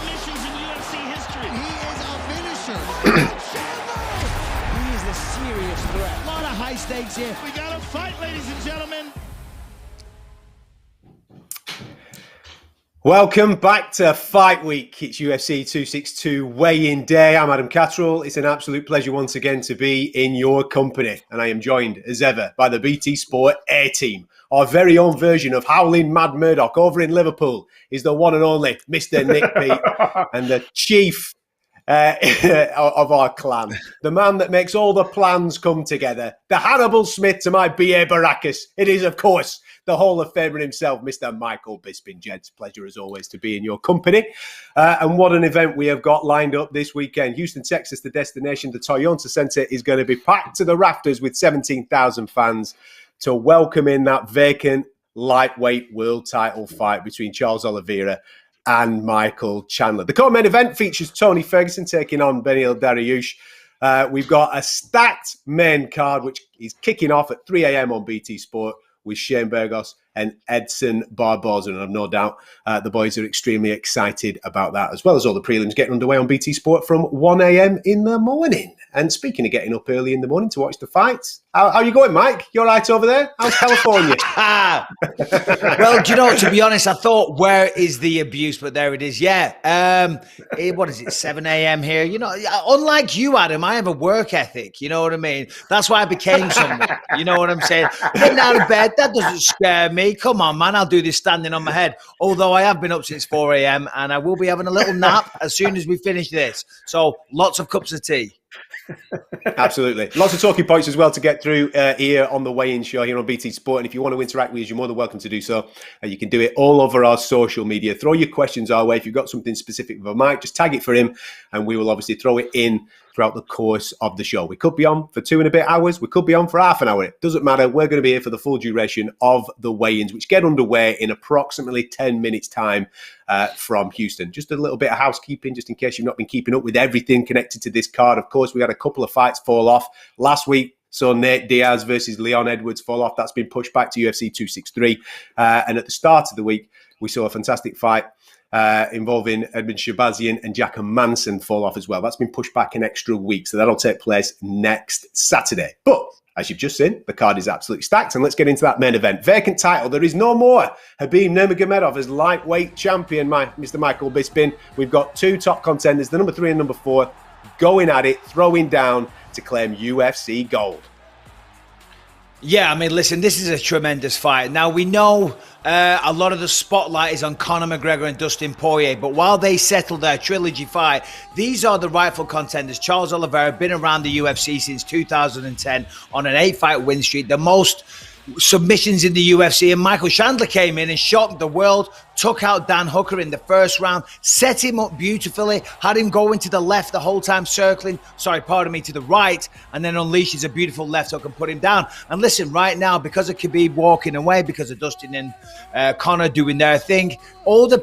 submissions in UFC history. He is a finisher. He is a serious threat. A lot of high stakes here. We got a fight, ladies and gentlemen. Welcome back to Fight Week. It's UFC 262 weigh-in day. I'm Adam Catterall. It's an absolute pleasure once again to be in your company. And I am joined, as ever, by the BT Sport A-Team. Our very own version of Howling Mad Murdoch over in Liverpool is the one and only Mr. Nick Peet and the chief of our clan. The man that makes all the plans come together. The Hannibal Smith to my B.A. Baracus. It is, of course, the Hall of Famer himself, Mr. Michael Bisping. Gents, pleasure as always to be in your company. And what an event we have got lined up this weekend. Houston, Texas, the destination. The Toyota Center is going to be packed to the rafters with 17,000 fans to welcome in that vacant lightweight world title fight between Charles Oliveira and Michael Chandler. The co-main event features Tony Ferguson taking on Beneil Dariush. We've got a stacked main card, which is kicking off at 3 a.m. on BT Sport with Shane Burgos and Edson Barboza. And I've no doubt the boys are extremely excited about that, as well as all the prelims getting underway on BT Sport from 1 a.m. in the morning. And speaking of getting up early in the morning to watch the fights, how are you going, Mike? You all right over there? How's California? Well, do you know, to be honest, I thought, where is the abuse? But there it is. Yeah. What is it, 7 a.m. here? You know, unlike you, Adam, I have a work ethic. You know what I mean? That's why I became someone. You know what I'm saying? Getting out of bed, that doesn't scare me. Come on, man. I'll do this standing on my head. Although I have been up since 4 a.m. and I will be having a little nap as soon as we finish this. So lots of cups of tea. Absolutely. Lots of talking points as well to get through here on the weigh-in show here on BT Sport. And if you want to interact with us, you're more than welcome to do so. You can do it all over our social media. Throw your questions our way. If you've got something specific with Mike, just tag it for him and we will obviously throw it in throughout the course of the show. We could be on for 2 and a bit hours. We could be on for half an hour. It doesn't matter. We're going to be here for the full duration of the weigh-ins, which get underway in approximately 10 minutes time from Houston. Just a little bit of housekeeping, just in case you've not been keeping up with everything connected to this card. Of course, we had a couple of fights fall off last week. So Nate Diaz versus Leon Edwards fall off. That's been pushed back to UFC 263. And at the start of the week, we saw a fantastic fight involving Edmund Shabazian and Jack Manson fall off as well. That's been pushed back an extra week, so that'll take place next Saturday. But as you've just seen, the card is absolutely stacked, and let's get into that main event. Vacant title. There is no more Khabib Nurmagomedov as lightweight champion, Mr. Michael Bisping. We've got 2 top contenders, the number 3 and number 4, going at it, throwing down to claim UFC gold. Yeah, I mean, listen, this is a tremendous fight. Now, we know a lot of the spotlight is on Conor McGregor and Dustin Poirier, but while they settle their trilogy fight, these are the rightful contenders. Charles Oliveira, been around the UFC since 2010 on an 8-fight win streak, the most submissions in the UFC, and Michael Chandler came in and shocked the world, took out Dan Hooker in the first round, set him up beautifully, had him going to the left the whole time, circling, to the right, and then unleashes a beautiful left hook and put him down. And listen, right now, because of Khabib walking away, because of Dustin and Conor doing their thing, all the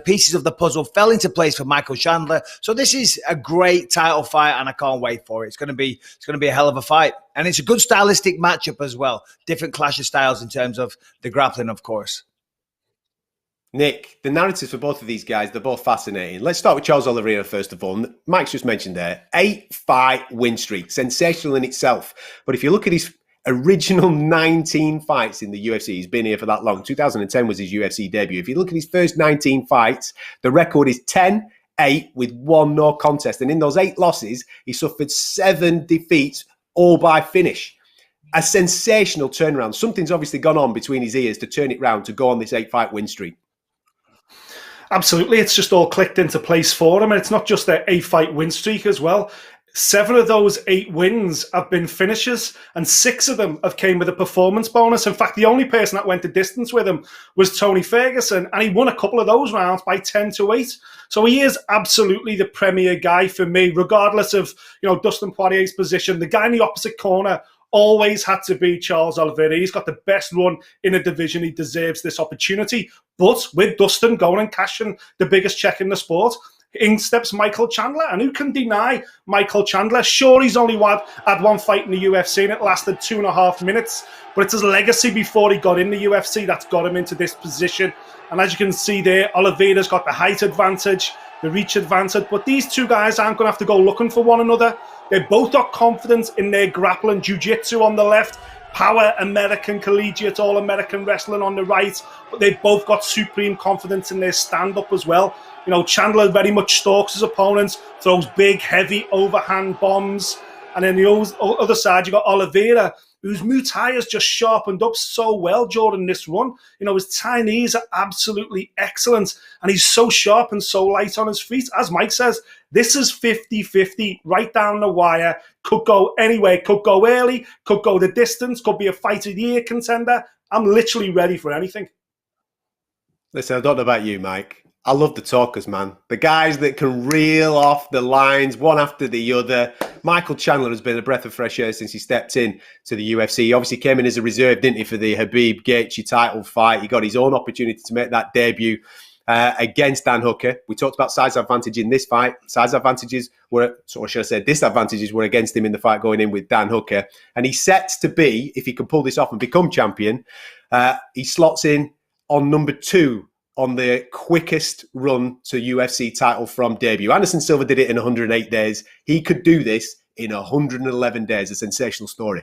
pieces of the puzzle fell into place for Michael Chandler. So this is a great title fight, and I can't wait for it. It's going to be a hell of a fight, and it's a good stylistic matchup as well. Different clash of styles in terms of the grappling, of course. Nick, the narratives for both of these guys, they're both fascinating. Let's start with Charles Oliveira first of all. Mike's just mentioned there, 8-fight win streak, sensational in itself. But if you look at his original 19 fights in the UFC, he's been here for that long. 2010 was his UFC debut. If you look at his first 19 fights, the record is 10-8 with 1 no contest. And in those 8 losses, he suffered 7 defeats, all by finish. A sensational turnaround. Something's obviously gone on between his ears to turn it round, to go on this 8-fight win streak. Absolutely. It's just all clicked into place for him. And it's not just their 8-fight win streak as well. 7 of those 8 wins have been finishes, and 6 of them have came with a performance bonus. In fact, the only person that went the distance with him was Tony Ferguson, and he won a couple of those rounds by 10-8. So he is absolutely the premier guy for me, regardless of Dustin Poirier's position. The guy in the opposite corner always had to be Charles Oliveira. He's got the best run in a division. He deserves this opportunity. But with Dustin going and cashing the biggest check in the sport, in steps Michael Chandler. And who can deny Michael Chandler? Sure, he's only had 1 fight in the UFC and it lasted 2.5 minutes, but it's his legacy before he got in the UFC that's got him into this position. And as you can see there, Oliveira's got the height advantage. the reach advantage. But these two guys aren't going to have to go looking for one another. They both got confidence in their grappling, jiu-jitsu on the left, power American collegiate all-American wrestling on the right, but they've both got supreme confidence in their stand-up as well. You know, Chandler very much stalks his opponents, throws big, heavy overhand bombs. And then the other side, you got Oliveira, whose Muay Thai has just sharpened up so well during this run. You know, his Chinese are absolutely excellent, and he's so sharp and so light on his feet. As Mike says, this is 50-50, right down the wire. Could go anyway, could go early, could go the distance, could be a fight of the year contender. I'm literally ready for anything. Listen, I don't know about you, Mike. I love the talkers, man. The guys that can reel off the lines one after the other. Michael Chandler has been a breath of fresh air since he stepped in to the UFC. He obviously came in as a reserve, didn't he, for the Khabib Gaethje title fight. He got his own opportunity to make that debut against Dan Hooker. We talked about size advantage in this fight. Size advantages were, or should I say, disadvantages were against him in the fight going in with Dan Hooker. And he sets to be, if he can pull this off and become champion, he slots in on number 2 on the quickest run to UFC title from debut. Anderson Silva did it in 108 days. He could do this in 111 days. A sensational story.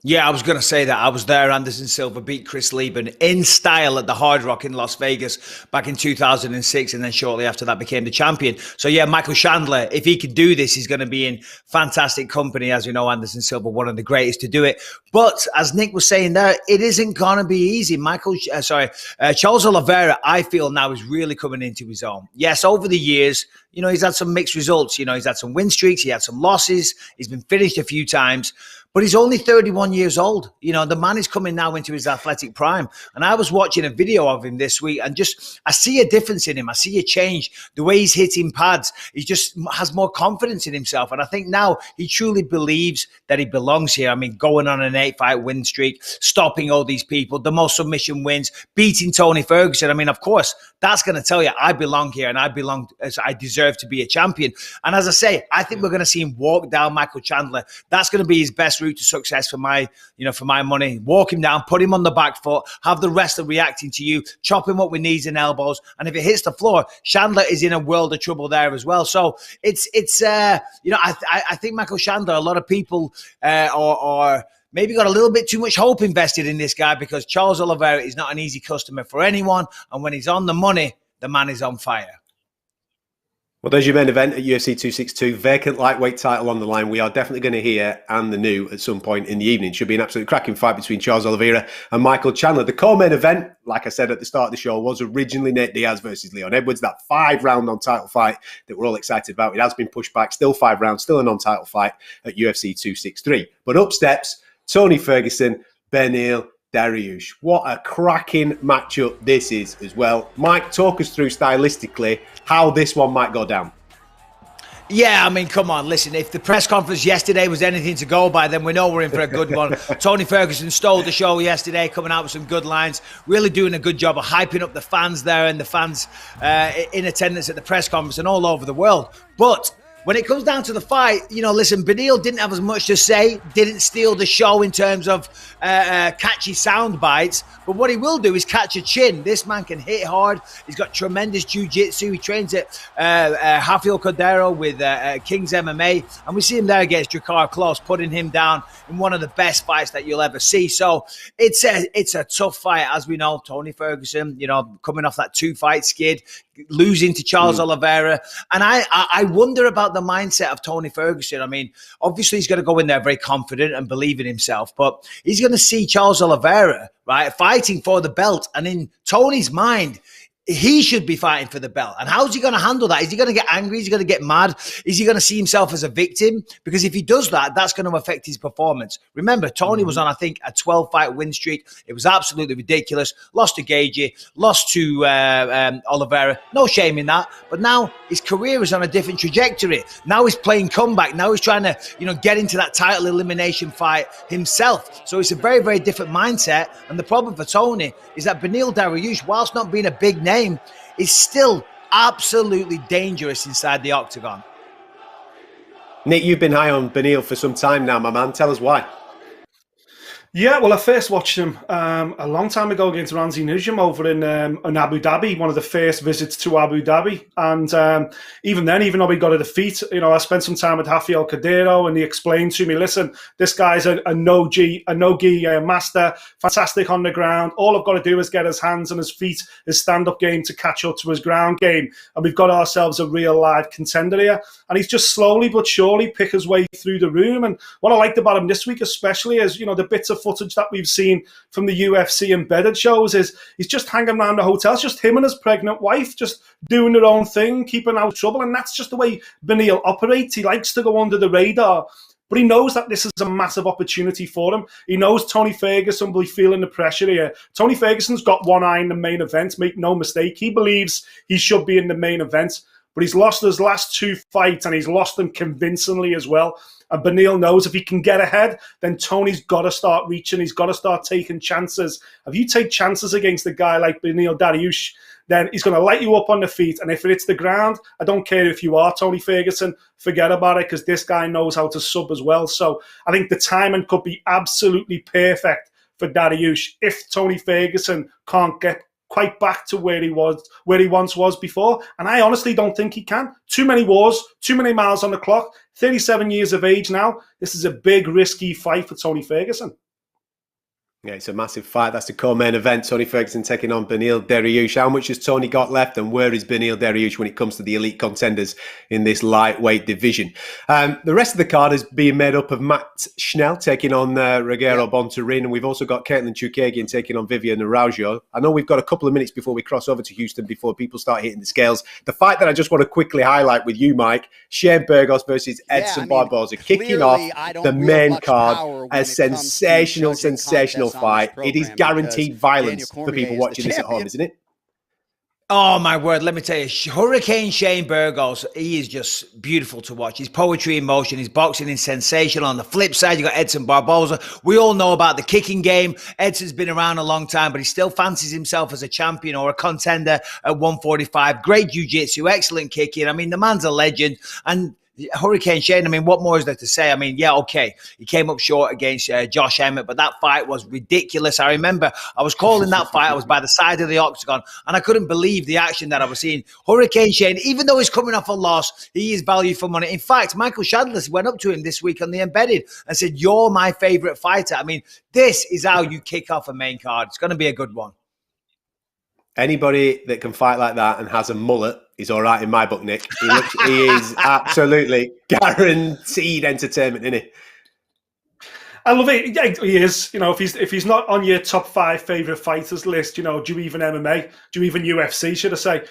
Yeah, I was going to say that. I was there. Anderson Silva beat Chris Lieben in style at the Hard Rock in Las Vegas back in 2006, and then shortly after that became the champion. So yeah, Michael Chandler, if he could do this, he's going to be in fantastic company. As you know, Anderson Silva, one of the greatest to do it. But as Nick was saying there, it isn't going to be easy. Charles Oliveira, I feel now is really coming into his own. Yes, over the years, you know, he's had some mixed results. You know, he's had some win streaks, he had some losses, he's been finished a few times. But he's only 31 years old. You know, the man is coming now into his athletic prime. And I was watching a video of him this week and I see a difference in him. I see a change. The way he's hitting pads, he just has more confidence in himself. And I think now he truly believes that he belongs here. I mean, going on an 8-fight win streak, stopping all these people, the most submission wins, beating Tony Ferguson. I mean, of course, that's going to tell you I belong here and I deserve to be a champion. And as I say, I think we're going to see him walk down Michael Chandler. That's going to be his best route to success for my money. Walk him down, put him on the back foot, have the wrestler reacting to you, chop him up with knees and elbows. And if it hits the floor, Chandler is in a world of trouble there as well. So I think Michael Chandler, a lot of people are maybe got a little bit too much hope invested in this guy because Charles Oliveira is not an easy customer for anyone. And when he's on the money, the man is on fire. Well, there's your main event at UFC 262, vacant lightweight title on the line. We are definitely going to hear and the new at some point in the evening. Should be an absolutely cracking fight between Charles Oliveira and Michael Chandler. The co-main event, like I said at the start of the show, was originally Nate Diaz versus Leon Edwards, that 5-round non-title fight that we're all excited about. It has been pushed back, still 5 rounds, still a non-title fight at UFC 263. But up steps Tony Ferguson, Beneil Dariush. What a cracking matchup this is as well. Mike, talk us through stylistically how this one might go down. Yeah, I mean, come on, listen, if the press conference yesterday was anything to go by, then we know we're in for a good one. Tony Ferguson stole the show yesterday, coming out with some good lines, really doing a good job of hyping up the fans there and the fans in attendance at the press conference and all over the world. But when it comes down to the fight, you know, listen, Beneil didn't have as much to say, didn't steal the show in terms of catchy sound bites, but what he will do is catch a chin. This man can hit hard. He's got tremendous jiu-jitsu. He trains at Rafael Cordero with King's MMA, and we see him there against Drakkar Klose, putting him down in one of the best fights that you'll ever see. So it's a tough fight, as we know. Tony Ferguson, you know, coming off that 2-fight skid, losing to Charles Oliveira, and I wonder about the mindset of Tony Ferguson. I mean, obviously he's going to go in there very confident and believe in himself, but he's going to see Charles Oliveira, right, fighting for the belt, and in Tony's mind, he should be fighting for the belt. And how's he going to handle that? Is he going to get angry? Is he going to get mad? Is he going to see himself as a victim? Because if he does that, that's going to affect his performance. Remember, Tony was on, I think, a 12-fight win streak. It was absolutely ridiculous. Lost to Gaethje, lost to Oliveira. No shame in that. But now his career is on a different trajectory. Now he's playing comeback. Now he's trying to, get into that title elimination fight himself. So it's a very, very different mindset. And the problem for Tony is that Beneil Dariush, whilst not being a big name, is still absolutely dangerous inside the octagon. Nick, you've been high on Beneil for some time now, my man. Tell us why. Yeah, well, I first watched him a long time ago against Ramzi Nujum over in Abu Dhabi, one of the first visits to Abu Dhabi. And even then, even though we got a defeat, I spent some time with Rafael Cordero, and he explained to me, listen, this guy's a no-gi master, fantastic on the ground. All I've got to do is get his hands and his feet, his stand-up game to catch up to his ground game. And we've got ourselves a real live contender here. And he's just slowly but surely pick his way through the room. And what I liked about him this week especially is, the bits of footage that we've seen from the UFC embedded shows is he's just hanging around the hotels, just him and his pregnant wife, just doing their own thing, keeping out of trouble. And that's just the way Beneil operates. He likes to go under the radar, but he knows that this is a massive opportunity for him. He knows Tony Ferguson will be feeling the pressure here. Tony Ferguson's got one eye in the main event, make no mistake. He believes he should be in the main event, but he's lost his last two fights, and he's lost them convincingly as well. And Beneil knows if he can get ahead, then Tony's got to start reaching. He's got to start taking chances. If you take chances against a guy like Beneil Dariush, then he's going to light you up on the feet. And if it's the ground, I don't care if you are Tony Ferguson, forget about it, because this guy knows how to sub as well. So I think the timing could be absolutely perfect for Dariush if Tony Ferguson can't get quite back to where he once was before. And I honestly don't think he can. Too many wars, too many miles on the clock, 37 years of age now. This is a big, risky fight for Tony Ferguson. Yeah, it's a massive fight. That's the co-main event. Tony Ferguson taking on Beneil Dariush. How much has Tony got left, and where is Beneil Dariush when it comes to the elite contenders in this lightweight division? The rest of the card is being made up of Matt Schnell taking on Rogerio Bontorin, and we've also got Caitlin Chukagian taking on Vivian Araujo. I know we've got a couple of minutes before we cross over to Houston before people start hitting the scales. The fight that I just want to quickly highlight with you, Mike, Shane Burgos versus Edson Barboza, kicking off the main card. A sensational fight. It is guaranteed violence for people watching this at home, isn't it? Oh, my word. Let me tell you, Hurricane Shane Burgos, he is just beautiful to watch. His poetry in motion, his boxing is sensational. On the flip side, you got Edson Barboza. We all know about the kicking game. Edson's been around a long time, but he still fancies himself as a champion or a contender at 145. Great jiu-jitsu, excellent kicking. I mean, the man's a legend. And Hurricane Shane, I mean, what more is there to say? I mean, yeah, okay, he came up short against Josh Emmett, but that fight was ridiculous. I remember I was calling that fight. I was by the side of the octagon, and I couldn't believe the action that I was seeing. Hurricane Shane, even though he's coming off a loss, he is value for money. In fact, Michael Chandler went up to him this week on the Embedded and said, "You're my favorite fighter." I mean, this is how you kick off a main card. It's going to be a good one. Anybody that can fight like that and has a mullet is all right in my book, Nick. He is absolutely guaranteed entertainment, isn't he? I love it. Yeah, he is. If he's not on your top 5 favorite fighters list, do you even MMA? Do you even UFC, should I say?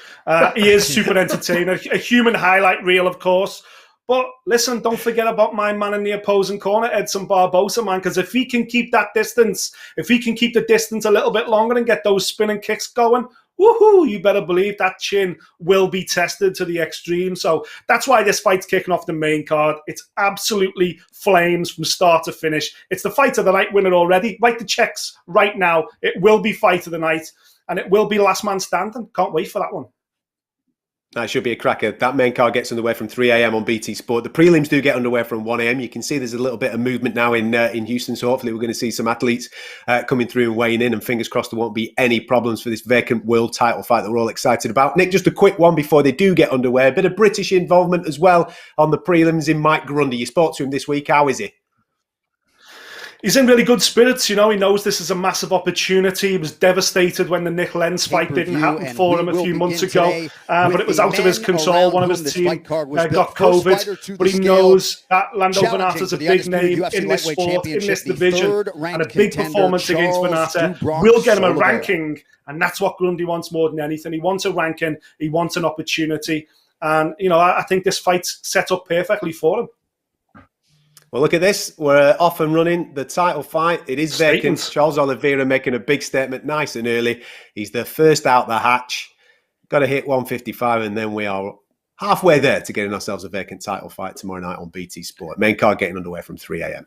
He is super entertaining. A human highlight reel, of course. But listen, don't forget about my man in the opposing corner, Edson Barboza, man, because if he can keep that distance, if he can keep the distance a little bit longer and get those spinning kicks going, woohoo, you better believe that chin will be tested to the extreme. So that's why this fight's kicking off the main card. It's absolutely flames from start to finish. It's the fight of the night winner already. Write the checks right now. It will be fight of the night, and it will be last man standing. Can't wait for that one. That should be a cracker. That main card gets underway from 3 a.m. on BT Sport. The prelims do get underway from 1 a.m. You can see there's a little bit of movement now in Houston, so hopefully we're going to see some athletes coming through and weighing in, and fingers crossed there won't be any problems for this vacant world title fight that we're all excited about. Nick, just a quick one before they do get underway. A bit of British involvement as well on the prelims in Mike Grundy. You spoke to him this week. How is he? He's in really good spirits, He knows this is a massive opportunity. He was devastated when the Nick Lenz fight didn't happen for him a few months ago, but it was out of his control. One of his team got COVID, but he knows that Lando Venata is a big name in this sport, in this division, and a big performance against Venata will get him a ranking, and that's what Grundy wants more than anything. He wants a ranking, he wants an opportunity, and, I think this fight's set up perfectly for him. Well, look at this. We're off and running. The title fight, it is vacant. Charles Oliveira making a big statement nice and early. He's the first out the hatch. Got to hit 155, and then we are halfway there to getting ourselves a vacant title fight tomorrow night on BT Sport. Main card getting underway from 3 a.m.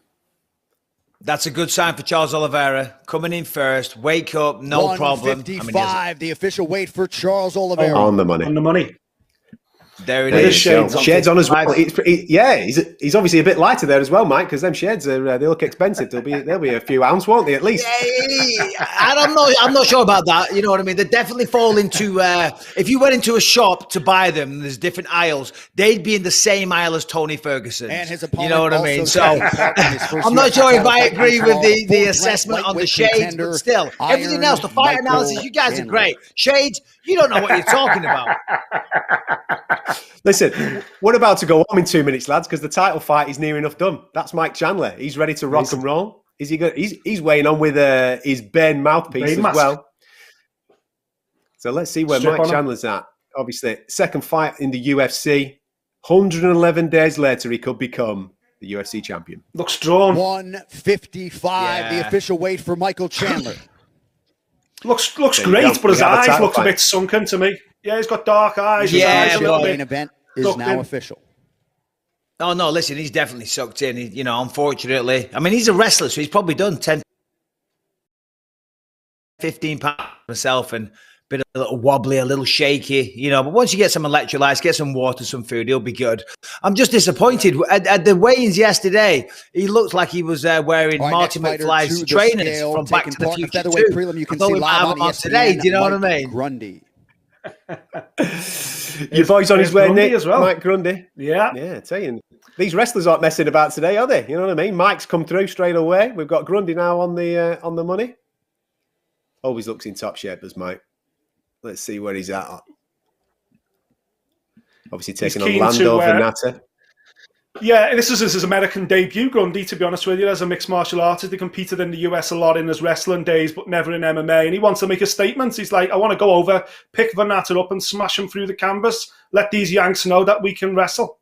That's a good sign for Charles Oliveira. Coming in first. Wake up, no problem. 155, the official weight for Charles Oliveira. On the money. On the money. There it There is. you go. Shades on. Shades on as well. He's obviously a bit lighter there as well, Mike, because them shades are they look expensive. There'll be a few ounce, won't they, at least? I'm not sure about that. You know what I mean? They definitely fall into. If you went into a shop to buy them, there's different aisles. They'd be in the same aisle as Tony Ferguson. And his you opponent know what I mean? also So taking part in his first I'm not UFC sure if I title agree fight with the fourth-ranked assessment on the lightweight shades, contender, but still, everything else, the fight Michael analysis, you guys are Chandler. great. Shades, you don't know what you're talking about. Listen, we're about to go on in 2 minutes, lads, because the title fight is near enough done. That's Mike Chandler. He's ready to rock and roll. Is he good? He's weighing on with his Bane mouthpiece as well. So let's see where Mike Chandler's at. Obviously, second fight in the UFC. 111 days later, he could become the UFC champion. Looks drawn. 155, the official weight for Michael Chandler. Looks great, but his eyes look a bit sunken to me. Yeah, he's got dark eyes. His eyes The main event is now official. Oh, no, listen, he's definitely sucked in. Unfortunately. I mean, he's a wrestler, so he's probably done 10, 15 pounds himself and been a little wobbly, a little shaky, But once you get some electrolytes, get some water, some food, he'll be good. I'm just disappointed. At the weigh-ins yesterday, he looked like he was wearing Marty McFly's trainers from Back to the Future 2. Prelim, you can see live on today. Do you know what I mean? Grundy. Your boy's on his way, Nick, as well. Mike Grundy. Yeah. Yeah, I tell you. These wrestlers aren't messing about today, are they? You know what I mean? Mike's come through straight away. We've got Grundy now on the money. Always looks in top shape as Mike. Let's see where he's at. Obviously taking on Lando Venata. Yeah, this is his American debut, Grundy, to be honest with you. As a mixed martial artist, he competed in the US a lot in his wrestling days, but never in MMA. And he wants to make a statement. He's like, I want to go over, pick Venata up and smash him through the canvas. Let these Yanks know that we can wrestle.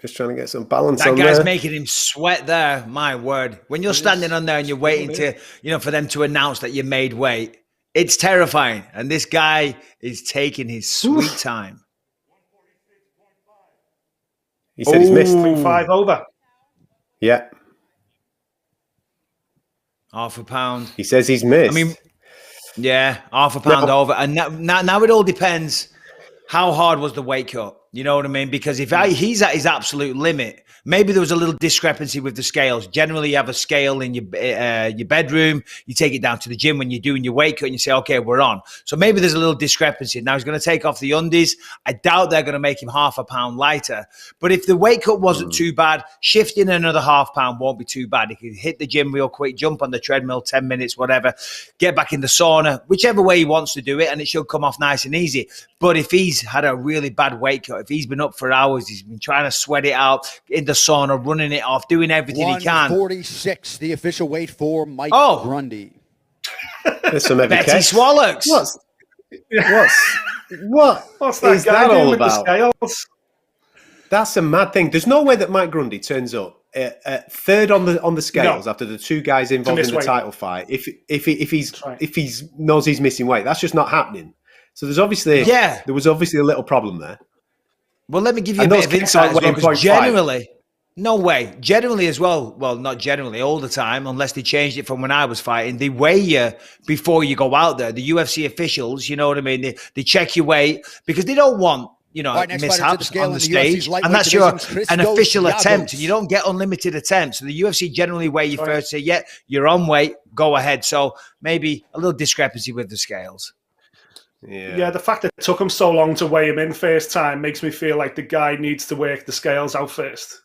Just trying to get some balance that on guy's there. making him sweat there. My word. When you're standing on there and you're waiting to, for them to announce that you made weight, it's terrifying. And this guy is taking his sweet time. He said he's missed. 5 over. Yeah. Half a pound. He says he's missed. I mean, yeah, half a pound over. And now it all depends. How hard was the weight cut? You know what I mean? Because if he's at his absolute limit, maybe there was a little discrepancy with the scales. Generally, you have a scale in your bedroom. You take it down to the gym when you're doing your weight cut and you say, okay, we're on. So maybe there's a little discrepancy. Now he's going to take off the undies. I doubt they're going to make him half a pound lighter. But if the weight cut wasn't too bad, shifting another half pound won't be too bad. He can hit the gym real quick, jump on the treadmill, 10 minutes, whatever, get back in the sauna, whichever way he wants to do it, and it should come off nice and easy. But if he's had a really bad weight cut, if he's been up for hours, he's been trying to sweat it out in the sauna, running it off, doing everything he can. 146, the official weight for Michael Grundy. There's some heavy Betty case. Swallocks. What's that guy that doing all with about? the scales? That's a mad thing. There's no way that Mike Grundy turns up third on the scales after the two guys involved in the title fight. If he knows he's missing weight, that's just not happening. So there was obviously a little problem there. Well, let me give you a bit of insight as well, because generally as well, not generally, all the time, unless they changed it from when I was fighting, they weigh you before you go out there. The UFC officials, you know what I mean? They check your weight because they don't want, mishaps on the stage. And that's an official attempt. And you don't get unlimited attempts. So the UFC generally weigh you first, say, yeah, you're on weight, go ahead. So maybe a little discrepancy with the scales. Yeah, the fact that it took him so long to weigh him in first time makes me feel like the guy needs to work the scales out first.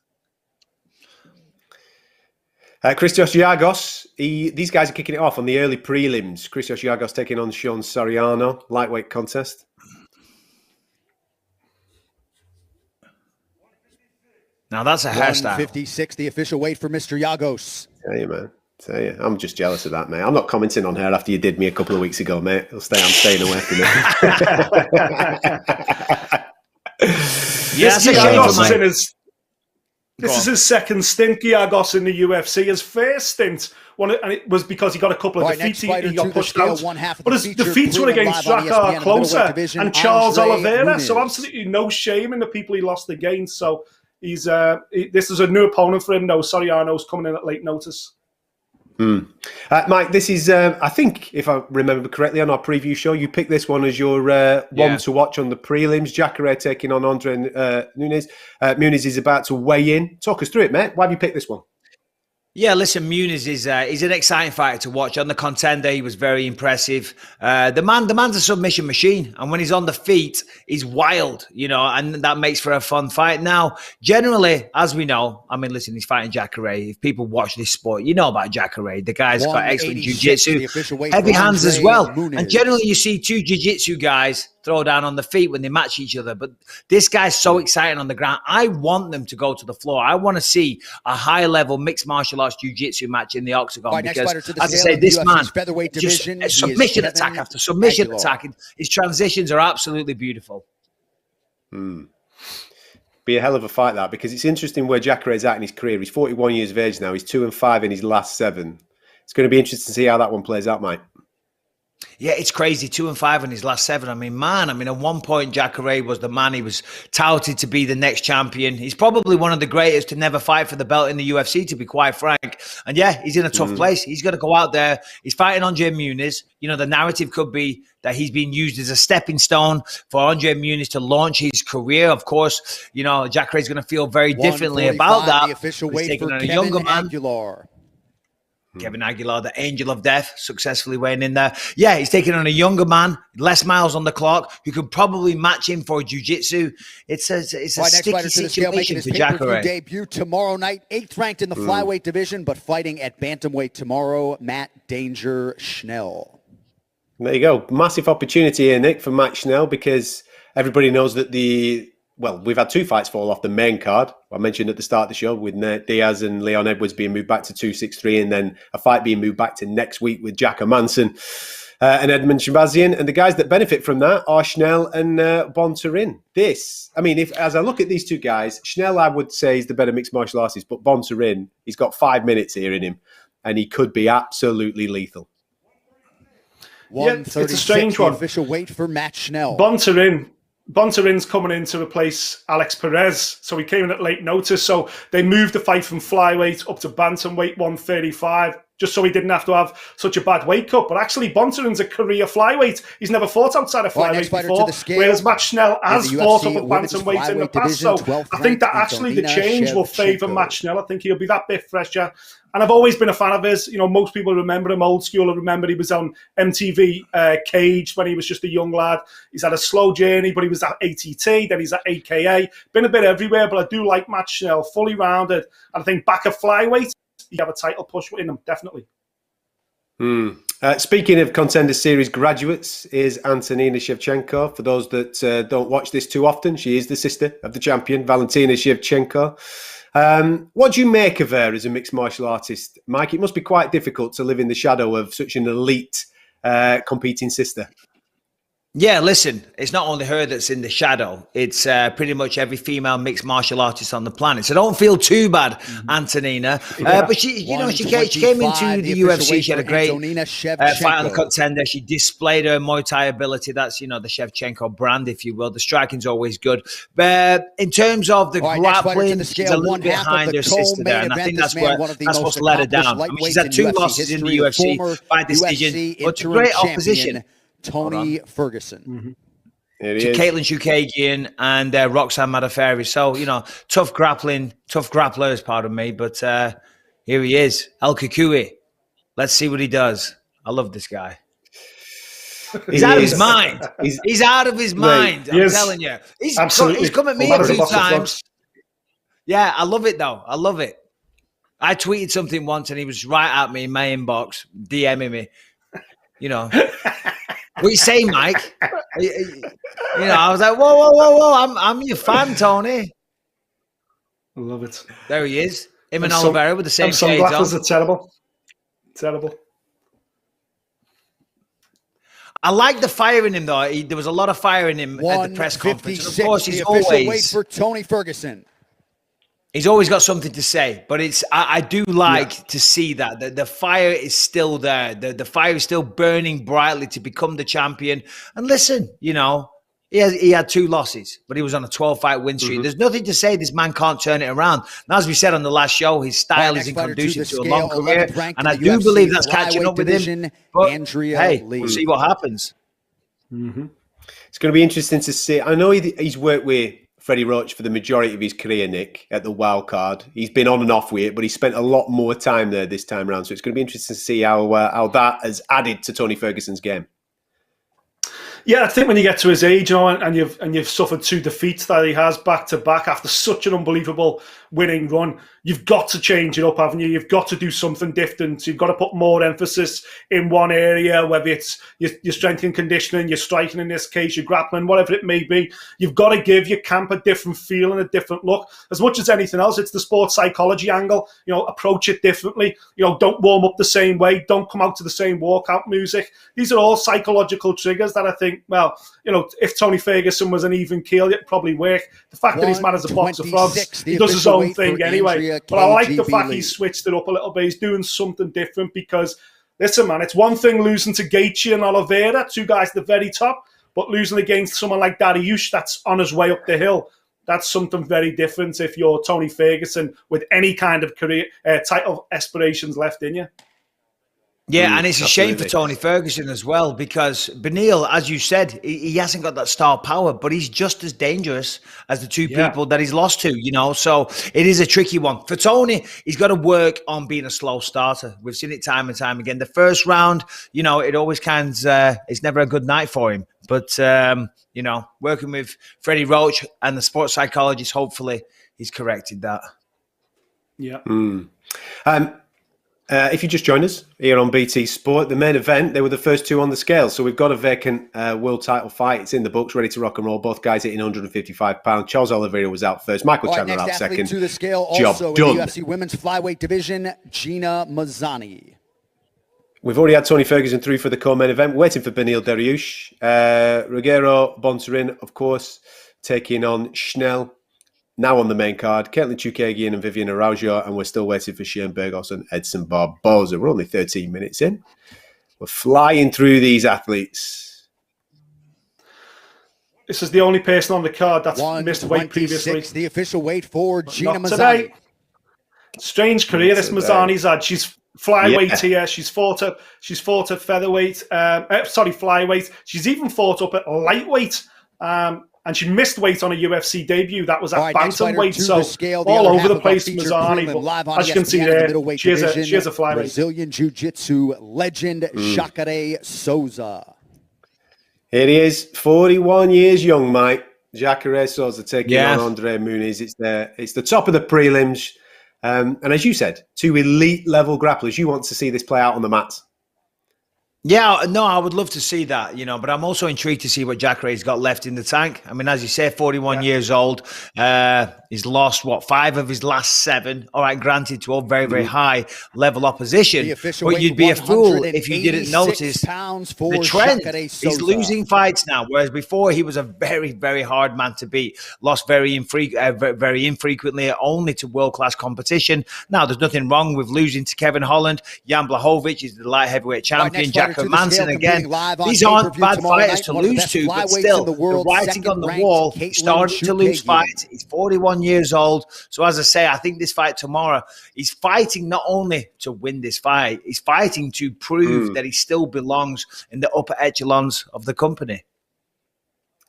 Christos Giagos, these guys are kicking it off on the early prelims. Christos Giagos taking on Sean Soriano, lightweight contest. Now that's a hairstyle. 156, the official weight for Mr. Giagos. Tell you, man. Tell you, I'm just jealous of that, mate. I'm not commenting on her after you did me a couple of weeks ago, mate. I'm staying away from it. This is his second stint, Giagos, in the UFC. His first stint, and it was because he got a couple of defeats. He got pushed out. But his defeats were against Drakkar Klose and Charles Oliveira. Nunez. So absolutely no shame in the people he lost against. So this is a new opponent for him, though. Soriano's coming in at late notice. Mike, this is, I think, if I remember correctly, on our preview show, you picked this one as your one to watch on the prelims. Jacare taking on Andre Nunez. Nunez is about to weigh in. Talk us through it, mate. Why have you picked this one? Yeah, listen, Muniz is he's an exciting fighter to watch. On the contender, he was very impressive. The man's a submission machine, and when he's on the feet, he's wild, and that makes for a fun fight. Now, generally, as we know, listen, he's fighting Jacare. If people watch this sport, you know about Jacare. The guy's got excellent jiu-jitsu, heavy hands as well. And generally, you see two jiu-jitsu guys throw down on the feet when they match each other. But this guy's so exciting on the ground. I want them to go to the floor. I want to see a high-level mixed martial arts jiu-jitsu match in the octagon because, as I say, this man, just submission attack after submission attack. His transitions are absolutely beautiful. Be a hell of a fight, that, because it's interesting where Jacare is at in his career. He's 41 years of age now. He's 2-5 in his last 7. It's going to be interesting to see how that one plays out, mate. Yeah, it's crazy. 2-5 in his last 7. At one point, Jacare was the man. He was touted to be the next champion. He's probably one of the greatest to never fight for the belt in the UFC, to be quite frank. And yeah, he's in a tough place. He's got to go out there. He's fighting Andre Muniz. The narrative could be that he's being used as a stepping stone for Andre Muniz to launch his career. Of course, Jacare is going to feel very differently about that. The official weight taking for on a younger man. Aguilar. Kevin Aguilar, the angel of death, successfully weighing in there. Yeah, he's taking on a younger man, less miles on the clock, who could probably match him for jiu-jitsu. It's a sticky situation for Jacare. Debut tomorrow night, 8th ranked in the flyweight division, but fighting at bantamweight tomorrow, Matt Danger Schnell. There you go. Massive opportunity here, Nick, for Matt Schnell, because everybody knows that we've had 2 fights fall off the main card. I mentioned at the start of the show with Nate Diaz and Leon Edwards being moved back to 263, and then a fight being moved back to next week with Jack Manson and Edmund Shabazian. And the guys that benefit from that are Schnell and Bontorin. As I look at these two guys, Schnell, I would say, is the better mixed martial artist, but Bontorin, he's got 5 minutes here in him, and he could be absolutely lethal. It's a strange one. Official weight for Matt Schnell. Bontorin's coming in to replace Alex Perez, so he came in at late notice. So they moved the fight from flyweight up to bantamweight 135, just so he didn't have to have such a bad weight cut. But actually, Bontorin's a career flyweight. He's never fought outside of flyweight before, whereas Matt Schnell has fought up at bantamweight in the past. So I think that actually the change will favour Matt Schnell. I think he'll be that bit fresher. And I've always been a fan of his. Most people remember him old school. I remember he was on MTV Caged when he was just a young lad. He's had a slow journey, but he was at ATT, then he's at AKA. Been a bit everywhere, but I do like Matt Schnell, fully rounded. And I think back at flyweight, you have a title push in him, definitely. Speaking of Contender Series graduates, is Antonina Shevchenko. For those that don't watch this too often, she is the sister of the champion, Valentina Shevchenko. What do you make of her as a mixed martial artist, Mike? It must be quite difficult to live in the shadow of such an elite competing sister. Yeah, listen, it's not only her that's in the shadow. It's pretty much every female mixed martial artist on the planet. So don't feel too bad, Antonina. But she came into the UFC. She had a great fight on the contender. She displayed her Muay Thai ability. That's, the Shevchenko brand, if you will. The striking's always good. But in terms of the grappling, she's a little bit behind her sister there. And I think that's what's let her down. She's had 2 losses in the UFC by decision, but great opposition. Tony Ferguson. To Caitlin Chukagian and Roxanne Madaferi. So, tough grapplers, pardon me. But here he is, El Kukui. Let's see what he does. I love this guy. He's out of his mind. He's out of his mind. I'm telling you. He's come at me a few times. Yeah, I love it, though. I love it. I tweeted something once and he was right at me in my inbox, DMing me. What you say, Mike? I was like, whoa! I'm your fan, Tony. I love it. There he is. Him and Oliveira with the same shades on. Sunglasses are terrible. I like the fire in him, though. There was a lot of fire in him at the press conference. And of course, he's always wait for Tony Ferguson. He's always got something to say, but I do like to see that the fire is still there. The fire is still burning brightly to become the champion. And listen, He had 2 losses, but he was on a 12-fight win streak. There's nothing to say this man can't turn it around. And as we said on the last show, his style isn't conducive to a long career. And I do believe that's catching up with him. But, hey, we'll see what happens. It's going to be interesting to see. I know he's worked with Freddie Roach for the majority of his career, Nick, at the wild card. He's been on and off with it, but he spent a lot more time there this time around. So it's going to be interesting to see how that has added to Tony Ferguson's game. Yeah, I think when you get to his age, and you've suffered 2 defeats that he has back to back after such an unbelievable winning run, you've got to change it up, haven't you? You've got to do something different. You've got to put more emphasis in one area, whether it's your strength and conditioning, your striking in this case, your grappling, whatever it may be. You've got to give your camp a different feel and a different look. As much as anything else, it's the sports psychology angle. Approach it differently. Don't warm up the same way. Don't come out to the same walkout music. These are all psychological triggers that I think, if Tony Ferguson was an even keel, it'd probably work. The fact that he's mad as a box of frogs, he does his own thing anyway. But I like the fact he's switched it up a little bit. He's doing something different because, listen, man, it's one thing losing to Gaethje and Oliveira, 2 guys at the very top, but losing against someone like Dariush that's on his way up the hill, that's something very different if you're Tony Ferguson with any kind of career title aspirations left in you. Yeah, and it's a absolutely. shame for Tony Ferguson as well because Beneil, as you said, he hasn't got that star power, but he's just as dangerous as the 2 people that he's lost to, So it is a tricky one. For Tony, he's got to work on being a slow starter. We've seen it time and time again. The first round, it always it's never a good night for him. But, working with Freddie Roach and the sports psychologist, hopefully he's corrected that. Yeah. If you just joined us here on BT Sport, the main event, they were the first 2 on the scale. So we've got a vacant world title fight. It's in the books, ready to rock and roll. Both guys hitting 155 pounds. Charles Oliveira was out first. Michael Chandler out second. To the scale also in the UFC women's flyweight division, Gina Mazzani. We've already had Tony Ferguson through for the co-main event. We're waiting for Beneil Dariush. Rogerio Bontorin, of course, taking on Schnell. Now on the main card, Caitlin Chukagian and Vivian Araujo, and we're still waiting for Shane Burgos and Edson Barboza. We're only 13 minutes in. We're flying through these athletes. This is the only person on the card that's missed weight previously. The official weight for Gina Mazzani. Today. Strange career this Mazzani's had. She's flyweight here. She's fought at featherweight. Flyweight. She's even fought up at lightweight. And she missed weight on a UFC debut. That was at bantamweight. So all over the place, Mazzani. But as you can see there, she has a flyweight. Brazilian Jiu-Jitsu legend, Jacare Souza. Here he is, 41 years young, Mike. Jacare Souza taking on Andre Muniz. It's the top of the prelims. And as you said, 2 elite-level grapplers. You want to see this play out on the mats. Yeah, no, I would love to see that, but I'm also intrigued to see what Jacare's got left in the tank. I mean, as you say, 41 years old. He's lost, 5 of his last 7. All right, granted, to all very, very high level opposition. But you'd be a fool if you didn't notice the trend. He's losing fights now, whereas before he was a very, very hard man to beat. Lost very infrequently, only to world-class competition. Now, there's nothing wrong with losing to Kevin Holland. Jan Blachowicz is the light heavyweight champion. Jacob Manson again. These aren't bad fighters to lose to, but still, the writing on the wall, starting to lose fights. He's 41 years old. So as I say, I think this fight tomorrow, he's fighting not only to win this fight, he's fighting to prove that he still belongs in the upper echelons of the company.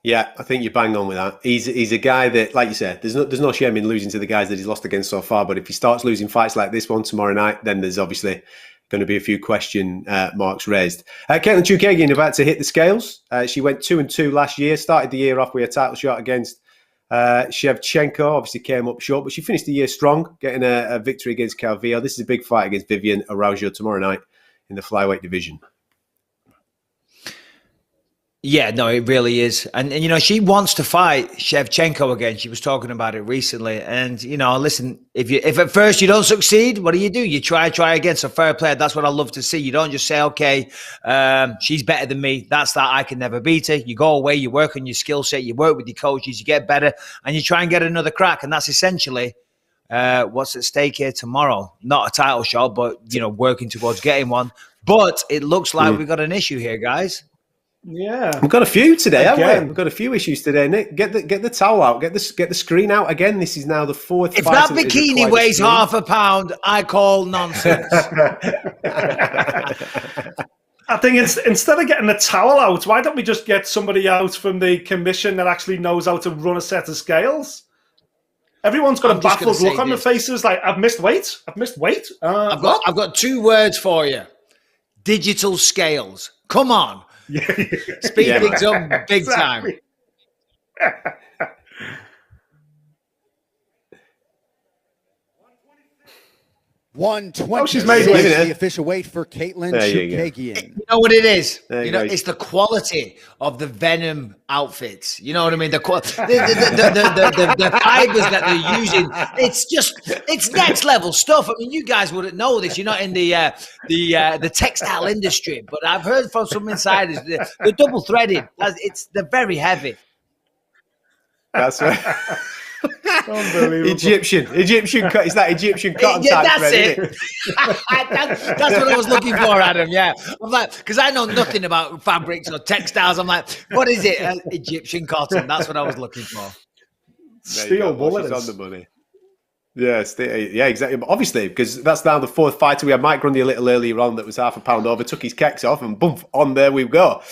Yeah, I think you're bang on with that. He's a guy that, like you said, there's no shame in losing to the guys that he's lost against so far. But if he starts losing fights like this one tomorrow night, then there's obviously going to be a few question marks raised. Caitlin Chukagian about to hit the scales. She went 2-2 last year, started the year off with a title shot against Shevchenko, obviously came up short, but she finished the year strong, getting a victory against Calvillo. This is a big fight against Vivian Araujo tomorrow night in the flyweight division. Yeah, no, it really is. And she wants to fight Shevchenko again. She was talking about it recently. And, listen, if at first you don't succeed, what do? You try again. So fair play. That's what I love to see. You don't just say, okay, she's better than me. That's that. I can never beat her. You go away, you work on your skill set, you work with your coaches, you get better, and you try and get another crack. And that's essentially what's at stake here tomorrow. Not a title shot, but, working towards getting one. But it looks like we've got an issue here, guys. Yeah, We've got a few today, haven't Again. we? We've got a few issues today, Nick. Get the towel out. Get the screen out again. This is now the fourth. If fight that that is bikini required weighs screen. half a pound, I call nonsense. I think instead of getting the towel out, why don't we just get somebody out from the commission that actually knows how to run a set of scales? Everyone's got I'm a just gonna baffled look say on their this. faces, like I've missed weight. I've got 2 words for you: digital scales. Come on, speed Yeah, things up big time. Exactly. 120. Oh, she's made it. The official weight for Caitlin There you go. Chukagian. You know what it is? There you You know, go. it's the quality of the Venom outfits. You know what I mean? The fibers that they're using. It's next level stuff. I mean, you guys wouldn't know this. You're not in the textile industry, but I've heard from some insiders they're double threaded. They're very heavy. That's right. Unbelievable. Egyptian. It's that Egyptian cotton Yeah, type that's thread, it. isn't it? That's what I was looking for, Adam. Yeah, I'm like, because I know nothing about fabrics or textiles. I'm like, what is it? Egyptian cotton. That's what I was looking for. There you go. Steel wool She's it on is. the money. Yeah, exactly. But obviously, because that's now the fourth fighter. We had Mike Grundy a little earlier on that was half a pound over, took his kecks off, and boom, on there we go.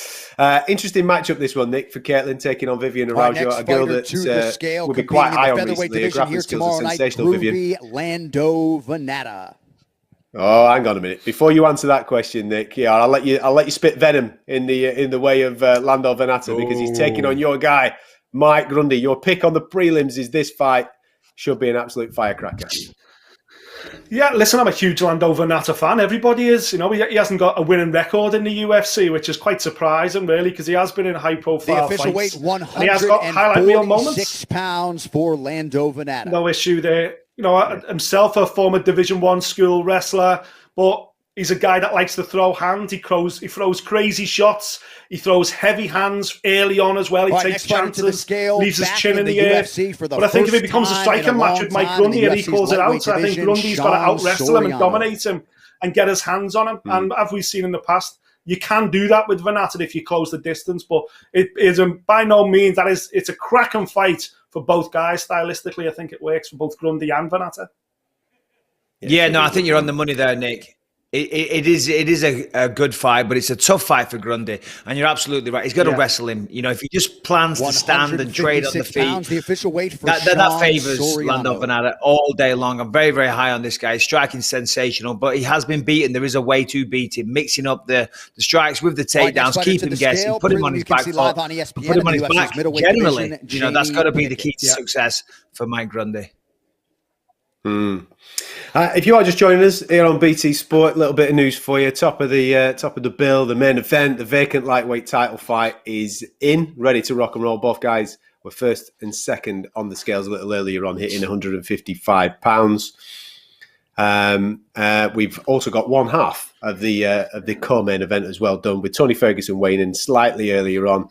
Interesting matchup this one, Nick, for Caitlin taking on Vivian Our Araujo, next a girl fighter that to the scale, will be competing quite high in the on featherweight recently. Her division here grappling skills tomorrow are night. sensational, Vivian. Ruby Lando Venata. Oh, hang on a minute. Before you answer that question, Nick, yeah, I'll let you spit venom in the way of Lando Venata because he's taking on your guy, Mike Grundy. Your pick on the prelims is this fight should be an absolute firecracker. Yeah, listen, I'm a huge Lando Venata fan. Everybody is. You know, he hasn't got a winning record in the UFC, which is quite surprising, really, because he has been in The high-profile official fights. weight, And he has got highlight reel 146 moments. pounds for Lando Venata. No issue there. You know, himself a former Division 1 school wrestler, but he's a guy that likes to throw hands. He throws crazy shots. He throws heavy hands early on as well. He All right, takes next fighter to the chances, scale, leaves his back chin in in the the air. UFC for the But I think if it first becomes a time striking in a match long with Mike time in Grundy the and he UFC's calls it out, lightweight I think division, Grundy's got to Sean out-wrestle him and Soriano. dominate him and get his hands on him. And as we've seen in the past, you can do that with Venata if you close the distance, but it is by no means it's a cracking fight for both guys. Stylistically, I think it works for both Grundy and Venata. Yeah, no, I think you're on the money there, Nick. It is a good fight, but it's a tough fight for Grundy, and you're absolutely right. He's got to wrestle him. You know, if he just plans to stand and trade on the 156 feet, pounds, the official weight for that Sean favors Soriano. Lando Venata all day long. I'm very, very high on this guy. His striking sensational, but he has been beaten. There is a way to beat him, mixing up the strikes with the All right, next takedowns, fighter keep to him the guessing, scale, put him on prelim his you can back see foot, live on and ESPN put him on in his the UFC's back. middleweight Generally, division, you know, that's got to be the key to Jamie Pickett. success for Mike Grundy. If you are just joining us here on BT Sport, a little bit of news for you. Top of the bill, the main event, the vacant lightweight title fight is ready to rock and roll. Both guys were first and second on the scales a little earlier on, hitting 155 pounds. We've also got one half of the co-main event as well done, with Tony Ferguson weighing in slightly earlier on,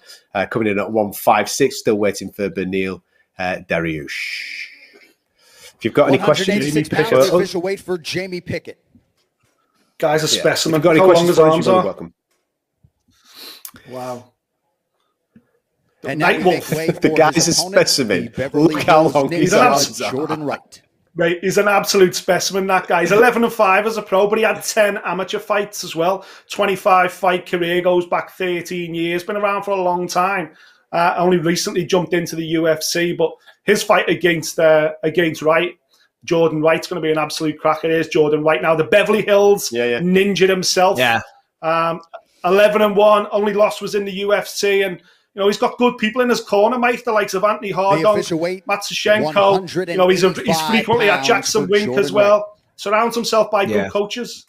coming in at 156. Still waiting for Benil Dariush. If you've got any questions, 186 pounds, the official weight for Jamie Pickett. Guy's a If specimen. you've got any How long questions his for us, arms you're more are. than welcome. Wow. And now we make Nightwolf. way for The guy's his a opponent, specimen. the Beverly Look how Hills long Ninja his arms Jordan Wright. Right, he's an absolute specimen, that guy. He's 11-5 as a pro, but he had 10 amateur fights as well. 25-fight career, goes back 13 years, been around for a long time. Only recently jumped into the UFC, but his fight against Wright, Jordan Wright's going to be an absolute cracker. Here's Jordan Wright now. The Beverly Hills Ninja himself. Yeah. 11-1, only loss was in the UFC, and you know he's got good people in his corner, mate. The likes of Anthony The Hardon, official weight, Matt Cejudo. You know he's frequently at 185 Jackson pounds Wink for as Jordan well. Surrounds himself by good coaches.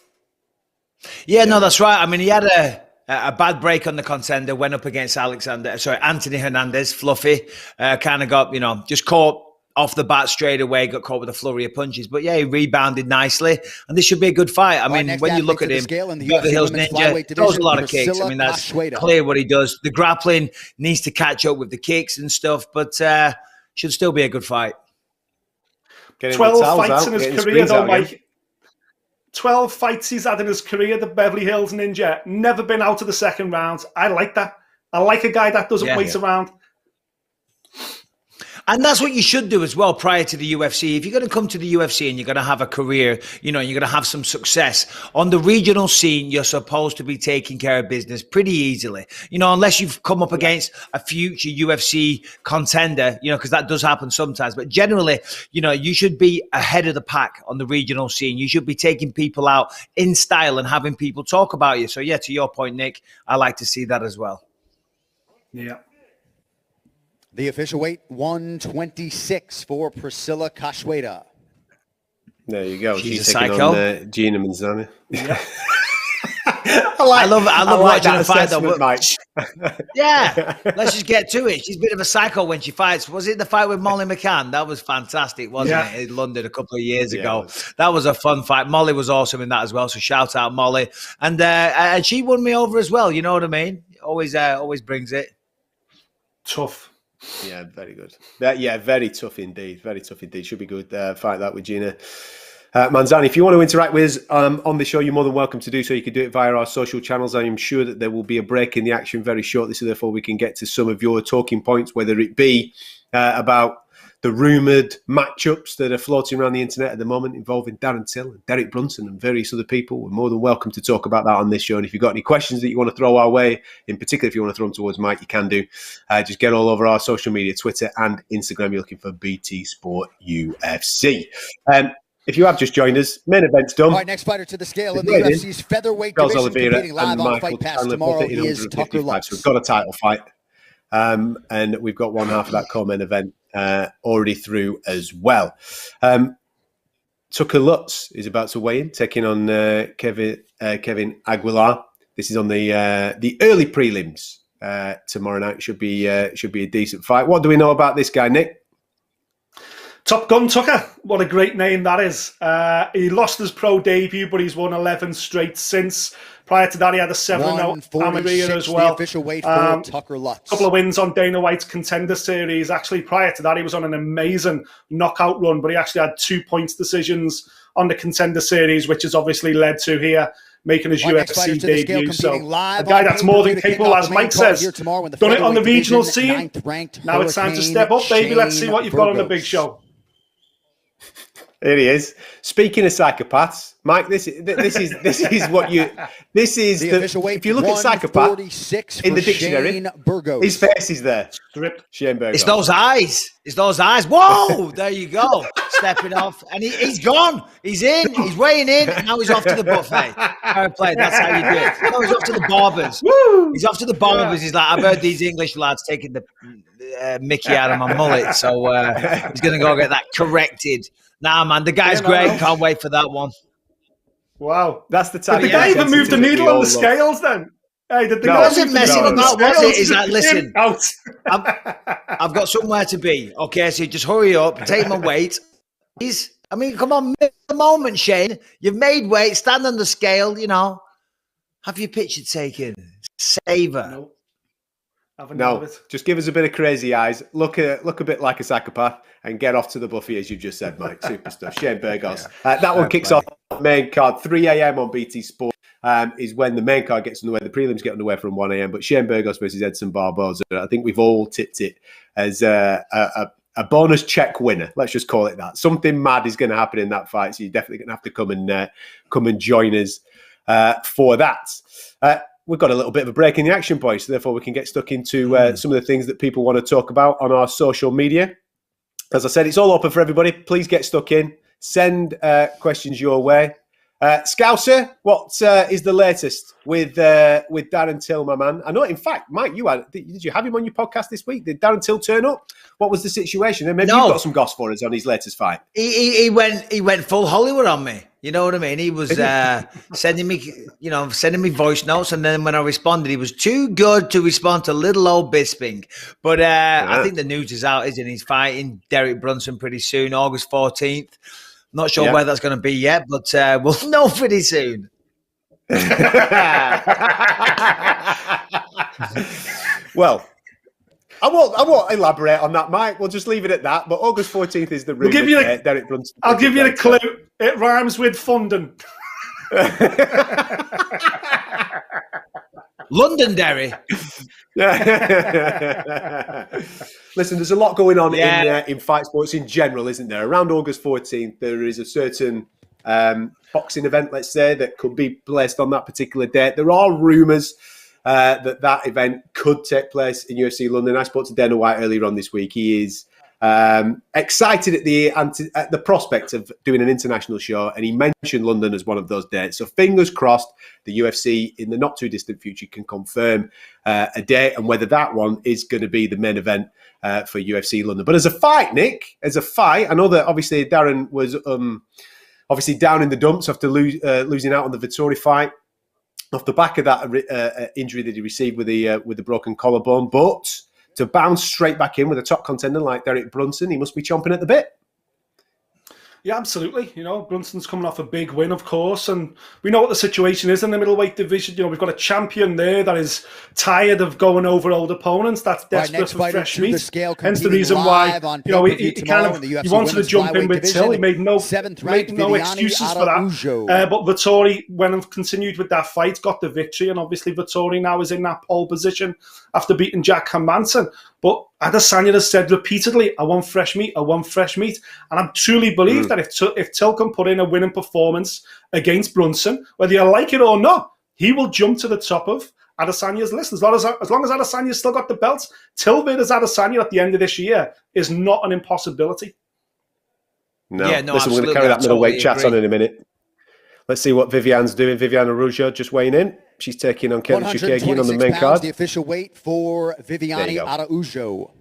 Yeah, no, that's right. I mean, he had a bad break on the contender, went up against Anthony Hernandez, fluffy, kind of got, just caught off the bat straight away, got caught with a flurry of punches. But yeah, he rebounded nicely, and this should be a good fight. I mean, when you look at him, Beverly Hills Ninja throws a lot of kicks. I mean, that's clear what he does. The grappling needs to catch up with the kicks and stuff, but should still be a good fight. 12 fights in his career, though, Mike. 12 fights he's had in his career, the Beverly Hills Ninja. Never been out of the second round. I like that. I like a guy that doesn't wait around. And that's what you should do as well prior to the UFC. If you're going to come to the UFC and you're going to have a career, you're going to have some success on the regional scene, you're supposed to be taking care of business pretty easily, unless you've come up against a future UFC contender, because that does happen sometimes. But generally, you should be ahead of the pack on the regional scene. You should be taking people out in style and having people talk about you. So yeah, to your point, Nick, I like to see that as well. Yeah. The official weight, 126 for Priscilla Cachoeira. There you go. She's a taking psycho. On Gina Manzani. Yeah. I love watching her fight though. Mike. Yeah, let's just get to it. She's a bit of a psycho when she fights. Was it the fight with Molly McCann? That was fantastic, wasn't it? In London a couple of years ago. That was a fun fight. Molly was awesome in that as well. So shout out Molly. And she won me over as well. You know what I mean? Always brings it. Tough. Yeah, very good. Very tough indeed. Very tough indeed. Should be good. Fight that with Gina Manzani. If you want to interact with us on the show, you're more than welcome to do so. You can do it via our social channels. I am sure that there will be a break in the action very shortly, so therefore we can get to some of your talking points, whether it be about the rumoured matchups that are floating around the internet at the moment involving Darren Till and Derek Brunson and various other people. We're more than welcome to talk about that on this show. And if you've got any questions that you want to throw our way, in particular if you want to throw them towards Mike, you can do. Just get all over our social media, Twitter and Instagram. You're looking for BT Sport UFC. If you have just joined us, main event's done. All right, next fighter to the scale in the UFC's featherweight division, Oliveira competing live and on Michael Fight Pass Chandler, tomorrow, both is 155. Tucker Lutz. So we've got a title fight. And we've got one half of that co-main event already through as well. Tucker Lutz is about to weigh in, taking on Kevin Aguilar. This is on the early prelims tomorrow night. Should be a decent fight. What do we know about this guy, Nick? Top Gun Tucker. What a great name that is. He lost his pro debut, but he's won 11 straight since. Prior to that, he had a 7-0 amateur as well. The official weight for Tucker Lutz. A couple of wins on Dana White's Contender Series. Actually, prior to that, he was on an amazing knockout run, but he actually had 2 points decisions on the Contender Series, which has obviously led to here making his UFC debut. So a guy that's more than capable, as Mike says. Done it on the regional scene. Now it's time to step up, baby. Let's see what you've got on the big show. Here he is. Speaking of psychopaths, Mike, this is what you. This is the official weight. If you look at psychopath in the dictionary, his face is there. Shane Burgos. It's those eyes. It's those eyes. Whoa! There you go. Stepping off, and he's gone. He's in. He's weighing in, and now he's off to the buffet. Fair play. That's how you do it. No, he's off to the barbers. Woo! He's off to the barbers. He's like, I've heard these English lads taking the Mickey out of my mullet, so he's going to go get that corrected. Nah, man, the guy's great. Can't wait for that one. Wow. That's the type. Did the guy even move the needle on the scales then? Hey, did the guy wasn't messing about, was it? Is that, listen, out. I've got somewhere to be. Okay, so just hurry up, take my weight. Come on, miss the moment, Shane. You've made weight, stand on the scale, have your picture taken. Savor. No, just give us a bit of crazy eyes. Look a bit like a psychopath and get off to the buffet, as you just said, Mike. Super stuff. Shane Burgos. That one kicks off main card, 3 a.m. on BT Sport. Is when the main card gets underway. The prelims get underway from 1 a.m. But Shane Burgos versus Edson Barboza. I think we've all tipped it as a bonus check winner. Let's just call it that. Something mad is going to happen in that fight, so you're definitely going to have to come and join us for that. We've got a little bit of a break in the action, boys, so therefore we can get stuck into some of the things that people want to talk about on our social media. As I said, it's all open for everybody. Please get stuck in. Send questions your way. Scouser, what is the latest with Darren Till, my man? I know, in fact, Mike, did you have him on your podcast this week? Did Darren Till turn up? What was the situation? And maybe you've got some goss for us on his latest fight. He went full Hollywood on me. You know what I mean? He was sending me voice notes, and then when I responded, he was too good to respond to little old Bisping. But I think the news is out, isn't he? He's fighting Derek Brunson pretty soon, August 14th. Not sure where that's going to be yet, but we'll know pretty soon. Well, I won't elaborate on that, Mike. We'll just leave it at that. But August 14th is the rumor. Derek Brunson. I'll give you a clue. It rhymes with funding. Londonderry. Listen, there's a lot going on in fight sports in general, isn't there? Around August 14th, there is a certain boxing event, let's say, that could be placed on that particular date. There are rumours that event could take place in UFC London. I spoke to Dana White earlier on this week. He is excited at the prospect of doing an international show, and he mentioned London as one of those dates. So fingers crossed the UFC in the not too distant future can confirm a date and whether that one is going to be the main event for UFC London. But as a fight, Nick, I know that obviously Darren was obviously down in the dumps after losing out on the Vettori fight off the back of that injury that he received with the broken collarbone, but to bounce straight back in with a top contender like Derek Brunson, he must be chomping at the bit. Yeah, absolutely. You know, Brunson's coming off a big win, of course, and we know what the situation is in the middleweight division. You know, we've got a champion there that is tired of going over old opponents, that's desperate for fresh meat. Hence the reason why, you know, he wanted to jump in with Till. He made no excuses for that. But Vettori, when continued with that fight, got the victory, and obviously Vettori now is in that pole position after beating Jack Hermansson. But Adesanya has said repeatedly, I want fresh meat, I want fresh meat. And I truly believe that if Till can put in a winning performance against Brunson, whether you like it or not, he will jump to the top of Adesanya's list. As long as Adesanya's still got the belts, Till versus Adesanya at the end of this year is not an impossibility. No, listen, we're going to carry that middleweight chat on in a minute. Let's see what Viviane's doing. Viviane Araújo just weighing in. She's taking on Kelly Chukagian on the main card. The official weight for Viviane Araújo.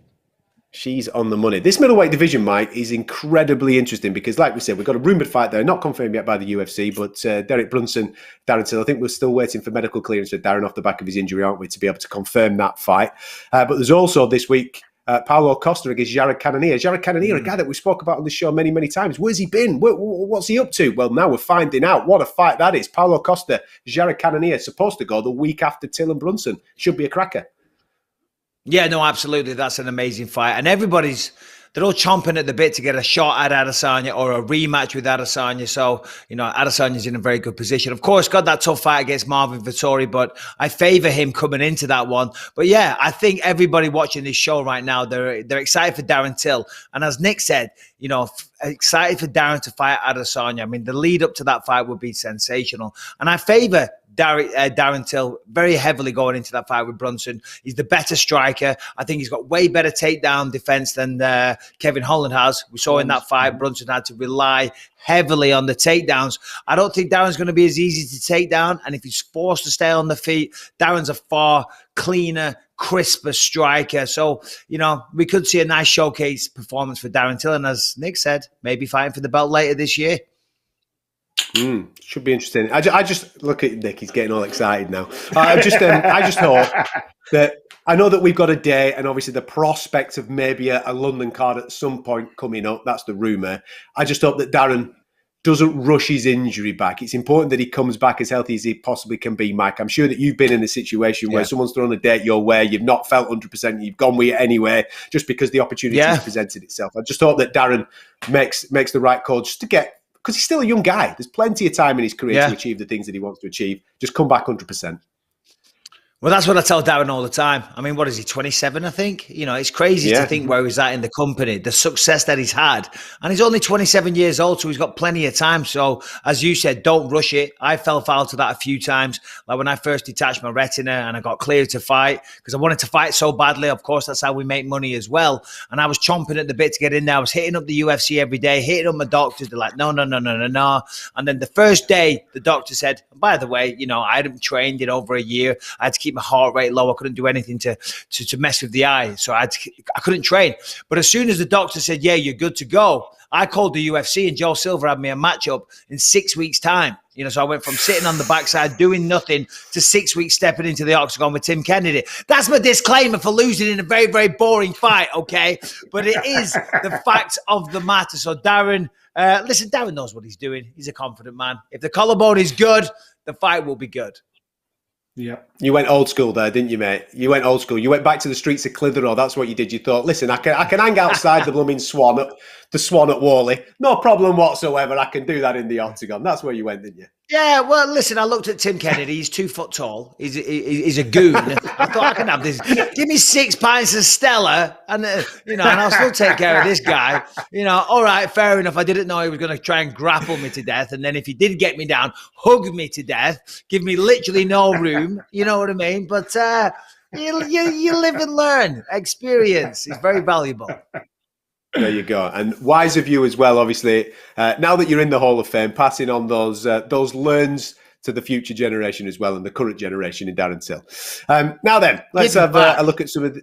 She's on the money. This middleweight division, Mike, is incredibly interesting because, like we said, we've got a rumoured fight there, not confirmed yet by the UFC, but Derek Brunson, Darren Till, I think we're still waiting for medical clearance for Darren off the back of his injury, aren't we, to be able to confirm that fight. But there's also this week Paulo Costa against Jared Cannonier. Jared Cannonier, a guy that we spoke about on the show many, many times. Where's he been? What's he up to? Well, now we're finding out what a fight that is. Paulo Costa, Jared Cannonier, supposed to go the week after Till and Brunson. Should be a cracker. Yeah, no, absolutely. That's an amazing fight. And they're all chomping at the bit to get a shot at Adesanya or a rematch with Adesanya. So, you know, Adesanya's in a very good position. Of course, got that tough fight against Marvin Vettori, but I favour him coming into that one. But yeah, I think everybody watching this show right now, they're excited for Darren Till. And as Nick said, you know, excited for Darren to fight Adesanya. I mean, the lead up to that fight would be sensational. And I favour Darren Till very heavily going into that fight with Brunson. He's the better striker. I think he's got way better takedown defense than Kevin Holland has. We saw in that fight, Brunson had to rely heavily on the takedowns. I don't think Darren's going to be as easy to take down. And if he's forced to stay on the feet, Darren's a far cleaner, crisper striker. So, you know, we could see a nice showcase performance for Darren Till. And as Nick said, maybe fighting for the belt later this year. Should be interesting. I just look at Nick; he's getting all excited now. I just hope that I know that we've got a day, and obviously the prospect of maybe a London card at some point coming up. That's the rumor. I just hope that Darren doesn't rush his injury back. It's important that he comes back as healthy as he possibly can be, Mike. I'm sure that you've been in a situation where someone's thrown a date your way, you've not felt 100%, you've gone with it anyway, just because the opportunity has presented itself. I just hope that Darren makes the right call just to get. Because he's still a young guy. There's plenty of time in his career to achieve the things that he wants to achieve. Just come back 100%. Well, that's what I tell Darren all the time. I mean, what is he, 27, I think? You know, it's crazy to think where he's at in the company, the success that he's had. And he's only 27 years old, so he's got plenty of time. So, as you said, don't rush it. I fell foul to that a few times. Like when I first detached my retina and I got cleared to fight because I wanted to fight so badly. Of course, that's how we make money as well. And I was chomping at the bit to get in there. I was hitting up the UFC every day, hitting up my doctors. They're like, no. And then the first day, the doctor said, by the way, you know, I hadn't trained in over a year. I had to keep my heart rate low. I couldn't do anything to mess with the eye. So I couldn't train. But as soon as the doctor said, yeah, you're good to go, I called the UFC and Joe Silver had me a matchup in 6 weeks' time. You know, so I went from sitting on the backside doing nothing to 6 weeks stepping into the octagon with Tim Kennedy. That's my disclaimer for losing in a very, very boring fight, okay? But it is the fact of the matter. So Darren, listen, Darren knows what he's doing. He's a confident man. If the collarbone is good, the fight will be good. Yeah. You went old school there, didn't you, mate? You went old school. You went back to the streets of Clitheroe. That's what you did. You thought, listen, I can hang outside the blooming Swan at Whalley. No problem whatsoever. I can do that in the octagon. That's where you went, didn't you? Yeah, well, listen, I looked at Tim Kennedy. He's 2 foot tall. He's a goon. I thought I can have this. Give me 6 pints of Stella, and and I'll still take care of this guy. All right, fair enough. I didn't know he was going to try and grapple me to death, and then if he did get me down, hug me to death, give me literally no room. You know what I mean? But you live and learn. Experience is very valuable. There you go. And wise of you as well, obviously, now that you're in the Hall of Fame, passing on those learns to the future generation as well and the current generation in Darren Till. Now then, let's have a look at some of the...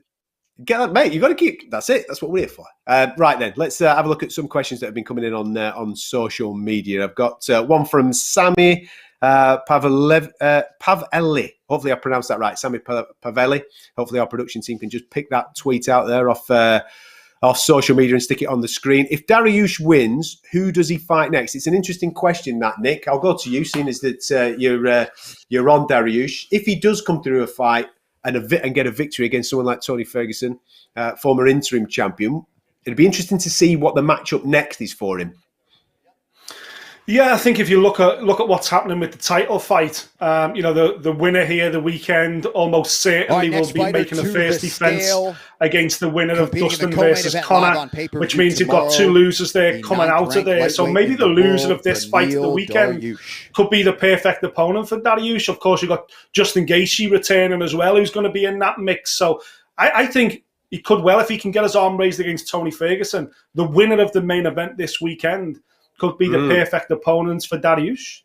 Mate, you've got to keep... That's it. That's what we're here for. Right then, let's have a look at some questions that have been coming in on social media. I've got one from Sammy Pavelli. Hopefully I pronounced that right. Sammy Pavelli. Hopefully our production team can just pick that tweet out there off social media and stick it on the screen. If Dariush wins, who does he fight next? It's an interesting question, that, Nick. I'll go to you, seeing as that you're on Dariush. If he does come through a fight and get a victory against someone like Tony Ferguson, former interim champion, it'd be interesting to see what the matchup next is for him. Yeah, I think if you look at what's happening with the title fight, the winner here the weekend almost certainly will be making a first defence against the winner of Dustin versus Conor, which means you've got 2 losers there coming out of there. So maybe the loser of this fight of the weekend could be the perfect opponent for Dariush. Of course, you've got Justin Gaethje returning as well, who's going to be in that mix. So I think he could well, if he can get his arm raised against Tony Ferguson, the winner of the main event this weekend could be the perfect opponents for Dariush.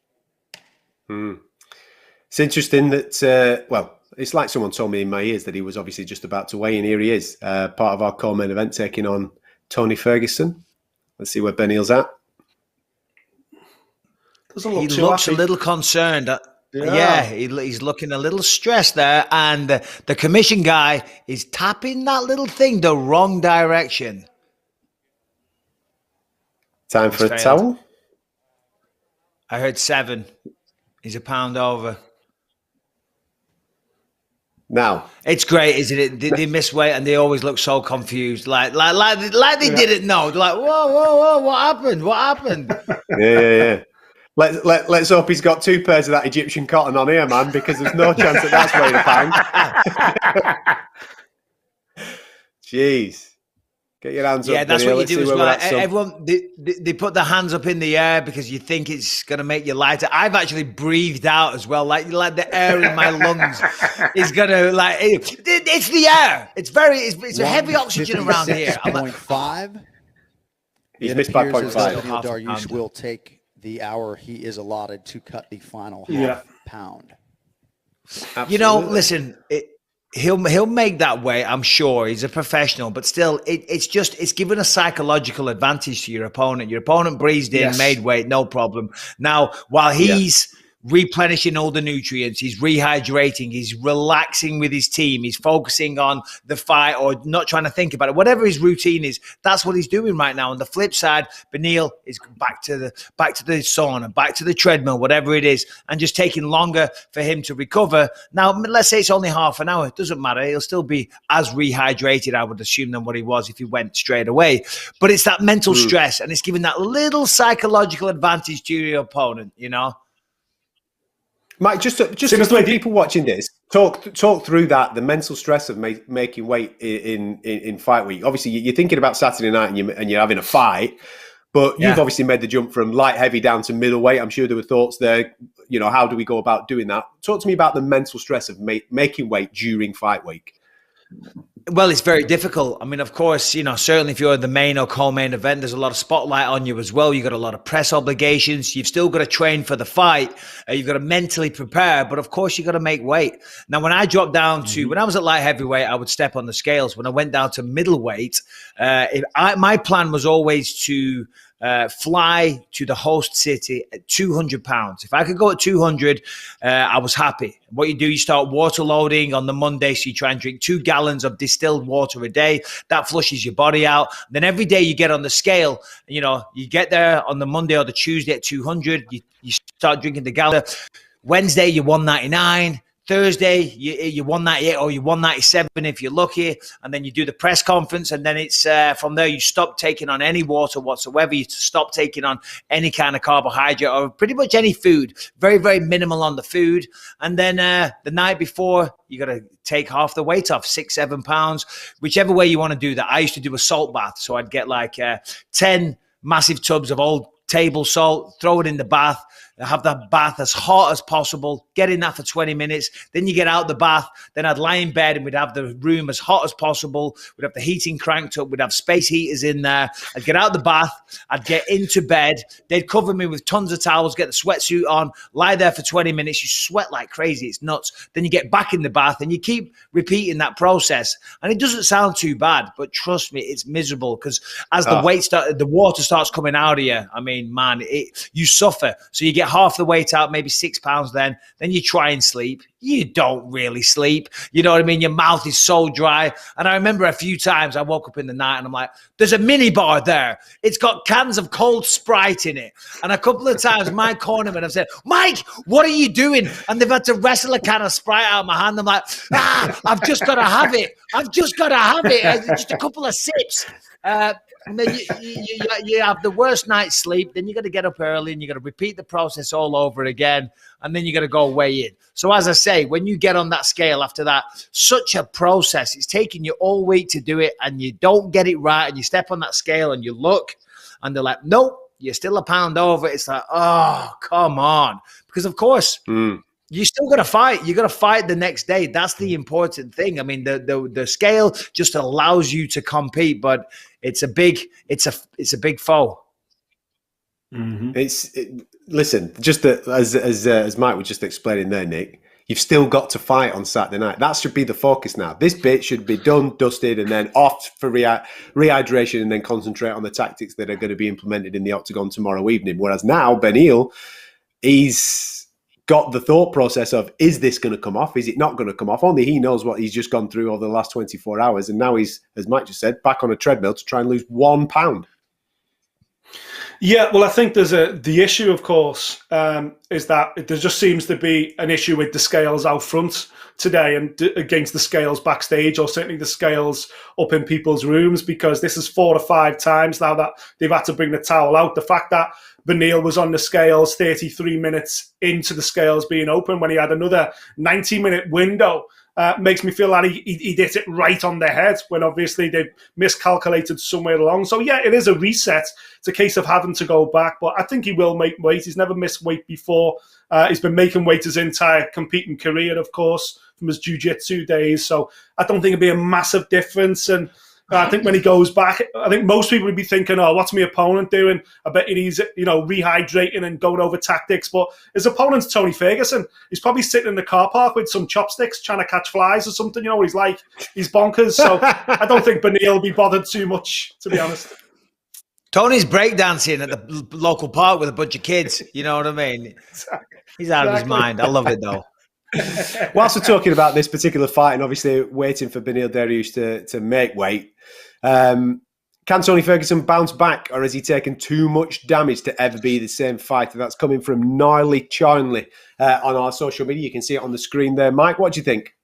It's interesting that, it's like someone told me in my ears that he was obviously just about to weigh in. Here he is, part of our co-main event, taking on Tony Ferguson. Let's see where Benil's at. He looks a little concerned. Yeah, he's looking a little stressed there. And the commission guy is tapping that little thing the wrong direction. Time for a towel? I heard 7. He's a pound over. Now it's great, isn't it? They miss weight and they always look so confused, like they didn't know. They're like, whoa, what happened? Yeah. Let's hope he's got 2 pairs of that Egyptian cotton on here, man, because there's no chance that that's weighing a pound. Jeez. Get your hands up. Yeah, that's what you do as well. Everyone, they put their hands up in the air because you think it's going to make you lighter. I've actually breathed out as well. Like the air in my lungs is going to, it's the air. It's a heavy oxygen around here. 0.5. He's missed by 0.5. Dariush will take the hour he is allotted to cut the final half pound. Absolutely. Listen, He'll make that way, I'm sure. He's a professional, but still, it's given a psychological advantage to your opponent. Your opponent breezed in, made weight, no problem. Now, while he's replenishing all the nutrients, he's rehydrating, he's relaxing with his team, he's focusing on the fight or not trying to think about it, whatever his routine is, that's what he's doing right now. On the flip side, Beneil is back to the sauna, back to the treadmill, whatever it is, and just taking longer for him to recover. Now, let's say it's only half an hour, it doesn't matter, he'll still be as rehydrated, I would assume, than what he was if he went straight away. But it's that mental stress, and it's giving that little psychological advantage to your opponent, Mike, just for people watching this, talk through that, the mental stress of making weight in fight week. Obviously, you're thinking about Saturday night and you're having a fight, but you've obviously made the jump from light heavy down to middleweight. I'm sure there were thoughts there. How do we go about doing that? Talk to me about the mental stress of making weight during fight week. Well, it's very difficult. I mean, of course, certainly if you're the main or co-main event, there's a lot of spotlight on you as well. You've got a lot of press obligations. You've still got to train for the fight. You've got to mentally prepare. But of course, you've got to make weight. Now, when I dropped down to, when I was at light heavyweight, I would step on the scales. When I went down to middleweight, my plan was always to fly to the host city at 200 pounds. If I could go at 200, I was happy. What you do, you start water loading on the Monday, so you try and drink 2 gallons of distilled water a day. That flushes your body out. Then every day you get on the scale, you get there on the Monday or the Tuesday at 200, you start drinking the gallon. Wednesday, you're 199. Thursday, you 198 or you 197 if you're lucky, and then you do the press conference, and then it's from there you stop taking on any water whatsoever. You stop taking on any kind of carbohydrate or pretty much any food. Very, very minimal on the food. And then the night before, you got to take half the weight off, 6-7 pounds, whichever way you want to do that. I used to do a salt bath, so I'd get like 10 massive tubs of old table salt, throw it in the bath, have the bath as hot as possible, get in that for 20 minutes. Then you get out the bath. Then I'd lie in bed and we'd have the room as hot as possible. We'd have the heating cranked up. We'd have space heaters in there. I'd get out the bath. I'd get into bed. They'd cover me with tons of towels, get the sweatsuit on, lie there for 20 minutes. You sweat like crazy. It's nuts. Then you get back in the bath and you keep repeating that process. And it doesn't sound too bad, but trust me, it's miserable because as the water starts coming out of you, I mean, man, you suffer. So you get half the weight out, maybe 6 pounds then you try and sleep. You don't really sleep. You know what I mean? Your mouth is so dry. And I remember a few times I woke up in the night and I'm like, there's a mini bar there. It's got cans of cold Sprite in it. And a couple of times my cornermen have said, Mike, what are you doing? And they've had to wrestle a can of Sprite out of my hand. I'm like, I've just got to have it. I've just got to have it. Just a couple of sips. And then you have the worst night's sleep. Then you got to get up early and you got to repeat the process all over again. And then you got to go weigh in. So as I say, when you get on that scale after that, such a process, it's taking you all week to do it and you don't get it right. And you step on that scale and you look and they're like, nope, you're still a pound over. It's like, oh, come on. Because of course, you still got to fight. You got to fight the next day. That's the important thing. I mean, the scale just allows you to compete, but it's a big foe. Mm-hmm. Listen, just as Mike was just explaining there, Nick, you've still got to fight on Saturday night. That should be the focus now. This bit should be done, dusted, and then off for rehydration, and then concentrate on the tactics that are going to be implemented in the octagon tomorrow evening. Whereas now, Beneil, he's got the thought process of, is this going to come off? Is it not going to come off? Only he knows what he's just gone through over the last 24 hours. And now he's, as Mike just said, back on a treadmill to try and lose 1 pound. Yeah, well, I think there's the issue, of course, is that there just seems to be an issue with the scales out front today and against the scales backstage, or certainly the scales up in people's rooms, because this is 4 or 5 times now that they've had to bring the towel out. The fact that Beneil was on the scales 33 minutes into the scales being open when he had another 90-minute window makes me feel that he hit it right on the head when obviously they've miscalculated somewhere along. So yeah, it is a reset. It's a case of having to go back, but I think he will make weight. He's never missed weight before. He's been making weight his entire competing career, of course, from his jiu-jitsu days. So I don't think it'll be a massive difference. And I think when he goes back, I think most people would be thinking, oh, what's my opponent doing? I bet he's, rehydrating and going over tactics. But his opponent's Tony Ferguson. He's probably sitting in the car park with some chopsticks trying to catch flies or something. You know what he's like? He's bonkers. So I don't think Beneil will be bothered too much, to be honest. Tony's breakdancing at the local park with a bunch of kids. You know what I mean? He's out of his mind. I love it, though. Whilst we're talking about this particular fight and obviously waiting for Beneil Dariush to make weight, can Tony Ferguson bounce back, or has he taken too much damage to ever be the same fighter? That's coming from Gnarly Charnley on our social media. You can see it on the screen there. Mike, what do you think?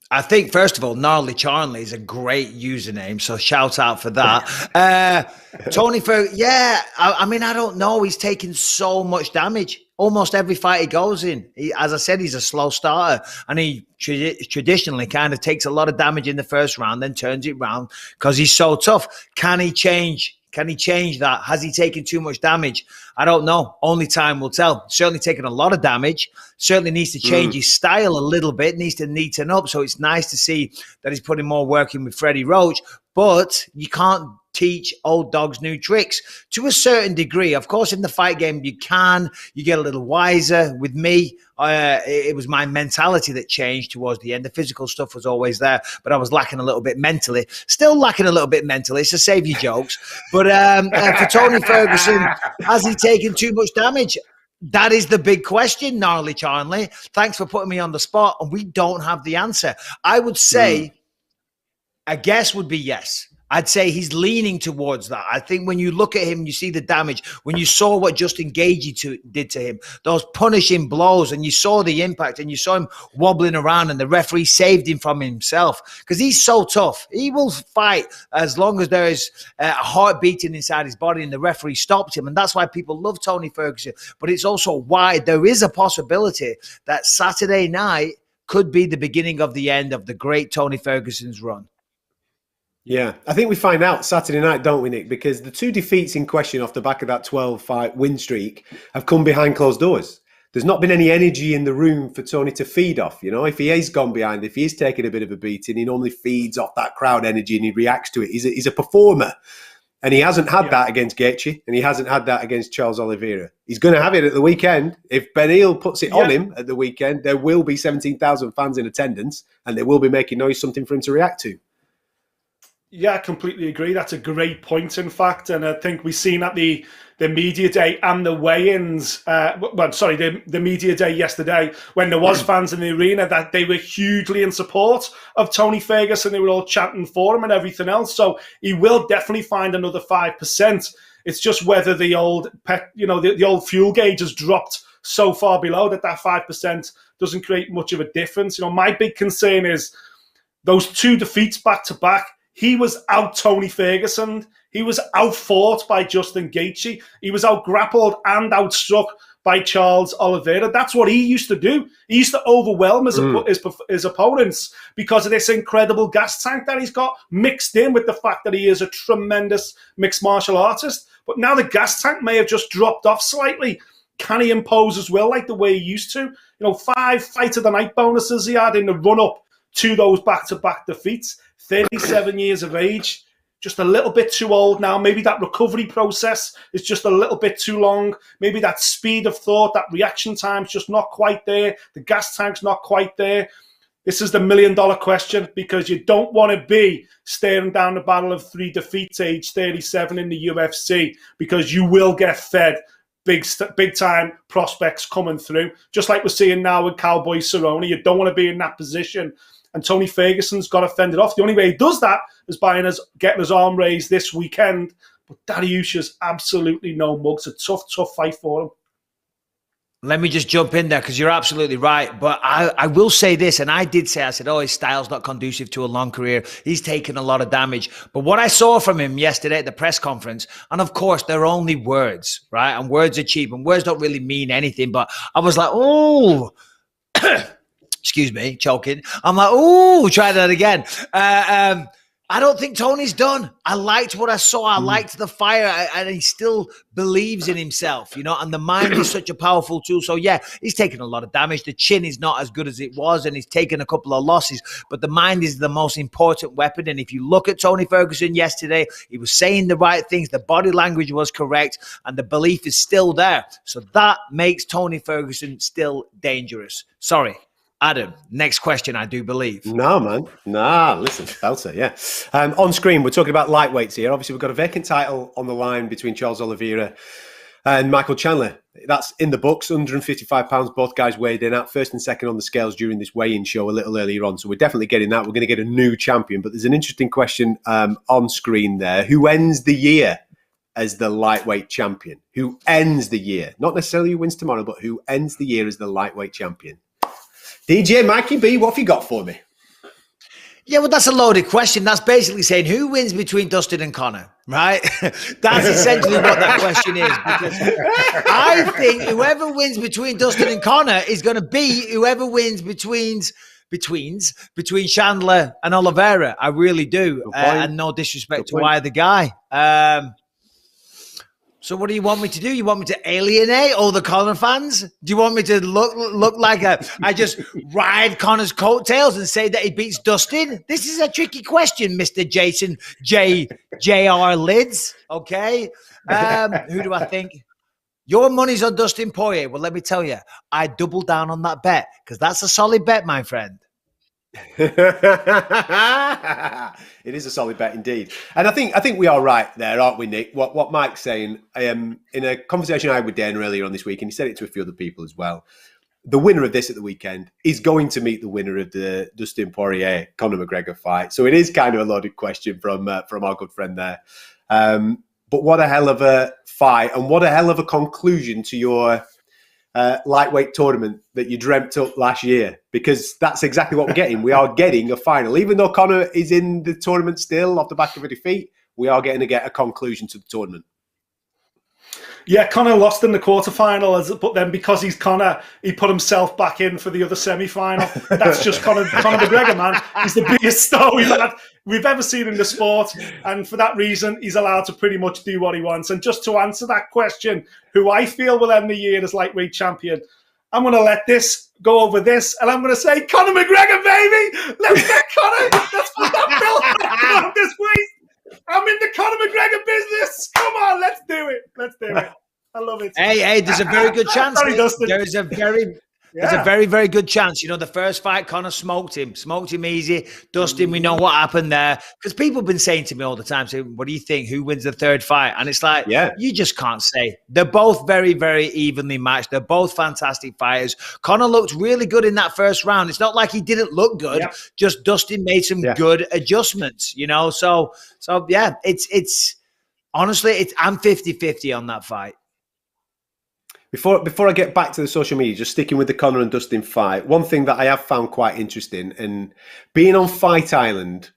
I think, first of all, Gnarly Charnley is a great username, so shout out for that. Tony Ferguson, yeah, I mean, I don't know. He's taken so much damage. Almost every fight he goes in. As I said, he's a slow starter, and he traditionally kind of takes a lot of damage in the first round, then turns it round because he's so tough. Can he change? Can he change that? Has he taken too much damage? I don't know. Only time will tell. Certainly taken a lot of damage. Certainly needs to change his style a little bit. Needs to neaten up. So it's nice to see that he's putting more work in with Freddie Roach. But you can't teach old dogs new tricks to a certain degree. Of course, in the fight game, you get a little wiser. With me, it was my mentality that changed towards the end. The physical stuff was always there, but I was lacking a little bit mentally. Still lacking a little bit mentally, so save your jokes. But for Tony Ferguson, has he taken too much damage? That is the big question, Gnarly Charnley. Thanks for putting me on the spot, and we don't have the answer. I would say a guess would be yes. I'd say he's leaning towards that. I think when you look at him, you see the damage. When you saw what Justin Gaethje did to him, those punishing blows, and you saw the impact, and you saw him wobbling around, and the referee saved him from himself because he's so tough. He will fight as long as there is a heart beating inside his body, and the referee stopped him. And that's why people love Tony Ferguson. But it's also why there is a possibility that Saturday night could be the beginning of the end of the great Tony Ferguson's run. Yeah, I think we find out Saturday night, don't we, Nick? Because the 2 defeats in question off the back of that 12-fight win streak have come behind closed doors. There's not been any energy in the room for Tony to feed off. You know, if he is gone behind, if he is taking a bit of a beating, he normally feeds off that crowd energy and he reacts to it. He's a performer. And he hasn't had that against Gaethje, and he hasn't had that against Charles Oliveira. He's going to have it at the weekend. If Beneil puts it on him at the weekend, there will be 17,000 fans in attendance, and they will be making noise, something for him to react to. Yeah, I completely agree. That's a great point, in fact. And I think we've seen at the media day and the weigh-ins, the media day yesterday, when there was fans in the arena, that they were hugely in support of Tony Ferguson. They were all chanting for him and everything else. So he will definitely find another 5%. It's just whether the old the old fuel gauge has dropped so far below that 5% doesn't create much of a difference. My big concern is those 2 defeats back-to-back. He was out Tony Ferguson. He was outfought by Justin Gaethje. He was out-grappled and outstruck by Charles Oliveira. That's what he used to do. He used to overwhelm his opponents because of this incredible gas tank that he's got, mixed in with the fact that he is a tremendous mixed martial artist. But now the gas tank may have just dropped off slightly. Can he impose as well like the way he used to? 5 fight of the night bonuses he had in the run-up to those back-to-back defeats. 37 years of age, just a little bit too old now. Maybe that recovery process is just a little bit too long. Maybe that speed of thought, that reaction time's just not quite there. The gas tank's not quite there. This is the $1 million question, because you don't want to be staring down the barrel of 3 defeats age 37 in the UFC, because you will get fed big-time prospects coming through. Just like we're seeing now with Cowboy Cerrone. You don't want to be in that position. And Tony Ferguson's got to fend it off. The only way he does that is by getting his arm raised this weekend. But Dariush's absolutely no mug. It's a tough fight for him. Let me just jump in there, because you're absolutely right. But I will say this, and I said, his style's not conducive to a long career. He's taken a lot of damage. But what I saw from him yesterday at the press conference, and of course, they're only words, right? And words are cheap, and words don't really mean anything. But I was like, oh... Excuse me, choking. I'm like, oh, try that again. I don't think Tony's done. I liked what I saw. I liked the fire, and he still believes in himself, and the mind is such a powerful tool. So, yeah, he's taken a lot of damage. The chin is not as good as it was, and he's taken a couple of losses. But the mind is the most important weapon. And if you look at Tony Ferguson yesterday, he was saying the right things. The body language was correct, and the belief is still there. So that makes Tony Ferguson still dangerous. Sorry. Adam, next question, I do believe. No, man. Listen, belter, yeah. On screen, we're talking about lightweights here. Obviously, we've got a vacant title on the line between Charles Oliveira and Michael Chandler. That's in the books, 155 pounds, both guys weighed in at first and second on the scales during this weigh-in show a little earlier on. So we're definitely getting that. We're going to get a new champion. But there's an interesting question on screen there. Who ends the year as the lightweight champion? Who ends the year? Not necessarily who wins tomorrow, but who ends the year as the lightweight champion? DJ Mikey B, what have you got for me? Yeah, well, that's a loaded question. That's basically saying who wins between Dustin and Conor, right? That's essentially what that question is. Because I think whoever wins between Dustin and Conor is going to be whoever wins between Chandler and Oliveira. I really do. And no disrespect to either guy. So what do you want me to do? You want me to alienate all the Conor fans? Do you want me to look like I just ride Conor's coattails and say that he beats Dustin? This is a tricky question, Mr. Jason J.R. Lids. Okay. Who do I think? Your money's on Dustin Poirier. Well, let me tell you, I double down on that bet, because that's a solid bet, my friend. It is a solid bet indeed, and I think we are right there, aren't we, Nick? What Mike's saying in a conversation I had with Dan earlier on this week, and he said it to a few other people as well. the winner of this at the weekend is going to meet the winner of the Dustin Poirier Conor McGregor fight. So it is kind of a loaded question from our good friend there. But what a hell of a fight, and what a hell of a conclusion to your lightweight tournament that you dreamt up last year, because that's exactly what we're getting. We are getting a final. Even though Conor is in the tournament still off the back of a defeat, we are getting to get a conclusion to the tournament. Yeah, Conor lost in the quarterfinal, but then because he's Conor, he put himself back in for the other semi-final. That's just Conor McGregor, man. He's the biggest star we've ever seen in the sport, and for that reason, he's allowed to pretty much do what he wants. And just to answer that question, who I feel will end the year as lightweight champion, I'm going to let this go over this, and I'm going to say Conor McGregor, baby. Let's get Conor. Let's put that belt on this week. I'm in the Conor McGregor business. Come on, let's do it. Let's do it. I love it. Hey, there's a very good chance. Sorry, Dustin. There's a very, very good chance. You know, the first fight, Conor smoked him easy. Dustin, we know what happened there. Because people have been saying to me all the time, saying, what do you think? Who wins the third fight? And it's like, you just can't say. They're both very, very evenly matched. They're both fantastic fighters. Conor looked really good in that first round. It's not like he didn't look good. Yeah. Just Dustin made some good adjustments, you know? So yeah, it's honestly, I'm 50-50 on that fight. Before I get back to the social media, just sticking with the Conor and Dustin fight, one thing that I have found quite interesting, and being on Fight Island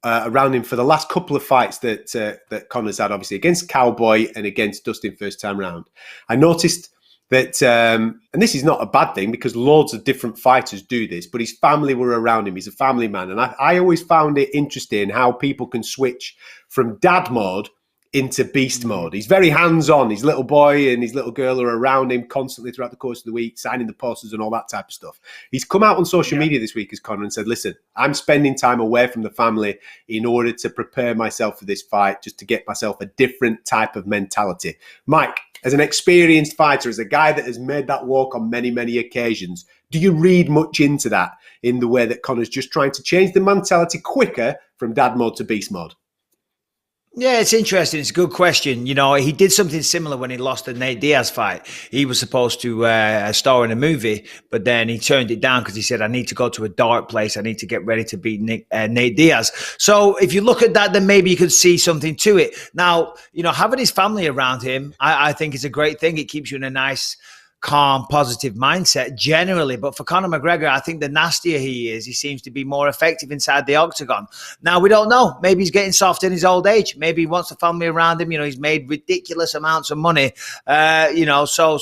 around him for the last couple of fights that Conor's had, obviously against Cowboy and against Dustin first time round, I noticed that, and this is not a bad thing because loads of different fighters do this, but his family were around him. He's a family man. And I always found it interesting how people can switch from dad mode into beast mode. He's very hands-on. His little boy and his little girl are around him constantly throughout the course of the week, signing the posters and all that type of stuff. He's come out on social media this week as Conor and said, listen, I'm spending time away from the family in order to prepare myself for this fight, just to get myself a different type of mentality. Mike, as an experienced fighter, as a guy that has made that walk on many, many occasions, do you read much into that in the way that Conor's just trying to change the mentality quicker from dad mode to beast mode? Yeah, it's interesting. It's a good question. You know, he did something similar when he lost the Nate Diaz fight. He was supposed to star in a movie, but then he turned it down because he said, I need to go to a dark place. I need to get ready to beat Nate Diaz. So if you look at that, then maybe you could see something to it. Now, you know, having his family around him, I think is a great thing. It keeps you in a nice, calm, positive mindset generally. But for Conor McGregor, I think the nastier he is, he seems to be more effective inside the octagon. Now, we don't know. Maybe he's getting soft in his old age. Maybe he wants the family around him. You know, he's made ridiculous amounts of money. You know, so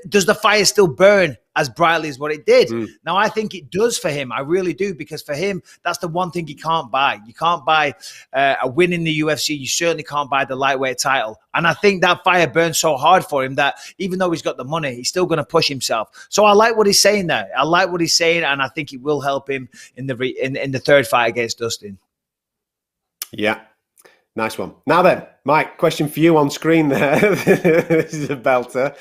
does the fire still burn as brightly as what it did? Now, I think it does for him. I really do, because for him, that's the one thing he can't buy. You can't buy a win in the UFC. You certainly can't buy the lightweight title. And I think that fire burns so hard for him that even though he's got the money, he's still going to push himself. So I like what he's saying there. I like what he's saying, and I think it will help him in the third fight against Dustin. Yeah. Nice one. Now then, Mike, question for you on screen there. This is a belter.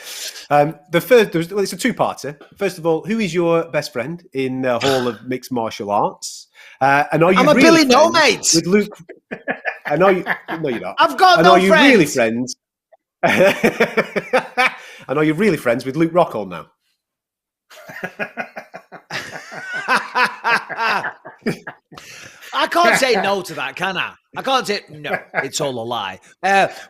It's a two-parter. First of all, who is your best friend in the Hall of Mixed Martial Arts? And are you I'm a really Billy No Mate with Luke? I know you. No, you're not. I've got and no are you friends. Really friends? And are you really friends with Luke Rockhold now? I can't say no to that, can I? I can't say no. It's all a lie.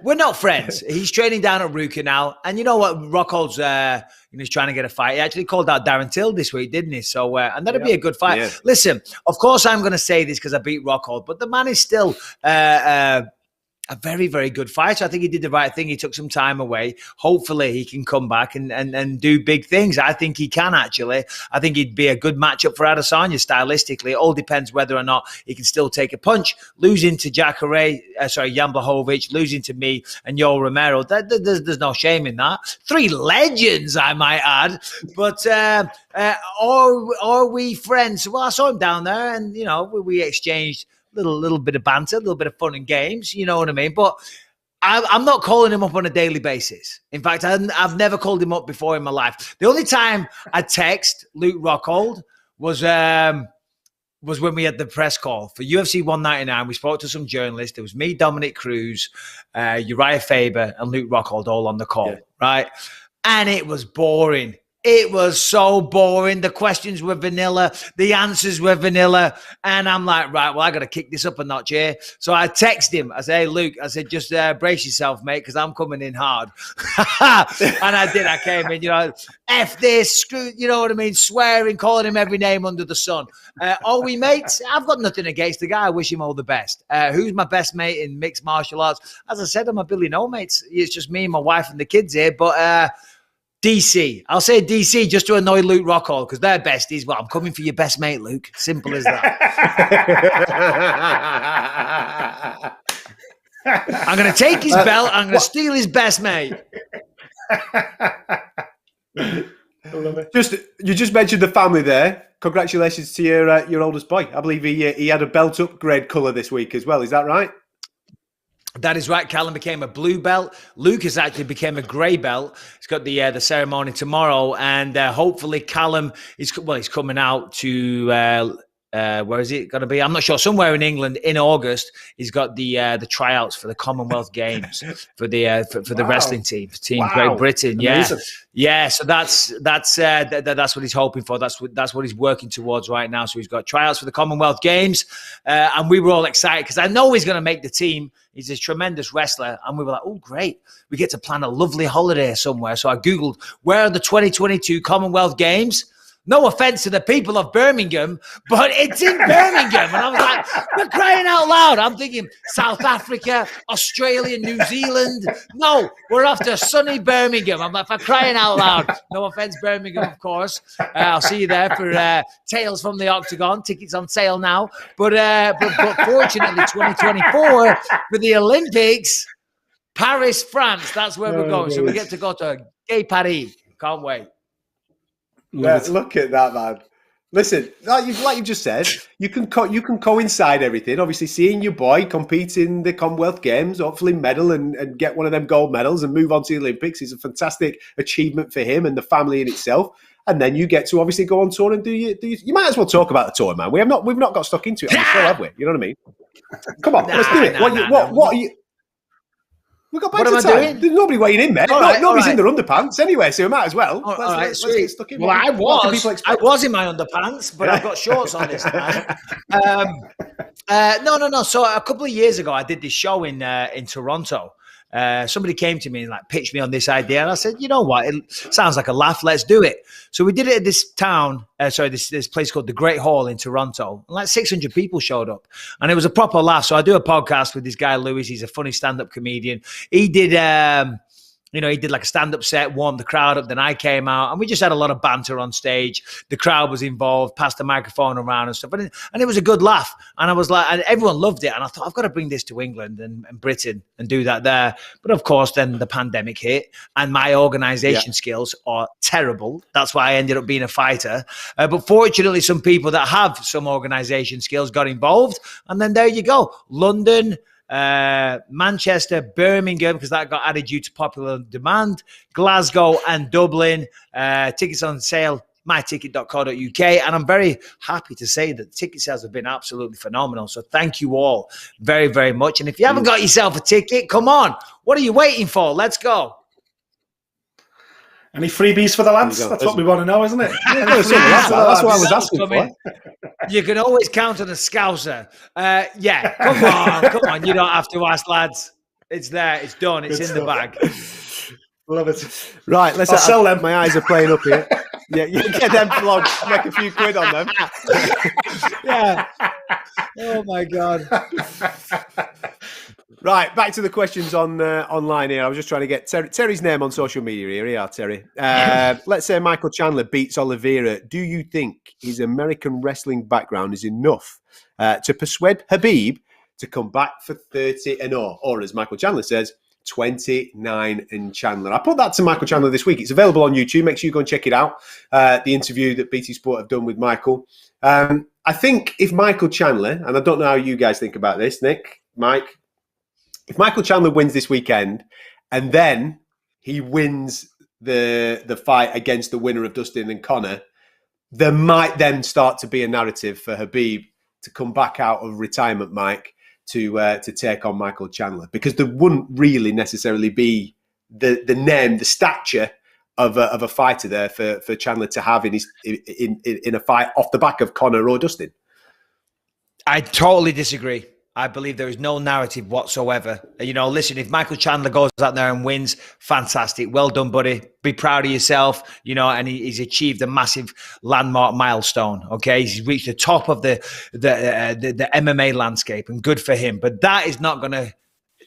We're not friends. He's training down at Ruka now, and you know what? Rockhold's he's trying to get a fight. He actually called out Darren Till this week, didn't he? So, and that'd be a good fight. Yeah. Listen, of course, I'm going to say this because I beat Rockhold, but the man is still a very, very good fighter. I think he did the right thing. He took some time away. Hopefully he can come back and do big things. I think he can, actually. I think he'd be a good matchup for Adesanya stylistically. It all depends whether or not he can still take a punch. Losing to Jan Blachowicz, losing to me and Yoel Romero, there's no shame in that. Three legends, I might add. But are we friends? Well, I saw him down there and, you know, we exchanged little bit of banter, a little bit of fun and games, you know what I mean? But I'm not calling him up on a daily basis. In fact, I've never called him up before in my life. The only time I text Luke Rockhold was when we had the press call for UFC 199. We spoke to some journalists. There was me, Dominic Cruz, Uriah Faber, and Luke Rockhold all on the call, right? And it was boring. It was so boring. The questions were vanilla. The answers were vanilla. And I'm like, right, well, I got to kick this up a notch here. So I text him. I said, hey, Luke, I said, just brace yourself, mate, because I'm coming in hard. And I did. I came in, F this, screw, you know what I mean? Swearing, calling him every name under the sun. Are we mates? I've got nothing against the guy. I wish him all the best. Who's my best mate in mixed martial arts? As I said, I'm a Billy No mates. It's just me and my wife and the kids here. But DC. I'll say DC just to annoy Luke Rockall because they're besties. Well, I'm coming for your best mate, Luke. Simple as that. I'm going to take his belt. I'm going to steal his best mate. You just mentioned the family there. Congratulations to your oldest boy. I believe he had a belt upgrade colour this week as well. Is that right? That is right. Callum became a blue belt. Lucas actually became a grey belt. He's got the ceremony tomorrow, and hopefully Callum he's coming out to where is it going to be? I'm not sure. Somewhere in England in August. He's got the tryouts for the Commonwealth Games for the the wrestling team, Great Britain. Amazing. Yeah. So that's what he's hoping for. That's what he's working towards right now. So he's got tryouts for the Commonwealth Games, and we were all excited because I know he's going to make the team. He's a tremendous wrestler. And we were like, oh, great. We get to plan a lovely holiday somewhere. So I Googled, where are the 2022 Commonwealth Games? No offense to the people of Birmingham, but it's in Birmingham. And I was like, we're crying out loud. I'm thinking South Africa, Australia, New Zealand. No, we're off to sunny Birmingham. I'm like, for crying out loud. No offense, Birmingham, of course. I'll see you there for Tales from the Octagon. Tickets on sale now. But fortunately, 2024 for the Olympics, Paris, France. That's where we're going. So we get to go to Gay Paris. Can't wait. Yeah, look at that, man. Listen, like you've just said, you can coincide everything. Obviously, seeing your boy compete in the Commonwealth Games, hopefully medal and get one of them gold medals and move on to the Olympics is a fantastic achievement for him and the family in itself. And then you get to obviously go on tour and do you might as well talk about the tour, man. We've not got stuck into it on the show, have we? You know what I mean? Come on, let's do it. What are you? We've got plenty of time. Doing? There's nobody weighing in, mate. Nobody's in their underpants anyway, so we might as well. Let's get stuck in. Well, I was in my underpants, but I've got shorts on this time. No. So a couple of years ago, I did this show in Toronto. Somebody came to me and pitched me on this idea, and I said, you know what, it sounds like a laugh, let's do it. So we did it at this town, this place called the Great Hall in Toronto, and 600 people showed up, and it was a proper laugh. So I do a podcast with this guy Lewis. He's a funny stand-up comedian. He did he did a stand-up set, warmed the crowd up. Then I came out, and we just had a lot of banter on stage. The crowd was involved, passed the microphone around and stuff. And it was a good laugh. And I was like, and everyone loved it. And I thought, I've got to bring this to England and Britain and do that there. But of course, then the pandemic hit, and my organization skills are terrible. That's why I ended up being a fighter. But fortunately, some people that have some organization skills got involved. And then there you go. London, Manchester, Birmingham, because that got added due to popular demand, Glasgow and Dublin. Tickets on sale, myticket.co.uk, and I'm very happy to say that the ticket sales have been absolutely phenomenal. So thank you all very, very much. And if you haven't got yourself a ticket, come on. What are you waiting for? Let's go. Any freebies for the lads? That's what we want to know, isn't it? That's what I was asking for. You can always count on a Scouser. Come on. You don't have to ask, lads. It's there. It's done. It's in the bag. Love it. Right, I'll sell them. My eyes are playing up here. Yeah, you can get them vlogs, make a few quid on them. Yeah. Oh, my God. Right, back to the questions on online here. I was just trying to get Terry's name on social media here. Here you are, Terry. Let's say Michael Chandler beats Oliveira. Do you think his American wrestling background is enough to persuade Khabib to come back for 30-0? Or as Michael Chandler says, 29 and Chandler. I put that to Michael Chandler this week. It's available on YouTube. Make sure you go and check it out. The interview that BT Sport have done with Michael. I think if Michael Chandler, and I don't know how you guys think about this, Nick, Mike, if Michael Chandler wins this weekend and then he wins the fight against the winner of Dustin and Conor, there might then start to be a narrative for Khabib to come back out of retirement, Mike, to take on Michael Chandler, because there wouldn't really necessarily be the name, the stature of a fighter there for Chandler to have in a fight off the back of Conor or Dustin. I totally disagree. I believe there is no narrative whatsoever. Listen, if Michael Chandler goes out there and wins, fantastic. Well done, buddy. Be proud of yourself, and he's achieved a massive landmark milestone, okay? He's reached the top of the MMA landscape, and good for him. But that is not going to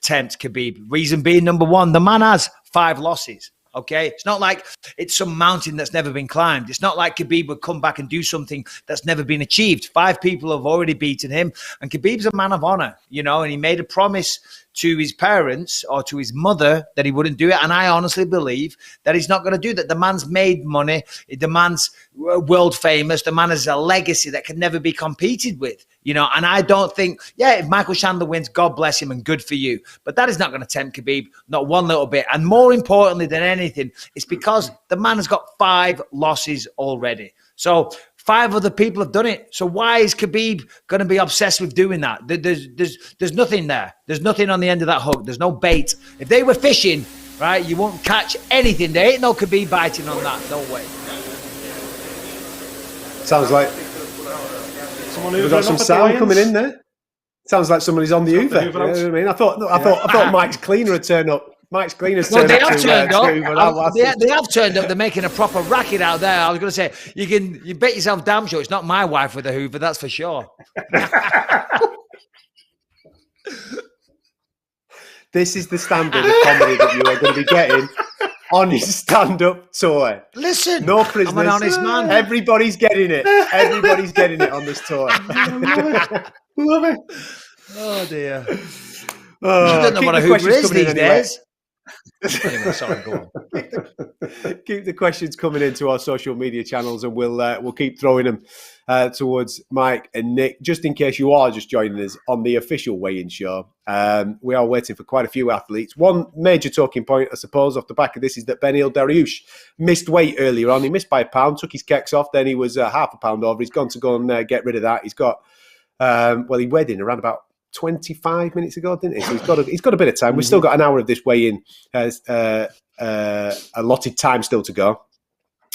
tempt Khabib. Reason being, number one, the man has 5 losses. Okay, it's not like it's some mountain that's never been climbed. It's not like Khabib would come back and do something that's never been achieved. 5 people have already beaten him, and Khabib's a man of honor, and he made a promise to his parents or to his mother that he wouldn't do it. And I honestly believe that he's not going to do that. The man's made money. The man's world famous. The man has a legacy that can never be competed with, and I don't think, if Michael Chandler wins, God bless him and good for you. But that is not going to tempt Khabib, not one little bit. And more importantly than anything, it's because the man has got 5 losses already. So 5 other people have done it. So why is Khabib going to be obsessed with doing that? There's nothing there. There's nothing on the end of that hook. There's no bait. If they were fishing, right, you won't catch anything. There ain't no Khabib biting on that. No way. Sounds like we've got some sound coming in there. Sounds like somebody's on the Hoover. You know what I mean? I thought Mike's Cleaner would turn up. Mike's Cleaner's turned up. They have turned up. They're making a proper racket out there. I was going to say, you bet yourself damn sure it's not my wife with a Hoover, that's for sure. This is the standard of comedy that you are going to be getting on his stand-up tour. Listen, no prisoners. I'm an honest man. Everybody's getting it. Everybody's getting it on this tour. Love it. Oh, dear. I don't know what a Hoover is these days. Anyway, sorry, go on. Keep the questions coming into our social media channels, and we'll keep throwing them towards Mike and Nick, just in case you are just joining us on the official weigh-in show. We are waiting for quite a few athletes. One major talking point, I suppose, off the back of this is that Beneil Dariush missed weight earlier on. He missed by a pound, took his kecks off, then he was half a pound over. He's gone to go and get rid of that. He's got, he weighed in around about 25 minutes ago, didn't he? So he's got a bit of time. We've still got an hour of this weigh-in, allotted time still to go.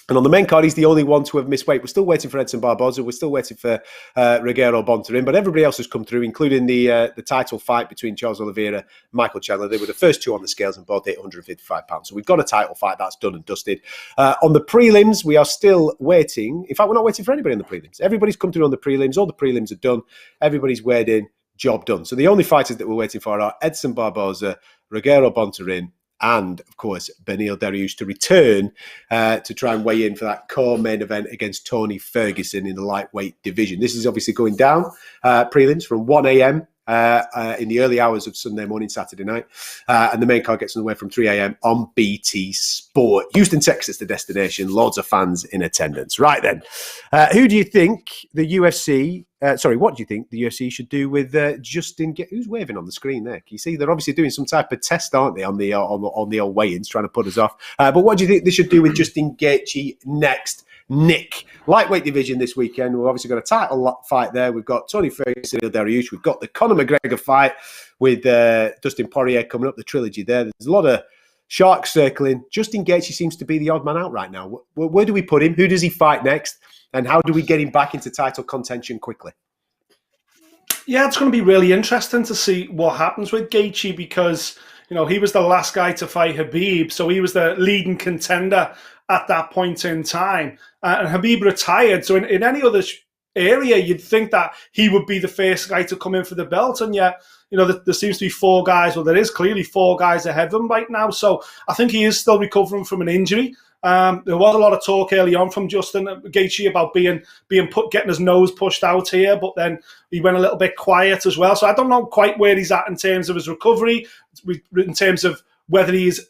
And on the main card, he's the only one to have missed weight. We're still waiting for Edson Barboza. We're still waiting for Rogerio Bontorin. But everybody else has come through, including the title fight between Charles Oliveira and Michael Chandler. They were the first 2 on the scales and both 855 pounds. So we've got a title fight that's done and dusted. On the prelims, we are still waiting. In fact, we're not waiting for anybody on the prelims. Everybody's come through on the prelims. All the prelims are done. Everybody's weighed in. Job done. So the only fighters that we're waiting for are Edson Barboza, Rogerio Bontorin, and, of course, Beneil Dariush to return to try and weigh in for that core main event against Tony Ferguson in the lightweight division. This is obviously going down, prelims from 1 a.m. In the early hours of Sunday morning, Saturday night. And the main card gets underway from 3 a.m. on BT Sport. Houston, Texas, the destination. Loads of fans in attendance. Right then. Who do you think the UFC... what do you think the UFC should do with Justin? Who's waving on the screen there? Can you see they're obviously doing some type of test, aren't they, on the old weigh-ins, trying to put us off? But what do you think they should do with Justin Gaethje next? Nick, lightweight division this weekend. We've obviously got a title fight there. We've got Tony Ferguson, Dariush. We've got the Conor McGregor fight with Dustin Poirier coming up. The trilogy there. There's a lot of sharks circling. Justin Gaethje seems to be the odd man out right now. Where do we put him? Who does he fight next? And how do we get him back into title contention quickly? Yeah, it's going to be really interesting to see what happens with Gaethje because, he was the last guy to fight Khabib. So he was the leading contender at that point in time. And Khabib retired. So in any other area, you'd think that he would be the first guy to come in for the belt. And yet, there seems to be 4 guys. Well, there is clearly 4 guys ahead of him right now. So I think he is still recovering from an injury. There was a lot of talk early on from Justin Gaethje about getting his nose pushed out here, but then he went a little bit quiet as well. So I don't know quite where he's at in terms of his recovery, in terms of whether he's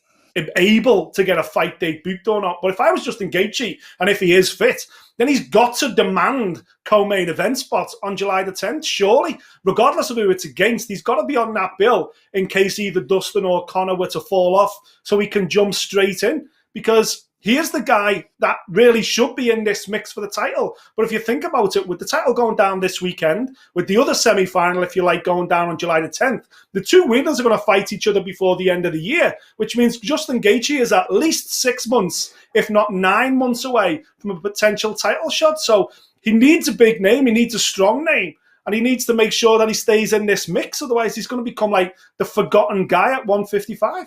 able to get a fight date booked or not. But if I was Justin Gaethje, and if he is fit, then he's got to demand co-main event spots on July the 10th, surely. Regardless of who it's against, he's got to be on that bill in case either Dustin or Conor were to fall off so he can jump straight in. Because here's the guy that really should be in this mix for the title. But if you think about it, with the title going down this weekend, with the other semi-final, if you like, going down on July the 10th, the two winners are going to fight each other before the end of the year, which means Justin Gaethje is at least 6 months, if not 9 months away from a potential title shot. So he needs a big name, he needs a strong name, and he needs to make sure that he stays in this mix. Otherwise, he's going to become like the forgotten guy at 155.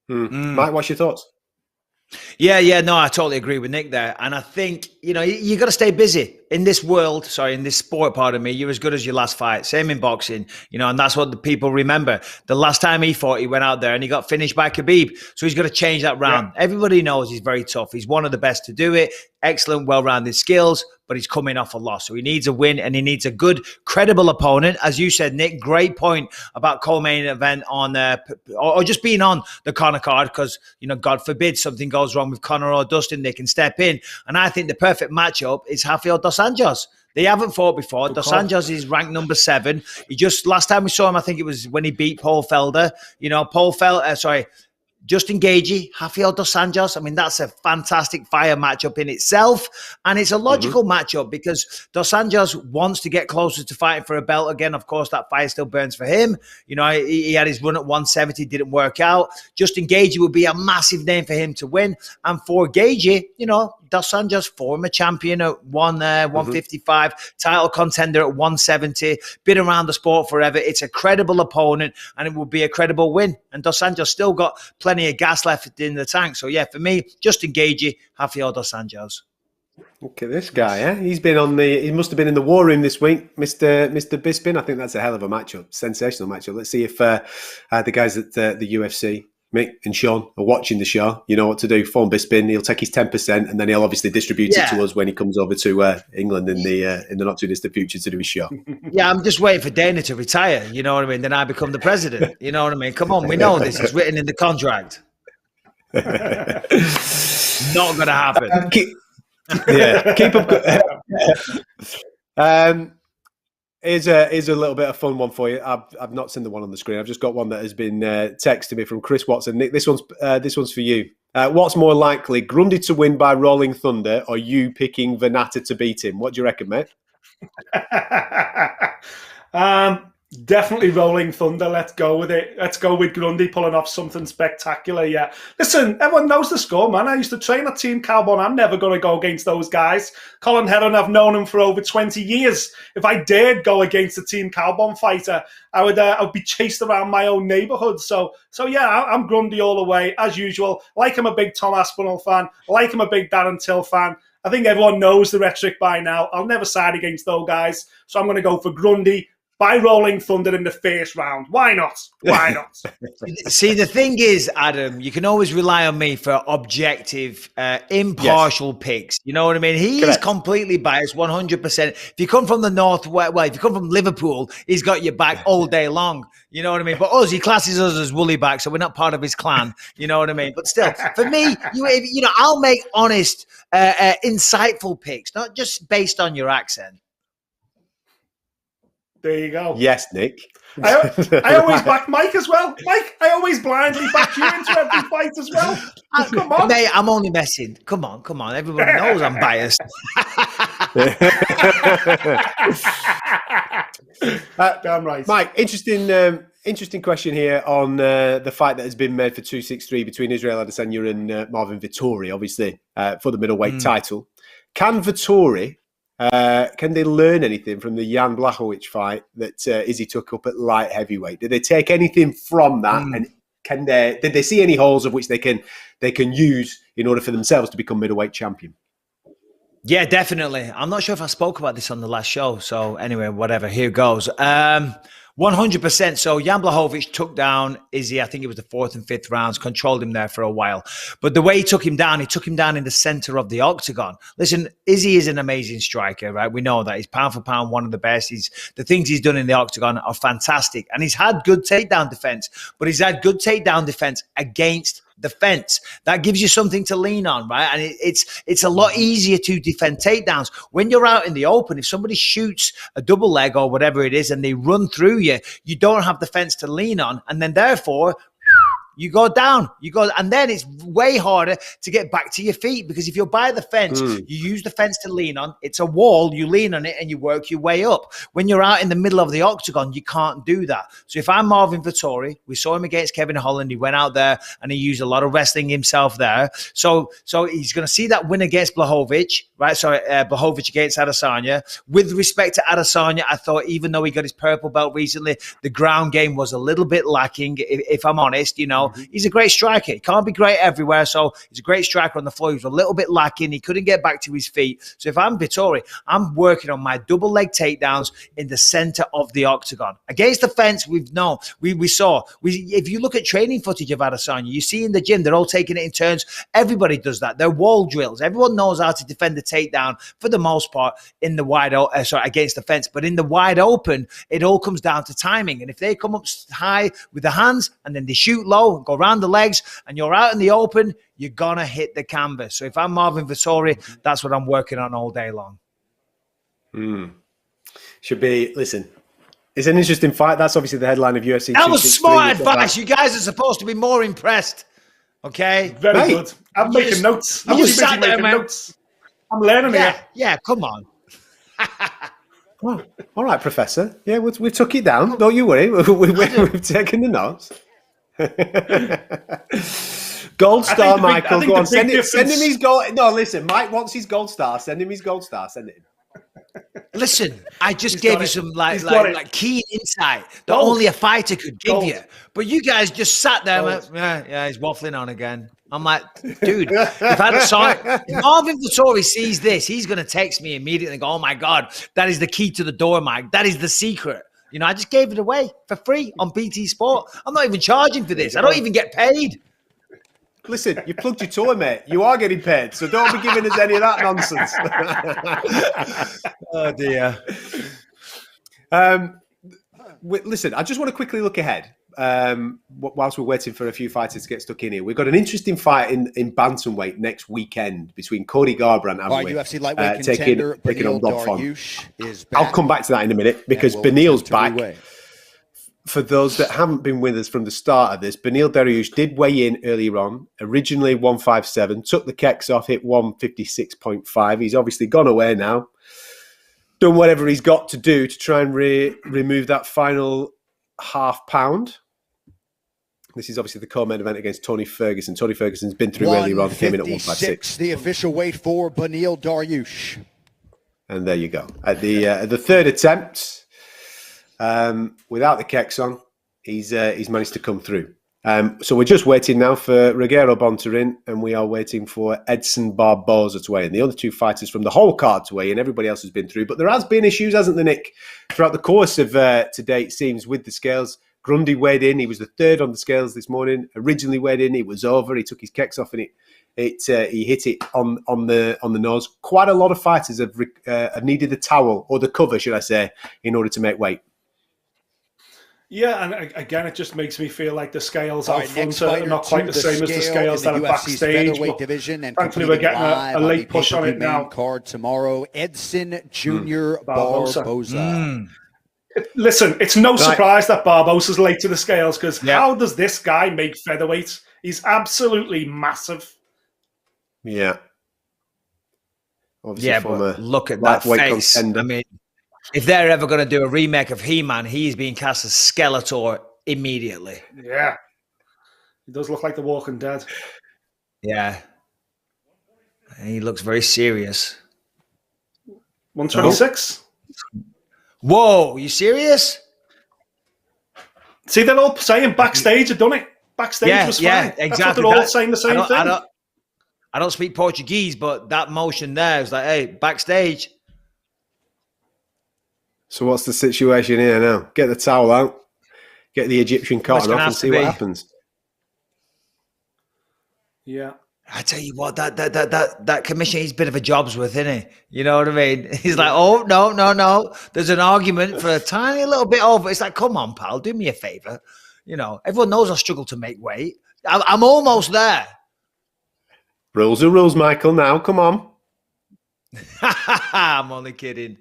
Mike, what's your thoughts? Yeah, no, I totally agree with Nick there. And I think, you got to stay busy in this world. Sorry, in this sport, pardon me. You're as good as your last fight. Same in boxing, and that's what the people remember. The last time he fought, he went out there and he got finished by Khabib. So he's got to change that round. Yeah. Everybody knows he's very tough. He's one of the best to do it. Excellent, well-rounded skills, but he's coming off a loss. So he needs a win and he needs a good, credible opponent. As you said, Nick, great point about co-main event on, or just being on the Conor card because, God forbid something goes wrong with Conor or Dustin, they can step in. And I think the perfect matchup is Rafael Dos Anjos. They haven't fought before. Dos Anjos is ranked number 7. Last time we saw him, I think it was when he beat Paul Felder. Justin Gaethje, Rafael Dos Anjos. I mean, that's a fantastic fire matchup in itself. And it's a logical matchup because Dos Anjos wants to get closer to fighting for a belt again. Of course, that fire still burns for him. He had his run at 170, didn't work out. Justin Gaethje would be a massive name for him to win. And for Gaethje, Dos Anjos, former champion at 155, title contender at 170, been around the sport forever. It's a credible opponent and it will be a credible win. And Dos Anjos still got plenty of gas left in the tank. So yeah, for me, Justin Gaethje, Rafael Dos Anjos. Look at this guy, eh? He must have been in the war room this week, Mr. Bisping. I think that's a hell of a matchup, sensational matchup. Let's see if the guys at the UFC, Mick and Sean, are watching the show. You know what to do. Phone Bisping, he'll take his 10%, and then he'll obviously distribute it to us when he comes over to England in the not too distant future to do his show. Yeah, I'm just waiting for Dana to retire. You know what I mean? Then I become the president. You know what I mean? Come on, we know this. It's written in the contract. Not going to happen. Keep up. Here's a little bit of fun one for you. I've not seen the one on the screen. I've just got one that has been texted me from Chris Watson. Nick, this one's for you. What's more likely, Grundy to win by Rolling Thunder or you picking Venata to beat him? What do you reckon, mate? Definitely Rolling Thunder. Let's go with it. Let's go with Grundy pulling off something spectacular. Yeah. Listen, everyone knows the score, man. I used to train at Team Carbon. I'm never going to go against those guys. Colin Heron, I've known him for over 20 years. If I dared go against a Team Carbon fighter, I would be chased around my own neighborhood. So yeah, I'm Grundy all the way, as usual. Like I'm a big Tom Aspinall fan. Like I'm a big Darren Till fan. I think everyone knows the rhetoric by now. I'll never side against those guys. So I'm going to go for Grundy by Rolling Thunder in the first round. Why not? Why not? See, the thing is, Adam, you can always rely on me for objective, impartial picks. You know what I mean? He is completely biased, 100%. If you come from the Northwest, if you come from Liverpool, he's got your back all day long. You know what I mean? But us, he classes us as woolly back, so we're not part of his clan. You know what I mean? But still, for me, I'll make honest, insightful picks, not just based on your accent. There you go. Yes, Nick. I always back Mike as well. Mike, I always blindly back you into every fight as well. Come on. Mate, I'm only messing. Come on. Everybody knows I'm biased. Damn right. Mike, interesting question here on the fight that has been made for 263 between Israel Adesanya and Marvin Vettori, obviously, for the middleweight title. Can Vettori... can they learn anything from the Jan Blachowicz fight that Izzy took up at light heavyweight? Did they take anything from that, and did they see any holes of which they can use in order for themselves to become middleweight champion? Yeah, definitely. I'm not sure if I spoke about this on the last show. So anyway, whatever. Here goes. 100%. So Jan Blachowicz took down Izzy. I think it was the 4th and 5th rounds, controlled him there for a while. But the way he took him down in the center of the octagon. Listen, Izzy is an amazing striker, right? We know that. He's pound for pound one of the best. The things he's done in the octagon are fantastic. And he's had good takedown defense, but he's had good takedown defense against the fence. That gives you something to lean on, right? And it's a lot easier to defend takedowns. When you're out in the open, if somebody shoots a double leg or whatever it is and they run through you, you don't have the fence to lean on. And then therefore, You go down. And then it's way harder to get back to your feet, because if you're by the fence, you use the fence to lean on. It's a wall. You lean on it and you work your way up. When you're out in the middle of the octagon, you can't do that. So if I'm Marvin Vettori, we saw him against Kevin Holland. He went out there and he used a lot of wrestling himself there. So he's going to see that win against Blachowicz, right? Blachowicz against Adesanya. With respect to Adesanya, I thought even though he got his purple belt recently, the ground game was a little bit lacking, if I'm honest. He's a great striker. He can't be great everywhere, so he's a great striker on the floor. He was a little bit lacking. He couldn't get back to his feet. So if I'm Vettori, I'm working on my double leg takedowns in the center of the octagon. Against the fence, we saw. If you look at training footage of Adesanya, you see in the gym, they're all taking it in turns. Everybody does that. They're wall drills. Everyone knows how to defend the takedown for the most part in the against the fence. But in the wide open, it all comes down to timing. And if they come up high with the hands and then they shoot low and go around the legs and you're out in the open, you're going to hit the canvas. So if I'm Marvin Vettori, that's what I'm working on all day long. Should be, listen, it's an interesting fight. That's obviously the headline of UFC. That was smart advice. You guys are supposed to be more impressed. Okay? Very good. I'm making notes. I'm busy making notes. I'm learning here. Yeah, come on. Oh, all right, Professor. Yeah, we took it down. Don't you worry. We've taken the notes. Gold star, Michael. Go on. Send him his gold. No, listen. Mike wants his gold star. Send him his gold star. Send it him. Listen, I just gave you some like keen insight that only a fighter could give you. But you guys just sat there and went, yeah, he's waffling on again. I'm like, dude, if Marvin Vettori sees this, he's going to text me immediately and go, oh my God, that is the key to the door, Mike. That is the secret. I just gave it away for free on BT Sport. I'm not even charging for this. I don't even get paid. Listen, you plugged your toe, mate. You are getting paid, so don't be giving us any of that nonsense. Oh, dear. Listen, I just want to quickly look ahead whilst we're waiting for a few fighters to get stuck in here. We've got an interesting fight in bantamweight next weekend between Cody Garbrandt and UFC Lightweight contender taking on Rob Font. Is back. I'll come back to that in a minute because Beneil's back. For those that haven't been with us from the start of this, Beneil Dariush did weigh in earlier on, originally 157, took the kecks off, hit 156.5. He's obviously gone away now, done whatever he's got to do to try and remove that final half pound. This is obviously the co-main event against Tony Ferguson. Tony Ferguson's been through earlier on, came in at 156. The official weight for Beneil Dariush. And there you go. At the third attempt, without the kecks on, he's managed to come through. So we're just waiting now for Rogerio Bontorin, and we are waiting for Edson Barboza to weigh in. The other two fighters from the whole card to weigh in. Everybody else has been through, but there has been issues, hasn't there, Nick, throughout the course of today, it seems, with the scales. Grundy weighed in. He was the third on the scales this morning. Originally weighed in, it was over. He took his kecks off, and he hit it on the nose. Quite a lot of fighters have needed the towel, or the cover, should I say, in order to make weight. Yeah, and again, it just makes me feel like the scales out front are not quite the same as the scales that are backstage. Division, and thankfully, we're getting a late push on it now. Card tomorrow, Edson Jr. Barboza. Listen, it's no surprise that Barboza's late to the scales, because how does this guy make featherweight? He's absolutely massive. Yeah. Obviously but look at that face. Contender. I mean, if they're ever going to do a remake of He-Man, he's being cast as Skeletor immediately. Yeah. He does look like The Walking Dead. Yeah. He looks very serious. 126? Whoa, you serious? See, they're all saying backstage had done it. Backstage was fine. Yeah, exactly. That's what they're all saying the same thing. I don't speak Portuguese, but that motion there is like, hey, backstage. So what's the situation here now? Get the towel out, get the Egyptian cotton off, and see what happens. Yeah. I tell you what, that commissioner, he's a bit of a jobs with, isn't he? You know what I mean? He's like, oh, no. There's an argument for a tiny little bit over. It's like, come on, pal, do me a favor. Everyone knows I struggle to make weight. I'm almost there. Rules are rules, Michael. Now, come on. I'm only kidding.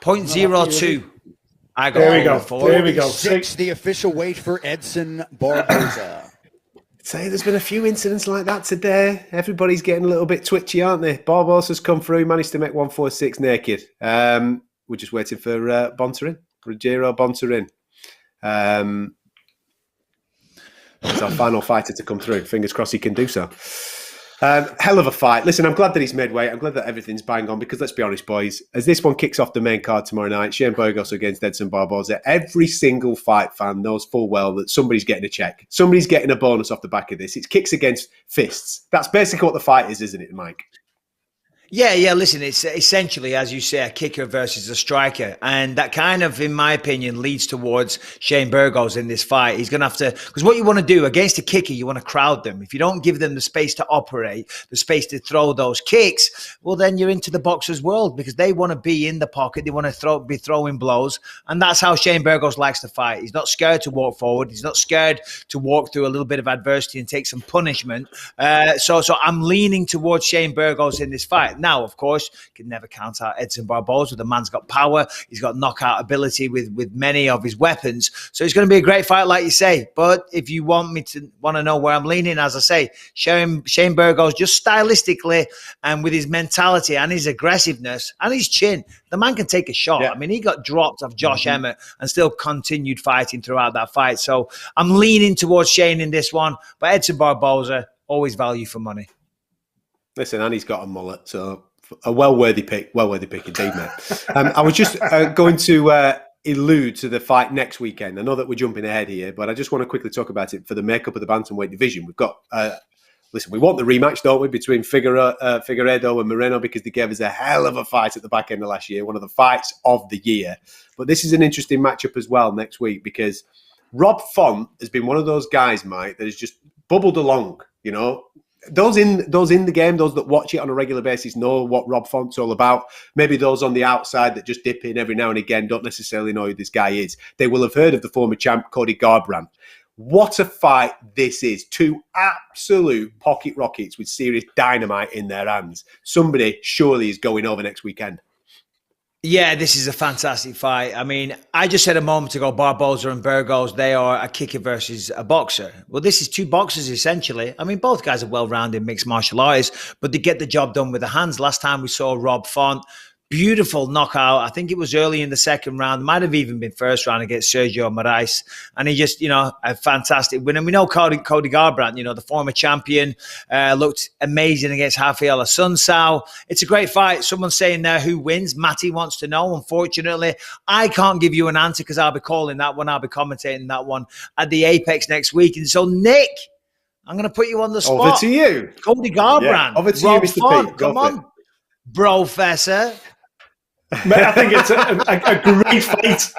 0.02. I got There we go. 4. There we go. 6, the official weight for Edson Barboza. Say there's been a few incidents like that today. Everybody's getting a little bit twitchy, aren't they? Barboza's come through, managed to make 146 naked. We're just waiting for Bontarin, Rogero Bontarin. It's our final fighter to come through. Fingers crossed he can do so. Hell of a fight. Listen, I'm glad that he's midweight. I'm glad that everything's bang on because let's be honest, boys, as this one kicks off the main card tomorrow night, Shane Burgos against Edson Barboza, every single fight fan knows full well that somebody's getting a check. Somebody's getting a bonus off the back of this. It's kicks against fists. That's basically what the fight is, isn't it, Mike? Yeah. Listen, it's essentially, as you say, a kicker versus a striker. And that kind of, in my opinion, leads towards Shane Burgos in this fight. He's going to have to, because what you want to do against a kicker, you want to crowd them. If you don't give them the space to operate, the space to throw those kicks, well, then you're into the boxer's world because they want to be in the pocket. They want to be throwing blows. And that's how Shane Burgos likes to fight. He's not scared to walk forward. He's not scared to walk through a little bit of adversity and take some punishment. So I'm leaning towards Shane Burgos in this fight. Now, of course, you can never count out Edson Barboza. The man's got power. He's got knockout ability with many of his weapons. So it's going to be a great fight, like you say. But if you want to know where I'm leaning, as I say, Shane Burgos, just stylistically and with his mentality and his aggressiveness and his chin, the man can take a shot. Yeah. I mean, he got dropped off Josh Emmett and still continued fighting throughout that fight. So I'm leaning towards Shane in this one. But Edson Barboza, always value for money. Listen, and he's got a mullet, so a well-worthy pick indeed, mate. I was just going to allude to the fight next weekend. I know that we're jumping ahead here, but I just want to quickly talk about it for the makeup of the bantamweight division. We've got, listen, we want the rematch, don't we, between Figueiredo and Moreno because they gave us a hell of a fight at the back end of last year, one of the fights of the year. But this is an interesting matchup as well next week because Rob Font has been one of those guys, Mike, that has just bubbled along, you know. Those in the game, those that watch it on a regular basis know what Rob Font's all about. Maybe those on the outside that just dip in every now and again don't necessarily know who this guy is. They will have heard of the former champ, Cody Garbrandt. What a fight this is. 2 absolute pocket rockets with serious dynamite in their hands. Somebody surely is going over next weekend. Yeah, this is a fantastic fight. I mean, I just said a moment ago, Barboza and Burgos, they are a kicker versus a boxer. Well, this is 2 boxers, essentially. I mean, both guys are well-rounded mixed martial artists, but they get the job done with the hands. Last time we saw Rob Font, beautiful knockout. I think it was early in the second round. Might have even been first round against Sergio Moraes. And he just, a fantastic win. And we know Cody Garbrandt, the former champion, looked amazing against Rafael Assunção. It's a great fight. Someone's saying there who wins. Matty wants to know. Unfortunately, I can't give you an answer because I'll be calling that one. I'll be commentating that one at the Apex next week. And so, Nick, I'm going to put you on the spot. Over to you. Cody Garbrandt. Yeah. Over to Rob you, Mr. Font. Peet. Come on, Professor. I think it's a great fight.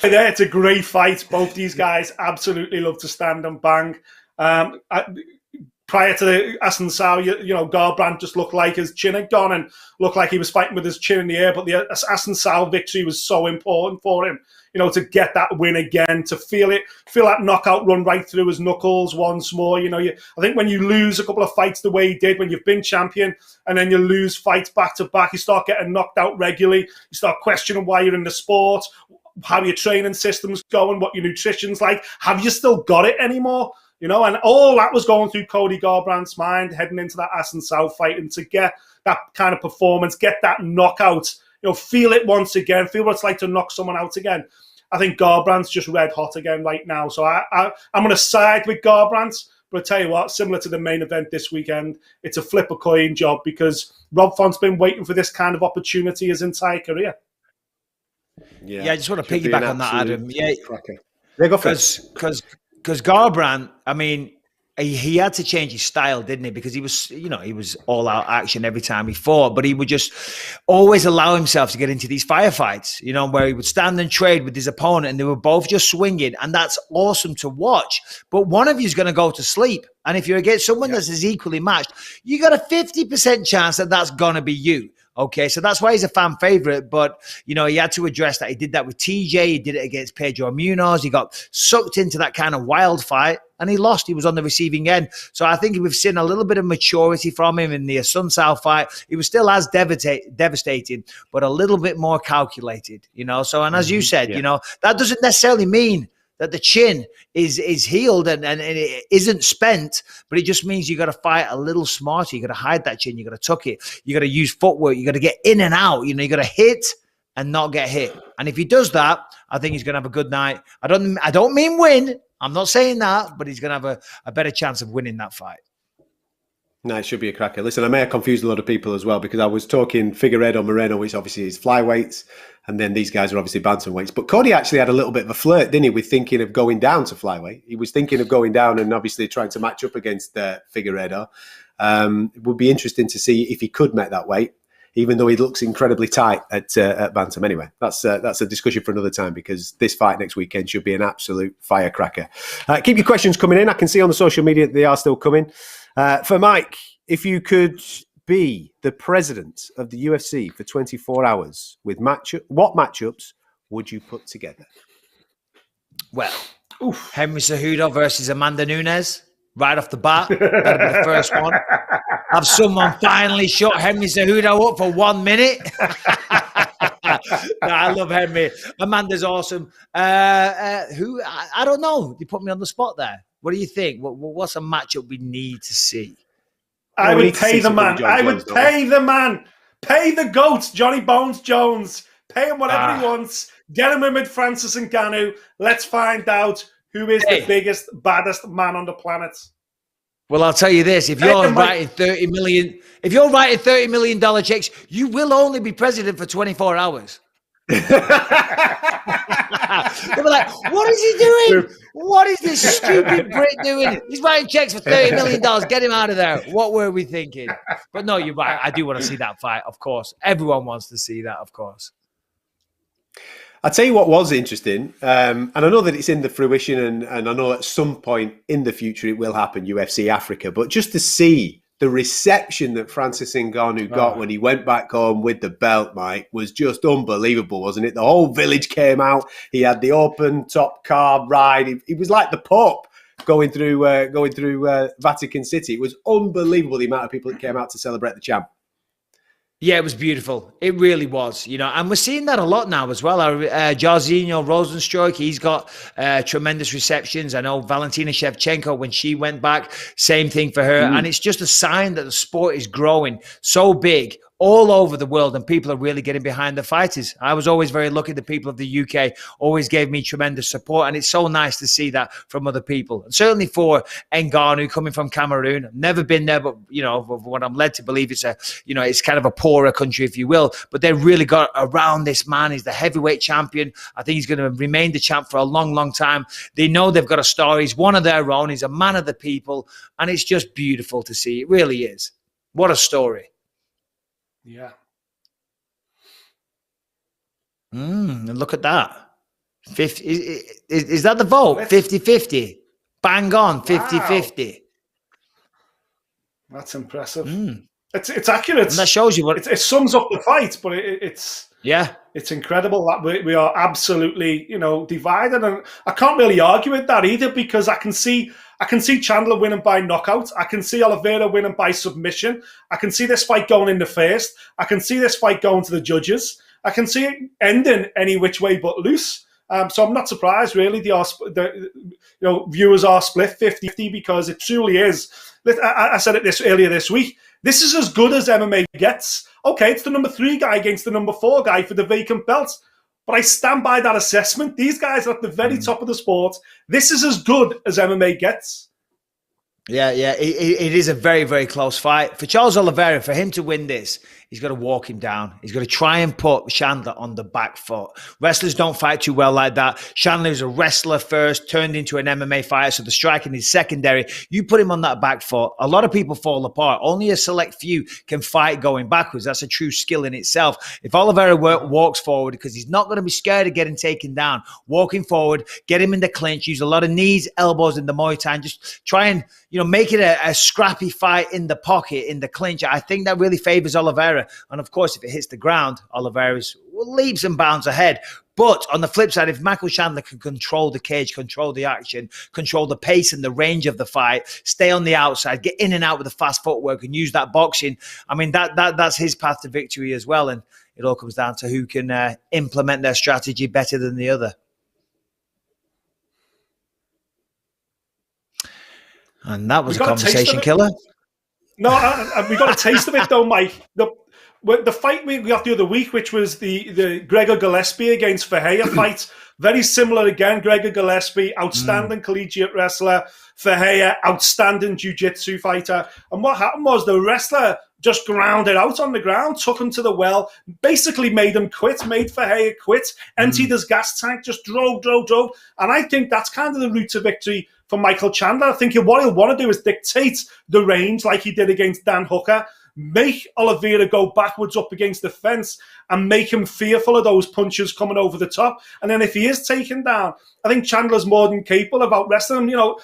It's a great fight. Both these guys absolutely love to stand and bang. Prior to the Assunção, Garbrandt just looked like his chin had gone and looked like he was fighting with his chin in the air. But the Assunção victory was so important for him, to get that win again, to feel that knockout run right through his knuckles once more. I think when you lose a couple of fights the way he did, when you've been champion and then you lose fights back to back, you start getting knocked out regularly. You start questioning why you're in the sport, how your training system's going, what your nutrition's like. Have you still got it anymore? And all that was going through Cody Garbrandt's mind heading into that Assunção fight, and to get that kind of performance, get that knockout, feel it once again, feel what it's like to knock someone out again. I think Garbrandt's just red hot again right now. So I'm going to side with Garbrandt, but I tell you what, similar to the main event this weekend, it's a flip a coin job because Rob Font's been waiting for this kind of opportunity his entire career. Yeah, I just want to piggyback on that, Adam. Yeah, go for it. Because Garbrandt, I mean, he had to change his style, didn't he? Because he was all out action every time he fought, but he would just always allow himself to get into these firefights, where he would stand and trade with his opponent and they were both just swinging. And that's awesome to watch. But one of you is going to go to sleep. And if you're against someone that's as equally matched, you got a 50% chance that that's going to be you. Okay, so that's why he's a fan favorite. But, you know, he had to address that. He did that with TJ. He did it against Pedro Munoz. He got sucked into that kind of wild fight and he lost. He was on the receiving end. So I think we've seen a little bit of maturity from him in the Sun Sao fight. He was still as devastating, but a little bit more calculated, you know. So, and as you said, you know, that doesn't necessarily mean that the chin is healed and it isn't spent, but it just means you got to fight a little smarter. You got to hide that chin. You got to tuck it. You got to use footwork. You got to get in and out. You know, you got to hit and not get hit. And if he does that, I think he's going to have a good night. I don't mean win. I'm not saying that, but he's going to have a better chance of winning that fight. No, it should be a cracker. Listen, I may have confused a lot of people as well because I was talking Figueiredo Moreno, which obviously is flyweights, and then these guys are obviously bantamweights. But Cody actually had a little bit of a flirt, didn't he, with thinking of going down to flyweight. He was thinking of going down and obviously trying to match up against Figueiredo. It would be interesting to see if he could make that weight, even though he looks incredibly tight at bantam. Anyway, that's a discussion for another time because this fight next weekend should be an absolute firecracker. Keep your questions coming in. I can see on the social media that they are still coming. For Mike, if you could be the president of the UFC for 24 hours, what matchups would you put together? Well, Henry Cejudo versus Amanda Nunez, right off the bat. That'd be the first one. Have someone finally shut Henry Cejudo up for 1 minute. No, I love Henry. Amanda's awesome. Who? I don't know. You put me on the spot there. What do you think? What's a matchup we need to see? I would pay the man. I would pay the man. Pay the GOAT, Johnny Bones Jones. Pay him whatever he wants. Get him in with Francis Ngannou. Let's find out who is the biggest, baddest man on the planet. Well, I'll tell you this: if you're writing $30 million checks, you will only be president for 24 hours. They'll be like, what is he doing? What is this stupid Brit doing? He's writing checks for $30 million. Get him out of there. What were we thinking? But no, you're right. I do want to see that fight, of course. Everyone wants to see that, of course. I'll tell you what was interesting, and I know that it's in the fruition, and I know at some point in the future it will happen, UFC Africa, but just to see the reception that Francis Ngannou got when he went back home with the belt, Mike, was just unbelievable, wasn't it? The whole village came out. He had the open top car ride. He was like the Pope going through Vatican City. It was unbelievable the amount of people that came out to celebrate the champ. Yeah, it was beautiful. It really was, you know, and we're seeing that a lot now as well. Jairzinho Rosenstruck, he's got tremendous receptions. I know Valentina Shevchenko, when she went back, same thing for her. And it's just a sign that the sport is growing so big all over the world, and people are really getting behind the fighters. I was always very lucky. The people of the UK always gave me tremendous support, and it's so nice to see that from other people. And certainly for Ngannou, coming from Cameroon, I've never been there, but you know, what I'm led to believe, it's kind of a poorer country, if you will. But they really got around this man. He's the heavyweight champion. I think he's going to remain the champ for a long, long time. They know they've got a star. He's one of their own. He's a man of the people, and it's just beautiful to see. It really is. What a story. Yeah. And look at that. 50, is that the vote? 50-50. Bang on, 50-50. Wow. That's impressive. It's accurate. And that shows you what... It sums up the fight, but it's incredible that we are absolutely, divided. And I can't really argue with that either, because I can see Chandler winning by knockout. I can see Oliveira winning by submission. I can see this fight going in the first. I can see this fight going to the judges. I can see it ending any which way but loose. So I'm not surprised, really. Viewers are split 50-50, because it truly is. I said it earlier this week. This is as good as MMA gets. Okay, it's the number 3 guy against the number 4 guy for the vacant belt. But I stand by that assessment. These guys are at the very top of the sport. This is as good as MMA gets. Yeah. It is a very, very close fight. For Charles Oliveira, for him to win this, he's got to walk him down. He's got to try and put Chandler on the back foot. Wrestlers don't fight too well like that. Chandler is a wrestler first, turned into an MMA fighter, so the striking is secondary. You put him on that back foot, a lot of people fall apart. Only a select few can fight going backwards. That's a true skill in itself. If Oliveira walks forward, because he's not going to be scared of getting taken down, walking forward, get him in the clinch, use a lot of knees, elbows in the Muay Thai, and just try and make it a scrappy fight in the pocket, in the clinch. I think that really favors Oliveira. Oliveira. And of course, if it hits the ground, Oliveira's leaps and bounds ahead. But on the flip side, if Michael Chandler can control the cage, control the action, control the pace and the range of the fight, stay on the outside, get in and out with the fast footwork and use that boxing, I mean, that's his path to victory as well. And it all comes down to who can implement their strategy better than the other. And that was a conversation killer. No, we got a taste of it though, Mike. The fight we got the other week, which was the Gregor Gillespie against Ferreira fight, very similar again. Gregor Gillespie, outstanding collegiate wrestler. Ferreira, outstanding jiu-jitsu fighter. And what happened was the wrestler just ground it out on the ground, took him to the well, basically made him quit, made Ferreira quit, emptied his gas tank, just drove. And I think that's kind of the route to victory for Michael Chandler. I think what he'll want to do is dictate the range like he did against Dan Hooker, make Oliveira go backwards up against the fence and make him fearful of those punches coming over the top. And then if he is taken down, I think Chandler's more than capable of out-wrestling him.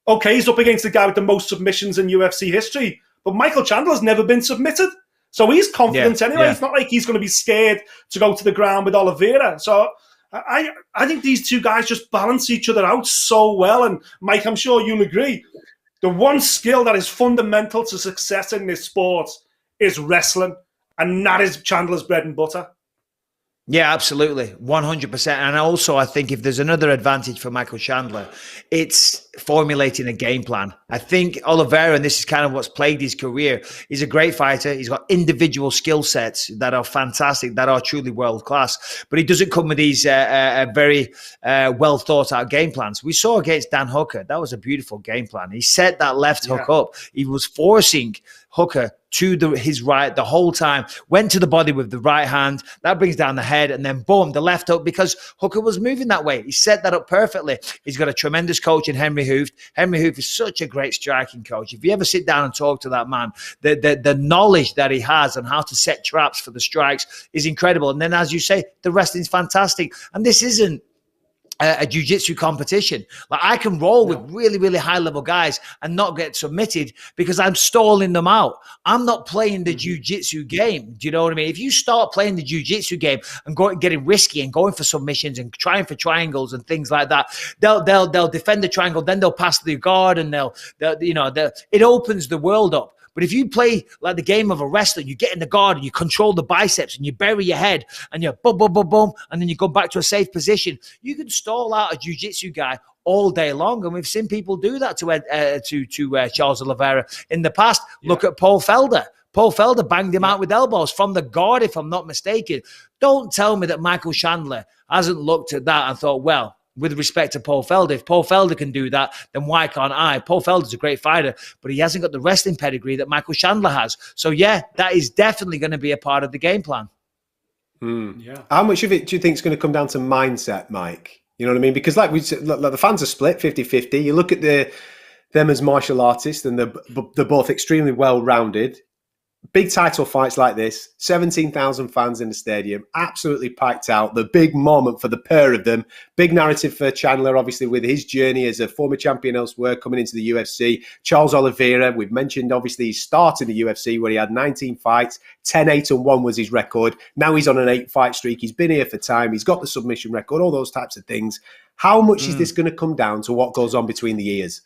Okay, he's up against the guy with the most submissions in UFC history, but Michael Chandler's never been submitted. So he's confident anyway. Yeah. It's not like he's going to be scared to go to the ground with Oliveira. So I think these two guys just balance each other out so well. And Mike, I'm sure you'll agree, the one skill that is fundamental to success in this sport is wrestling. And that is Chandler's bread and butter. Yeah, absolutely. 100%. And also, I think if there's another advantage for Michael Chandler, it's formulating a game plan. I think Oliveira, and this is kind of what's plagued his career, he's a great fighter. He's got individual skill sets that are fantastic, that are truly world class. But he doesn't come with these very well thought out game plans. We saw against Dan Hooker, that was a beautiful game plan. He set that left hook up. He was forcing Hooker to his right the whole time, went to the body with the right hand, that brings down the head, and then boom, the left hook, because Hooker was moving that way. He set that up perfectly. He's got a tremendous coach in Henry Hooft. Henry Hooft is such a great striking coach. If you ever sit down and talk to that man, the knowledge that he has on how to set traps for the strikes is incredible. And then, as you say, the wrestling's fantastic. And this isn't a jiu-jitsu competition. Like, I can roll with really, really high-level guys and not get submitted because I'm stalling them out. I'm not playing the jiu-jitsu game. Do you know what I mean? If you start playing the jiu-jitsu game and getting risky and going for submissions and trying for triangles and things like that, they'll defend the triangle, then they'll pass the guard, and it opens the world up. But if you play like the game of a wrestler, you get in the guard and you control the biceps and you bury your head and you boom, boom, boom, boom, and then you go back to a safe position, you can stall out a jiu-jitsu guy all day long. And we've seen people do that to Charles Oliveira in the past. Yeah. Look at Paul Felder. Paul Felder banged him out with elbows from the guard, if I'm not mistaken. Don't tell me that Michael Chandler hasn't looked at that and thought, well, with respect to Paul Felder, if Paul Felder can do that, then why can't I? Paul Felder's a great fighter, but he hasn't got the wrestling pedigree that Michael Chandler has. So, yeah, that is definitely going to be a part of the game plan. Yeah. How much of it do you think is going to come down to mindset, Mike? You know what I mean? Because like we said, the fans are split 50-50. You look at them as martial artists, and they're both extremely well-rounded. Big title fights like this, 17,000 fans in the stadium, absolutely packed out. The big moment for the pair of them. Big narrative for Chandler, obviously, with his journey as a former champion elsewhere, coming into the UFC. Charles Oliveira, we've mentioned, obviously, his start in the UFC where he had 19 fights, 10-8-1 was his record. Now he's on an 8-fight streak. He's been here for time. He's got the submission record, all those types of things. How much is this going to come down to what goes on between the ears?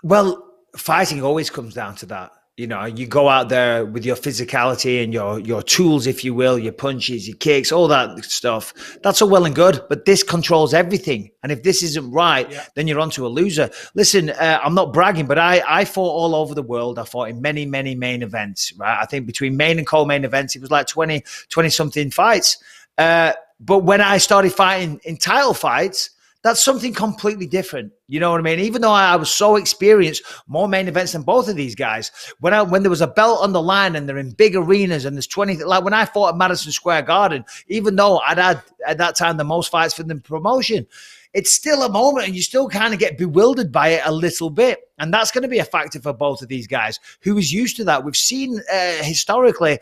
Well, fighting always comes down to that. You know, you go out there with your physicality and your tools, if you will, your punches, your kicks, all that stuff. That's all well and good, but this controls everything. And if this isn't right, then you're onto a loser. Listen, I'm not bragging, but I fought all over the world. I fought in many, many main events, right? I think between main and co-main events, it was like 20-something fights. But when I started fighting in title fights, that's something completely different. You know what I mean? Even though I was so experienced, more main events than both of these guys, when there was a belt on the line and they're in big arenas and there's 20, like when I fought at Madison Square Garden, even though I'd had at that time the most fights for the promotion, it's still a moment and you still kind of get bewildered by it a little bit. And that's going to be a factor for both of these guys who is used to that. We've seen historically,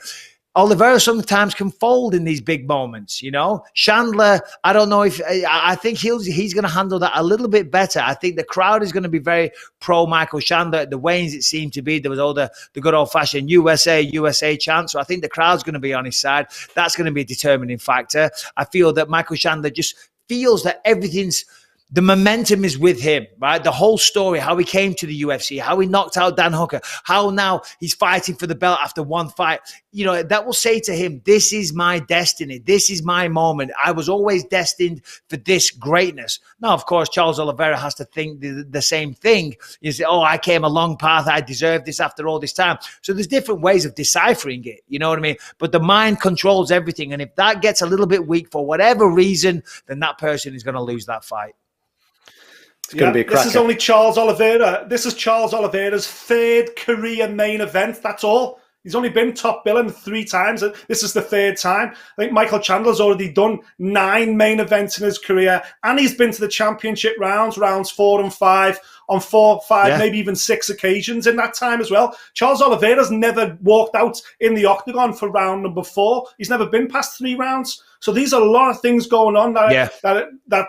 Oliveira sometimes can fold in these big moments, you know. Chandler, I don't know if I think he's going to handle that a little bit better. I think the crowd is going to be very pro Michael Chandler. At the weigh-ins, it seemed to be there was all the good old-fashioned USA chant. So I think the crowd's going to be on his side. That's going to be a determining factor. I feel that Michael Chandler just feels that the momentum is with him, right? The whole story, how he came to the UFC, how he knocked out Dan Hooker, how now he's fighting for the belt after one fight. You know, that will say to him, this is my destiny. This is my moment. I was always destined for this greatness. Now, of course, Charles Oliveira has to think the same thing. You say, oh, I came a long path. I deserve this after all this time. So there's different ways of deciphering it. You know what I mean? But the mind controls everything. And if that gets a little bit weak for whatever reason, then that person is going to lose that fight. It's going to be a cracker. This is only Charles Oliveira. This is Charles Oliveira's third career main event. That's all. He's only been top billing 3 times. This is the 3rd time. I think Michael Chandler's already done 9 main events in his career, and he's been to the championship rounds 4 and 5, on 4, 5, maybe even 6 occasions in that time as well. Charles Oliveira's never walked out in the octagon for round number 4. He's never been past 3 rounds. So these are a lot of things going on that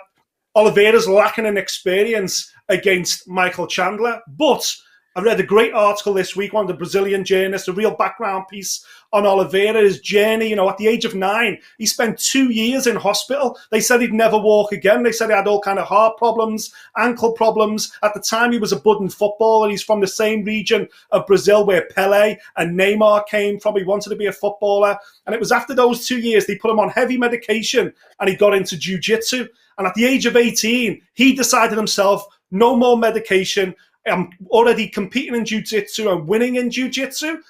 Oliveira's lacking in experience against Michael Chandler. But I read a great article this week, one of the Brazilian journalists, a real background piece on Oliveira, his journey. You know, at the age of 9, he spent 2 years in hospital. They said he'd never walk again. They said he had all kind of heart problems, ankle problems. At the time, he was a budding footballer. He's from the same region of Brazil where Pelé and Neymar came from. He wanted to be a footballer. And it was after those 2 years, they put him on heavy medication and he got into jiu-jitsu. And at the age of 18, he decided himself, no more medication. I'm already competing in jiu-jitsu and winning in jiu-jitsu.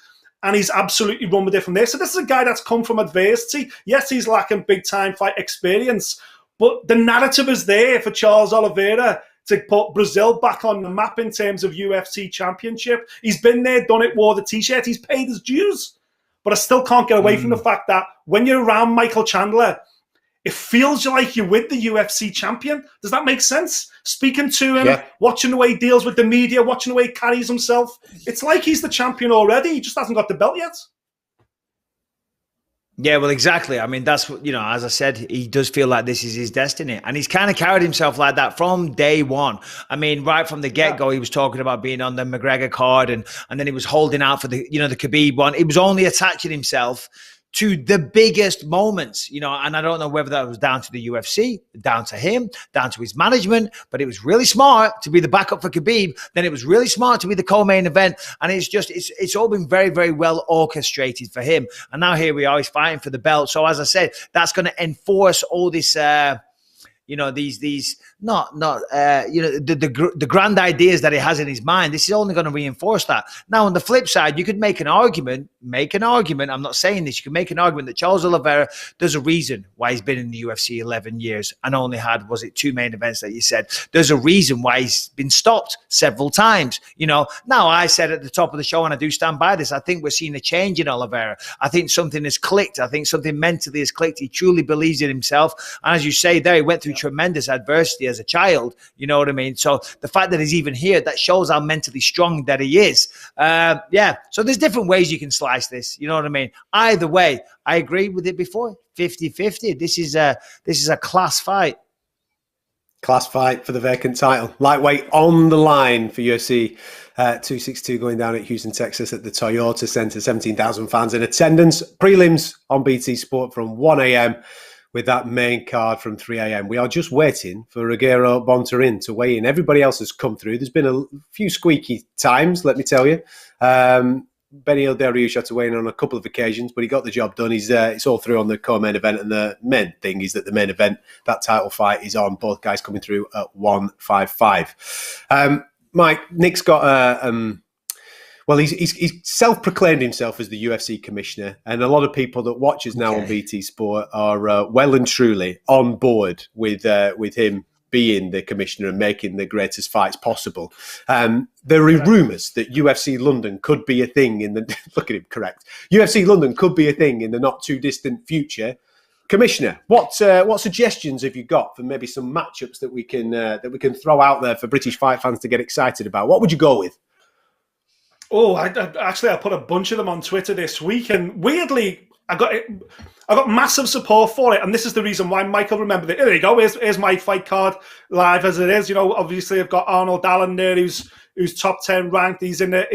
And he's absolutely run with it from there. So this is a guy that's come from adversity. Yes, he's lacking big-time fight experience, but the narrative is there for Charles Oliveira to put Brazil back on the map in terms of UFC championship. He's been there, done it, wore the T-shirt. He's paid his dues. But I still can't get away from the fact that when you're around Michael Chandler, it feels like you're with the UFC champion. Does that make sense? Speaking to him, watching the way he deals with the media, watching the way he carries himself. It's like he's the champion already. He just hasn't got the belt yet. Yeah, well, exactly. I mean, that's, you know, as I said, he does feel like this is his destiny. And he's kind of carried himself like that from day one. I mean, right from the get-go, he was talking about being on the McGregor card and then he was holding out for the Khabib one. He was only attaching himself to the biggest moments, you know, and I don't know whether that was down to the UFC, down to him, down to his management, but it was really smart to be the backup for Khabib. Then it was really smart to be the co-main event. And it's all been very, very well orchestrated for him. And now here we are, he's fighting for the belt. So as I said, that's going to enforce all this, you know, these the grand ideas that he has in his mind. This is only going to reinforce that. Now, on the flip side, you could make an argument. I'm not saying this. You can make an argument that Charles Oliveira, there's a reason why he's been in the UFC 11 years and only had, was it 2 main events that you said? There's a reason why he's been stopped several times. You know, now I said at the top of the show, and I do stand by this, I think we're seeing a change in Oliveira. I think something has clicked. I think something mentally has clicked. He truly believes in himself. And as you say there, he went through tremendous adversity as a child, you know what I mean? So the fact that he's even here, that shows how mentally strong that he is. So there's different ways you can slice this, you know what I mean? Either way, I agree with it before, 50-50. This is a class fight. Class fight for the vacant title. Lightweight on the line for UFC 262 going down at Houston, Texas at the Toyota Center. 17,000 fans in attendance. Prelims on BT Sport from 1 a.m. with that main card from 3 a.m. We are just waiting for Rogerio Bontorin to weigh in. Everybody else has come through. There's been a few squeaky times, let me tell you. Benil Dariush had to weigh in on a couple of occasions, but he got the job done. It's all through on the co-main event, and the main thing is that the main event, that title fight, is on. Both guys coming through at 155. Mike, Nick's got well, he's self-proclaimed himself as the UFC commissioner, and a lot of people that watch us now on BT Sport are well and truly on board with him being the commissioner and making the greatest fights possible. There are rumours that UFC London could be a thing in the look at him, correct? UFC London could be a thing in the not too distant future. Commissioner, what suggestions have you got for maybe some matchups that we can throw out there for British fight fans to get excited about? What would you go with? Oh, I put a bunch of them on Twitter this week, and weirdly, I got massive support for it, and this is the reason why Michael remembered it. There you go. Here's my fight card live as it is. Obviously I've got Arnold Allen there, who's top 10 ranked. He's in a.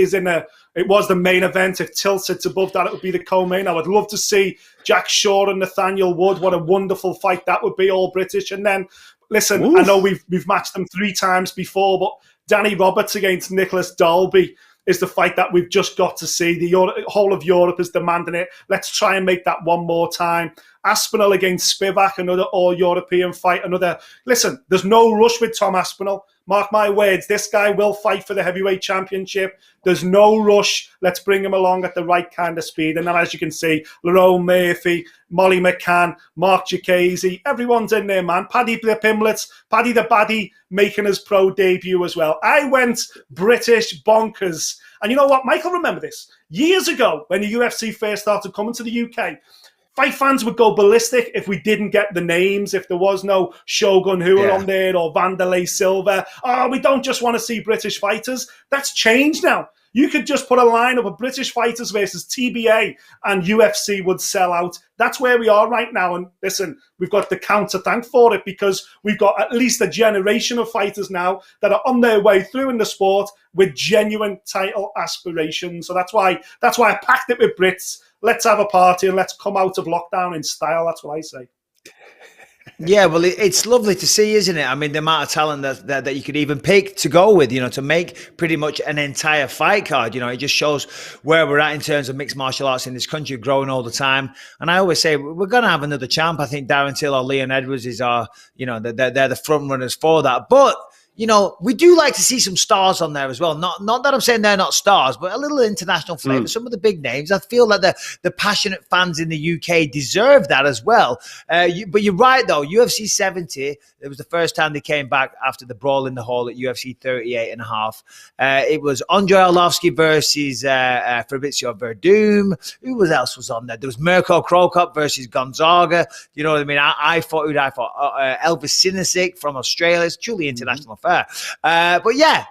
It was the main event. If Till sits above that, it would be the co-main. I would love to see Jack Shaw and Nathaniel Wood. What a wonderful fight that would be, all British. And then, listen, I know we've matched them 3 times before, but Danny Roberts against Nicholas Dalby is the fight that we've just got to see. The whole of Europe is demanding it. Let's try and make that one more time. Aspinall against Spivak, another all-European fight. Listen, there's no rush with Tom Aspinall. Mark my words, this guy will fight for the heavyweight championship. There's no rush. Let's bring him along at the right kind of speed. And then, as you can see, Lerone Murphy, Molly McCann, Mark Giacchese, everyone's in there, man. Paddy the Pimlets, Paddy the Baddie making his pro debut as well. I went British bonkers. And you know what? Michael, remember this. Years ago, when the UFC first started coming to the UK, fight fans would go ballistic if we didn't get the names, if there was no Shogun Hua on there or Vanderlei Silva. Oh, we don't just want to see British fighters. That's changed now. You could just put a lineup of British fighters versus TBA and UFC would sell out. That's where we are right now. And listen, we've got the count to thank for it because we've got at least a generation of fighters now that are on their way through in the sport with genuine title aspirations. So that's why I packed it with Brits. Let's have a party and let's come out of lockdown in style. That's what I say. Yeah, well, it's lovely to see, isn't it? I mean, the amount of talent that you could even pick to go with, to make pretty much an entire fight card. It just shows where we're at in terms of mixed martial arts in this country, growing all the time. And I always say we're going to have another champ. I think Darren Till or Leon Edwards is they're the front runners for that. But we do like to see some stars on there as well. Not that I'm saying they're not stars, but a little international flavour. Some of the big names. I feel that the passionate fans in the UK deserve that as well. But you're right, though. UFC 70, it was the first time they came back after the brawl in the hall at UFC 38 and a half. It was Andrei Arlovsky versus Fabrizio Verdum. Who else was on there? There was Mirko Krokop versus Gonzaga. You know what I mean? I thought Elvis Sinisic from Australia. It's truly international affair. But yeah,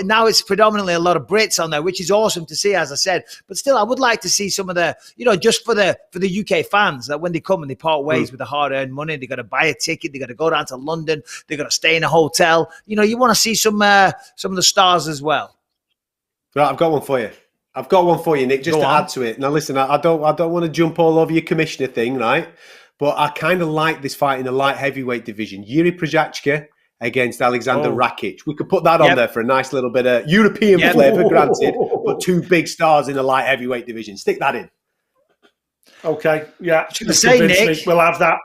now it's predominantly a lot of Brits on there, which is awesome to see, as I said. But still, I would like to see some of the, just for the UK fans, that when they come and they part ways with the hard-earned money, they got to buy a ticket, they got to go down to London, they got to stay in a hotel. You want to see some of the stars as well. Right, I've got one for you. Nick, just to add to it. Now, listen, I don't want to jump all over your commissioner thing, right? But I kind of like this fight in the light heavyweight division. Yuri Prochazka against Alexander Rakic. We could put that on there for a nice little bit of European flavour, granted, but 2 big stars in the light heavyweight division. Stick that in. Okay, yeah. Nick, we'll have that.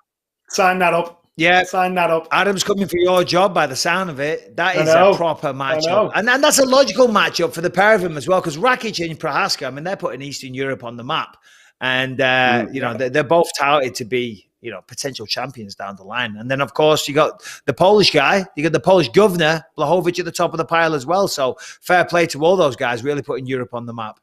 Sign that up. Yeah. Sign that up. Adam's coming for your job by the sound of it. That is a proper matchup. And that's a logical matchup for the pair of them as well, because Rakic and Prochazka, I mean, they're putting Eastern Europe on the map. And, they're both touted to be, potential champions down the line. And then, of course, you got the Polish guy, you got the Polish governor, Blachowicz, at the top of the pile as well. So fair play to all those guys, really putting Europe on the map.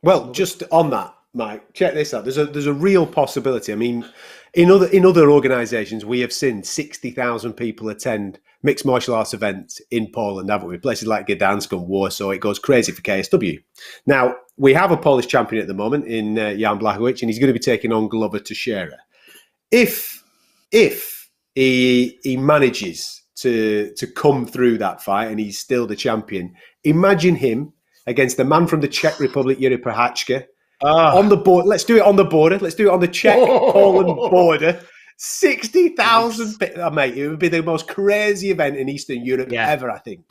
Well, just on that, Mike, check this out. There's a real possibility. I mean, in other organisations, we have seen 60,000 people attend mixed martial arts events in Poland, haven't we? Places like Gdansk and Warsaw, it goes crazy for KSW. Now, we have a Polish champion at the moment in Jan Blachowicz, and he's going to be taking on Glover Teixeira. If he manages to come through that fight and he's still the champion, imagine him against the man from the Czech Republic, Yuri Prochazka, on the board. Let's do it on the border. Let's do it on the Czech-Poland border. 60,000, mate. It would be the most crazy event in Eastern Europe ever, I think.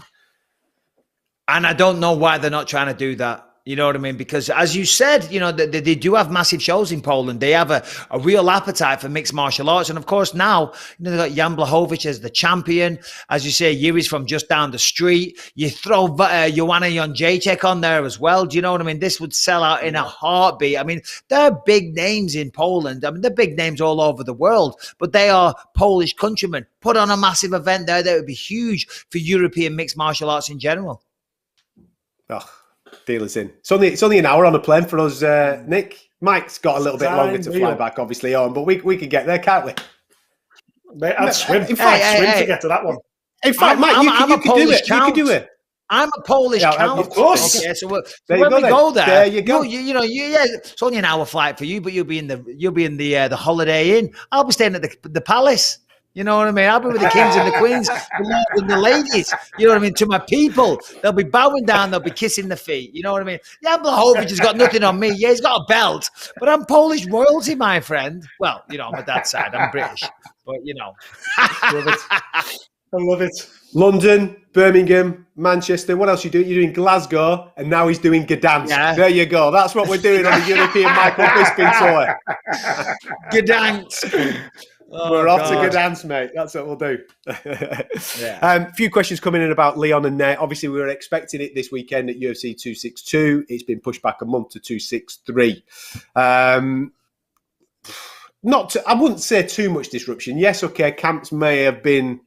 And I don't know why they're not trying to do that. You know what I mean? Because as you said, they do have massive shows in Poland. They have a real appetite for mixed martial arts. And of course, now, they've got Jan Blachowicz as the champion. As you say, Yuri's from just down the street. You throw Joanna Jędrzejczyk on there as well. Do you know what I mean? This would sell out in a heartbeat. I mean, they're big names in Poland. I mean, they're big names all over the world, but they are Polish countrymen. Put on a massive event there that would be huge for European mixed martial arts in general. Oh. Deal is in. It's only an hour on a plane for us, Nick. Mike's got a little bit longer to fly back, obviously, on, but we can get there, can't we? I'd swim. In fact, swim to get to that one. In fact, Mike, you could do it. You could do it. I'm a Polish count. Of course. Okay, so There when you we go go then. there, There you go. Yeah, it's only an hour flight for you, but you'll be in the Holiday Inn. I'll be staying at the Palace. You know what I mean? I'll be with the kings and the queens, the lords and the ladies. You know what I mean? To my people, they'll be bowing down, they'll be kissing the feet. You know what I mean? Jan Blachowicz has got nothing on me. Yeah, he's got a belt, but I'm Polish royalty, my friend. Well, on my dad's side, I'm British, but Love it. I love it. London, Birmingham, Manchester. What else are you doing? You're doing Glasgow, and now he's doing Gdansk. Yeah. There you go. That's what we're doing on the European Michael Bisping tour. Gdansk. We're off to Gdansk, mate. That's what we'll do. A few questions coming in about Leon and Nate. Obviously, we were expecting it this weekend at UFC 262. It's been pushed back a month to 263. I wouldn't say too much disruption. Yes, okay, camps may have been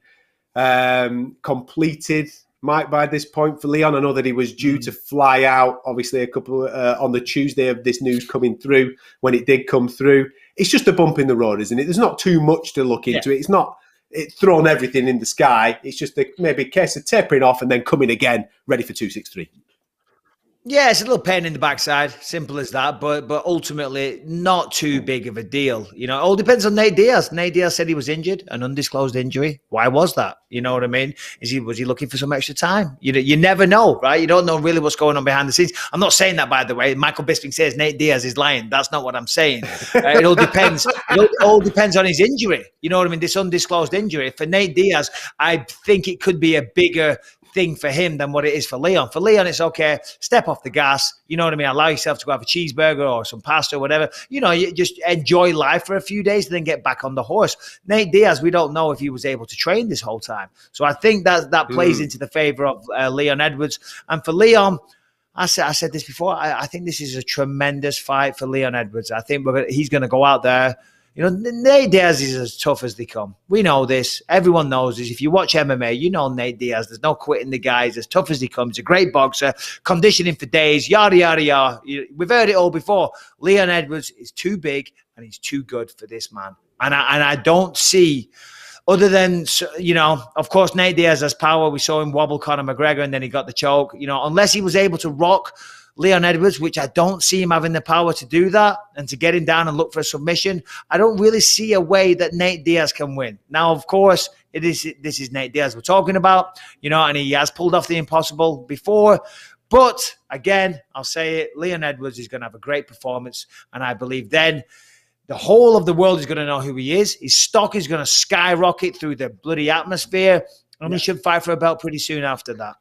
completed, Mike, by this point for Leon. I know that he was due to fly out, obviously, a couple on the Tuesday of this news coming through. When it did come through, it's just a bump in the road, isn't it? There's not too much to look into. It's not thrown everything in the sky. It's just maybe a case of tapering off and then coming again, ready for 263. Yeah, it's a little pain in the backside, simple as that, but ultimately not too big of a deal. It all depends on Nate Diaz. Nate Diaz said he was injured, an undisclosed injury. Why was that? You know what I mean? Was he looking for some extra time? You never know, right? You don't know really what's going on behind the scenes. I'm not saying that, by the way. Michael Bisping says Nate Diaz is lying. That's not what I'm saying. It all depends. It all depends on his injury. You know what I mean? This undisclosed injury. For Nate Diaz, I think it could be a bigger thing for him than what it is for Leon. For Leon, it's okay. Step off the gas. You know what I mean? Allow yourself to go have a cheeseburger or some pasta or whatever. You just enjoy life for a few days and then get back on the horse. Nate Diaz, we don't know if he was able to train this whole time. So I think that plays into the favor of Leon Edwards. And for Leon, I said this before, I think this is a tremendous fight for Leon Edwards. I think he's going to go out there. Nate Diaz is as tough as they come. We know this. Everyone knows this. If you watch MMA, you know Nate Diaz. There's no quitting the guy. He's as tough as he comes. He's a great boxer. Conditioning for days. Yada, yada, yada. We've heard it all before. Leon Edwards is too big and he's too good for this man. And I don't see, other than, of course, Nate Diaz has power. We saw him wobble Conor McGregor and then he got the choke. Unless he was able to rock Leon Edwards, which I don't see him having the power to do that and to get him down and look for a submission, I don't really see a way that Nate Diaz can win. Now, of course, this is Nate Diaz we're talking about, and he has pulled off the impossible before. But again, I'll say it, Leon Edwards is going to have a great performance. And I believe then the whole of the world is going to know who he is. His stock is going to skyrocket through the bloody atmosphere. And he should fight for a belt pretty soon after that.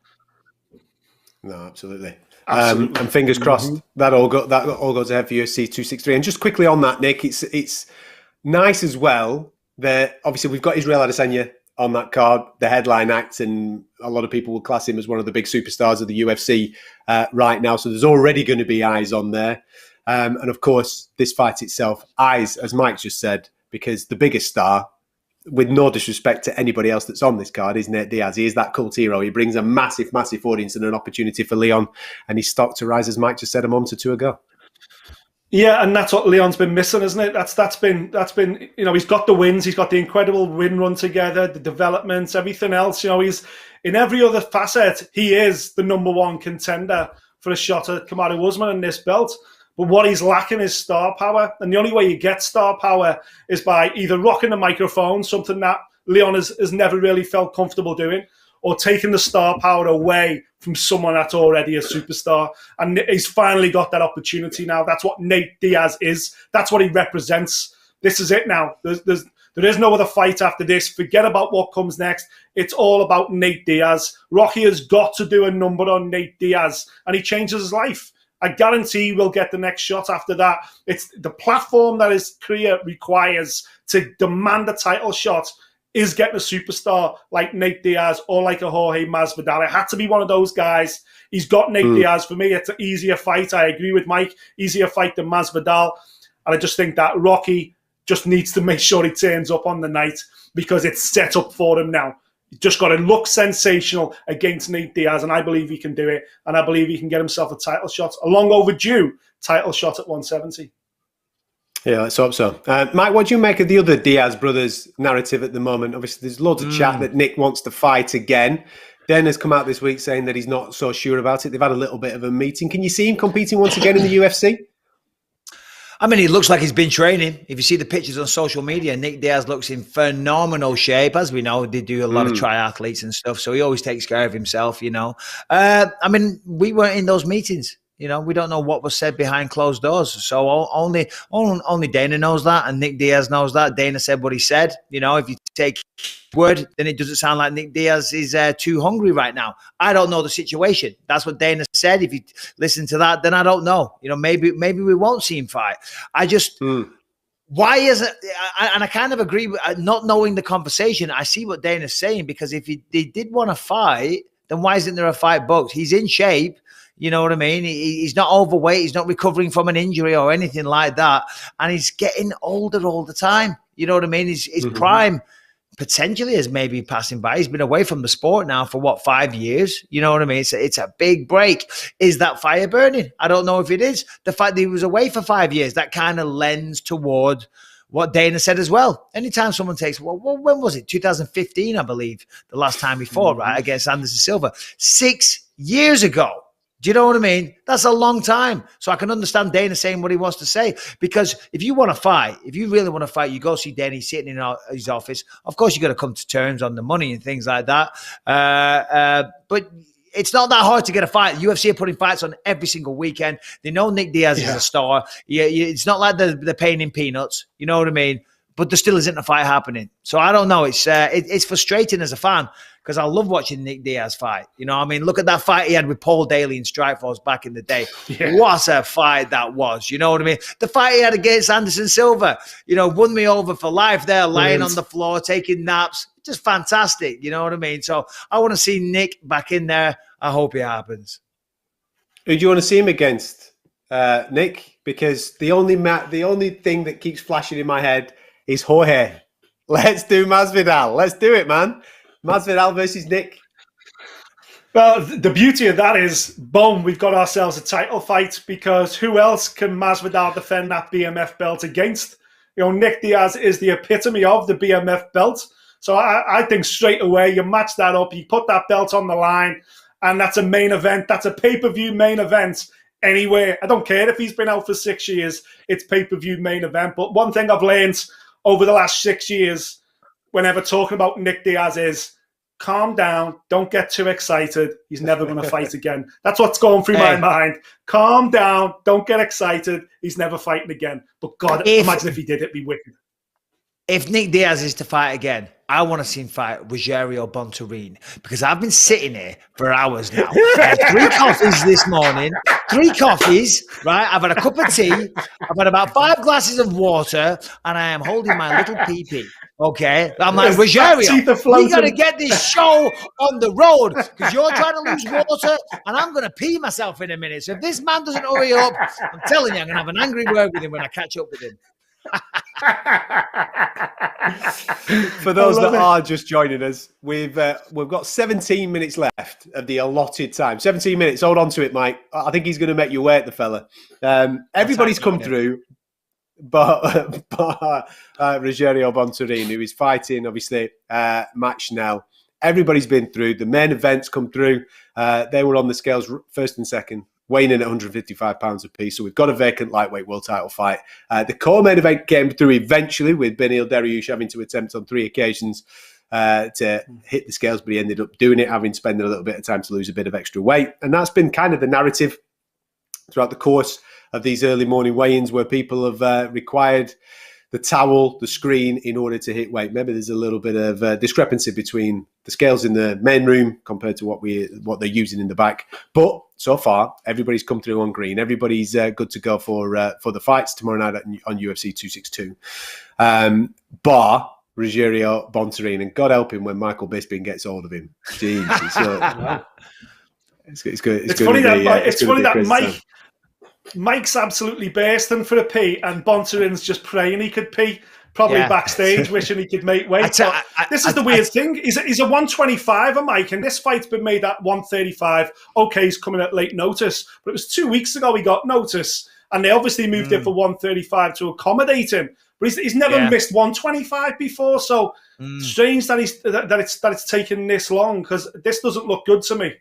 No, absolutely. And fingers crossed that all goes ahead for UFC 263. And just quickly on that, Nick, it's nice as well that obviously we've got Israel Adesanya on that card, the headline act, and a lot of people will class him as one of the big superstars of the UFC right now. So there's already going to be eyes on there. And of course, this fight itself, eyes, as Mike just said, because the biggest star, with no disrespect to anybody else that's on this card, is Nate Diaz. He is that cult hero. He brings a massive, massive audience and an opportunity for Leon, and he's stock to rise, as Mike just said a moment or two ago. Yeah, and that's what Leon's been missing, isn't it? That's been. He's got the wins. He's got the incredible win run together, the developments, everything else. He's in every other facet. He is the number one contender for a shot at Kamaru Usman in this belt. But what he's lacking is star power. And the only way you get star power is by either rocking the microphone, something that Leon has never really felt comfortable doing, or taking the star power away from someone that's already a superstar. And he's finally got that opportunity now. That's what Nate Diaz is. That's what he represents. This is it now. There is no other fight after this. Forget about what comes next. It's all about Nate Diaz. Rocky has got to do a number on Nate Diaz, and he changes his life. I guarantee we'll get the next shot after that. It's the platform that his career requires to demand a title shot is getting a superstar like Nate Diaz or like a Jorge Masvidal. It had to be one of those guys. He's got Nate Diaz. For me, it's an easier fight. I agree with Mike. Easier fight than Masvidal. And I just think that Rocky just needs to make sure he turns up on the night because it's set up for him now. He's just got to look sensational against Nate Diaz, and I believe he can do it. And I believe he can get himself a title shot, a long overdue title shot at 170. Yeah, let's hope so. Mike, what do you make of the other Diaz brothers narrative at the moment? Obviously, there's loads of chat that Nick wants to fight again. Dana's come out this week saying that he's not so sure about it. They've had a little bit of a meeting. Can you see him competing once again in the UFC? I mean, he looks like he's been training. If you see the pictures on social media, Nick Diaz looks in phenomenal shape. As we know, they do a lot of triathletes and stuff, so he always takes care of himself, I mean, we weren't in those meetings. We don't know what was said behind closed doors. So only Dana knows that, and Nick Diaz knows that. Dana said what he said. If you take word, then it doesn't sound like Nick Diaz is too hungry right now. I don't know the situation. That's what Dana said. If you listen to that, then I don't know. Maybe we won't see him fight. I just why isn't? And I kind of agree with not knowing the conversation. I see what Dana's saying, because if they did want to fight, then why isn't there a fight booked? He's in shape. You know what I mean? He's not overweight. He's not recovering from an injury or anything like that. And he's getting older all the time. You know what I mean? His prime potentially is maybe passing by. He's been away from the sport now for 5 years? You know what I mean? It's a big break. Is that fire burning? I don't know if it is. The fact that he was away for 5 years, that kind of lends toward what Dana said as well. Anytime someone takes, when was it? 2015, I believe, the last time he fought, right, against Anderson Silva. 6 years ago. Do you know what I mean? That's a long time. So I can understand Dana saying what he wants to say, because if you want to fight, if you really want to fight, you go see Dana. He's sitting in his office. Of course, you got to come to terms on the money and things like that. But it's not that hard to get a fight. UFC are putting fights on every single weekend. They know Nick Diaz is a star. It's not like they're paying him peanuts. You know what I mean? But there still isn't a fight happening. So I don't know. It's frustrating as a fan, because I love watching Nick Diaz fight. I mean, look at that fight he had with Paul Daly in Strikeforce back in the day. Yeah. What a fight that was. You know what I mean? The fight he had against Anderson Silva, won me over for life there, lying on the floor, taking naps. Just fantastic. You know what I mean? So I want to see Nick back in there. I hope it happens. Who do you want to see him against, Nick? Because the only thing that keeps flashing in my head is Jorge. Let's do Masvidal. Let's do it, man. Masvidal versus Nick. Well, the beauty of that is, boom, we've got ourselves a title fight, because who else can Masvidal defend that BMF belt against? Nick Diaz is the epitome of the BMF belt. So I think straight away you match that up, you put that belt on the line, and that's a main event. That's a pay-per-view main event anywhere. I don't care if he's been out for 6 years. It's pay-per-view main event. But one thing I've learned over the last 6 years, whenever talking about Nick Diaz, is calm down. Don't get too excited. He's never going to fight again. That's what's going through my mind. Calm down. Don't get excited. He's never fighting again. But God, imagine if he did, it'd be wicked. If Nick Diaz is to fight again, I want to see him fight Rogerio Bontorin, because I've been sitting here for hours now. I had 3 coffees this morning. 3 coffees, right? I've had a cup of tea. I've had about 5 glasses of water, and I am holding my little pee-pee. Okay? I'm like, Rogerio, we got to get this show on the road, because you're trying to lose water, and I'm going to pee myself in a minute. So if this man doesn't hurry up, I'm telling you, I'm going to have an angry word with him when I catch up with him. For those that are just joining us, we've got 17 minutes left of the allotted time. 17 minutes. Hold on to it, Mike. I think he's going to make you wait, the fella. Everybody's come through, but Rogerio Bontorin, who is fighting, obviously, match now. Everybody's been through. The main events come through. They were on the scales first and second, weighing in at 155 pounds apiece. So we've got a vacant lightweight world title fight. The co-main event came through eventually, with Beneil Dariush having to attempt on 3 occasions to hit the scales, but he ended up doing it, having spent a little bit of time to lose a bit of extra weight. And that's been kind of the narrative throughout the course of these early morning weigh-ins, where people have required the towel, the screen, in order to hit weight. Maybe there's a little bit of discrepancy between the scales in the main room compared to what they're using in the back. But so far, everybody's come through on green. Everybody's good to go for the fights tomorrow night on UFC 262. Bar Rogerio Bontorin, and God help him when Michael Bisping gets hold of him. Jeez, it's good. It's funny that Mike's absolutely bursting for a pee, and Bontorin's just praying he could pee. Probably backstage, wishing he could make weight. This is the weird thing. He's a 125er, Mike, and this fight's been made at 135. Okay, he's coming at late notice, but it was 2 weeks ago he got notice, and they obviously moved it for 135 to accommodate him. but he's never missed 125 before. So strange that it's taken this long, because this doesn't look good to me.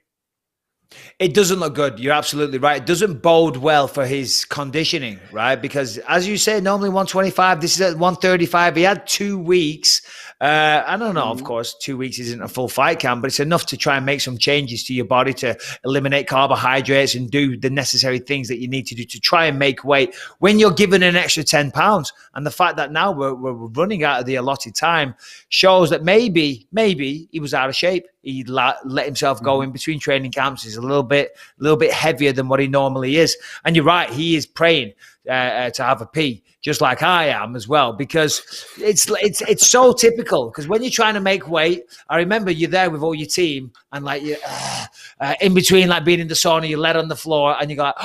It doesn't look good. You're absolutely right. It doesn't bode well for his conditioning, right? Because as you say, normally 125, this is at 135. He had 2 weeks. I don't know, of course, 2 weeks isn't a full fight camp, but it's enough to try and make some changes to your body to eliminate carbohydrates and do the necessary things that you need to do to try and make weight when you're given an extra 10 pounds. And the fact that now we're running out of the allotted time shows that maybe he was out of shape. He let himself go in between training camps. He's a little bit heavier than what he normally is. And you're right, he is praying to have a pee, just like I am as well, because it's so typical. Because when you're trying to make weight, I remember you're there with all your team, and like you in between, like being in the sauna, you're led on the floor, and you go, like,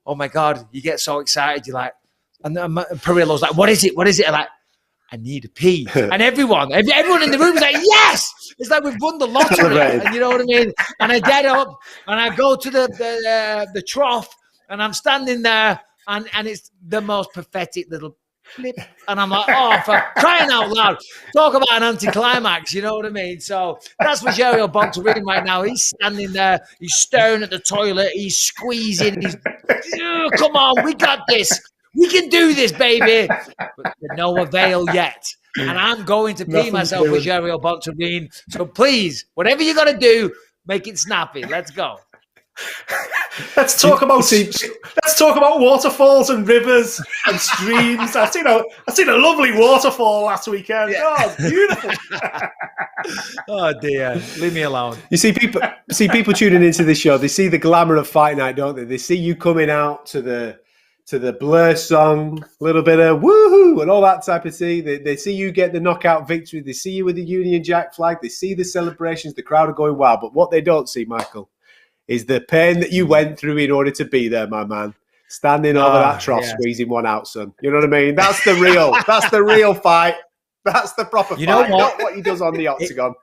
oh my god, you get so excited. You're like, and Perillo's like, what is it? What is it? I'm like, I need a pee. And everyone in the room is like, yes! It's like we've won the lottery. And you know what I mean? And I get up and I go to the trough, and I'm standing there, and it's the most pathetic little flip. And I'm like, oh, for crying out loud. Talk about an anticlimax, you know what I mean? So that's Rogerio Bontorin right now. He's standing there. He's staring at the toilet. He's squeezing. He's, come on, we got this. We can do this, baby. But no avail yet. And I'm going to pee myself with Rogerio Bontorin. So please, whatever you got to do, make it snappy. Let's go. Let's talk about waterfalls and rivers and streams. I seen a lovely waterfall last weekend. Yeah. Oh, beautiful. Oh dear, leave me alone. You see people tuning into this show. They see the glamour of fight night, don't they? They see you coming out to the Blur song, a little bit of woohoo and all that type of thing. They see you get the knockout victory. They see you with the Union Jack flag. They see the celebrations. The crowd are going wild. But what they don't see, Michael, is the pain that you went through in order to be there, my man. Standing over that trough, squeezing one out, son. You know what I mean? That's the real fight. That's the proper fight, not what he does on the octagon.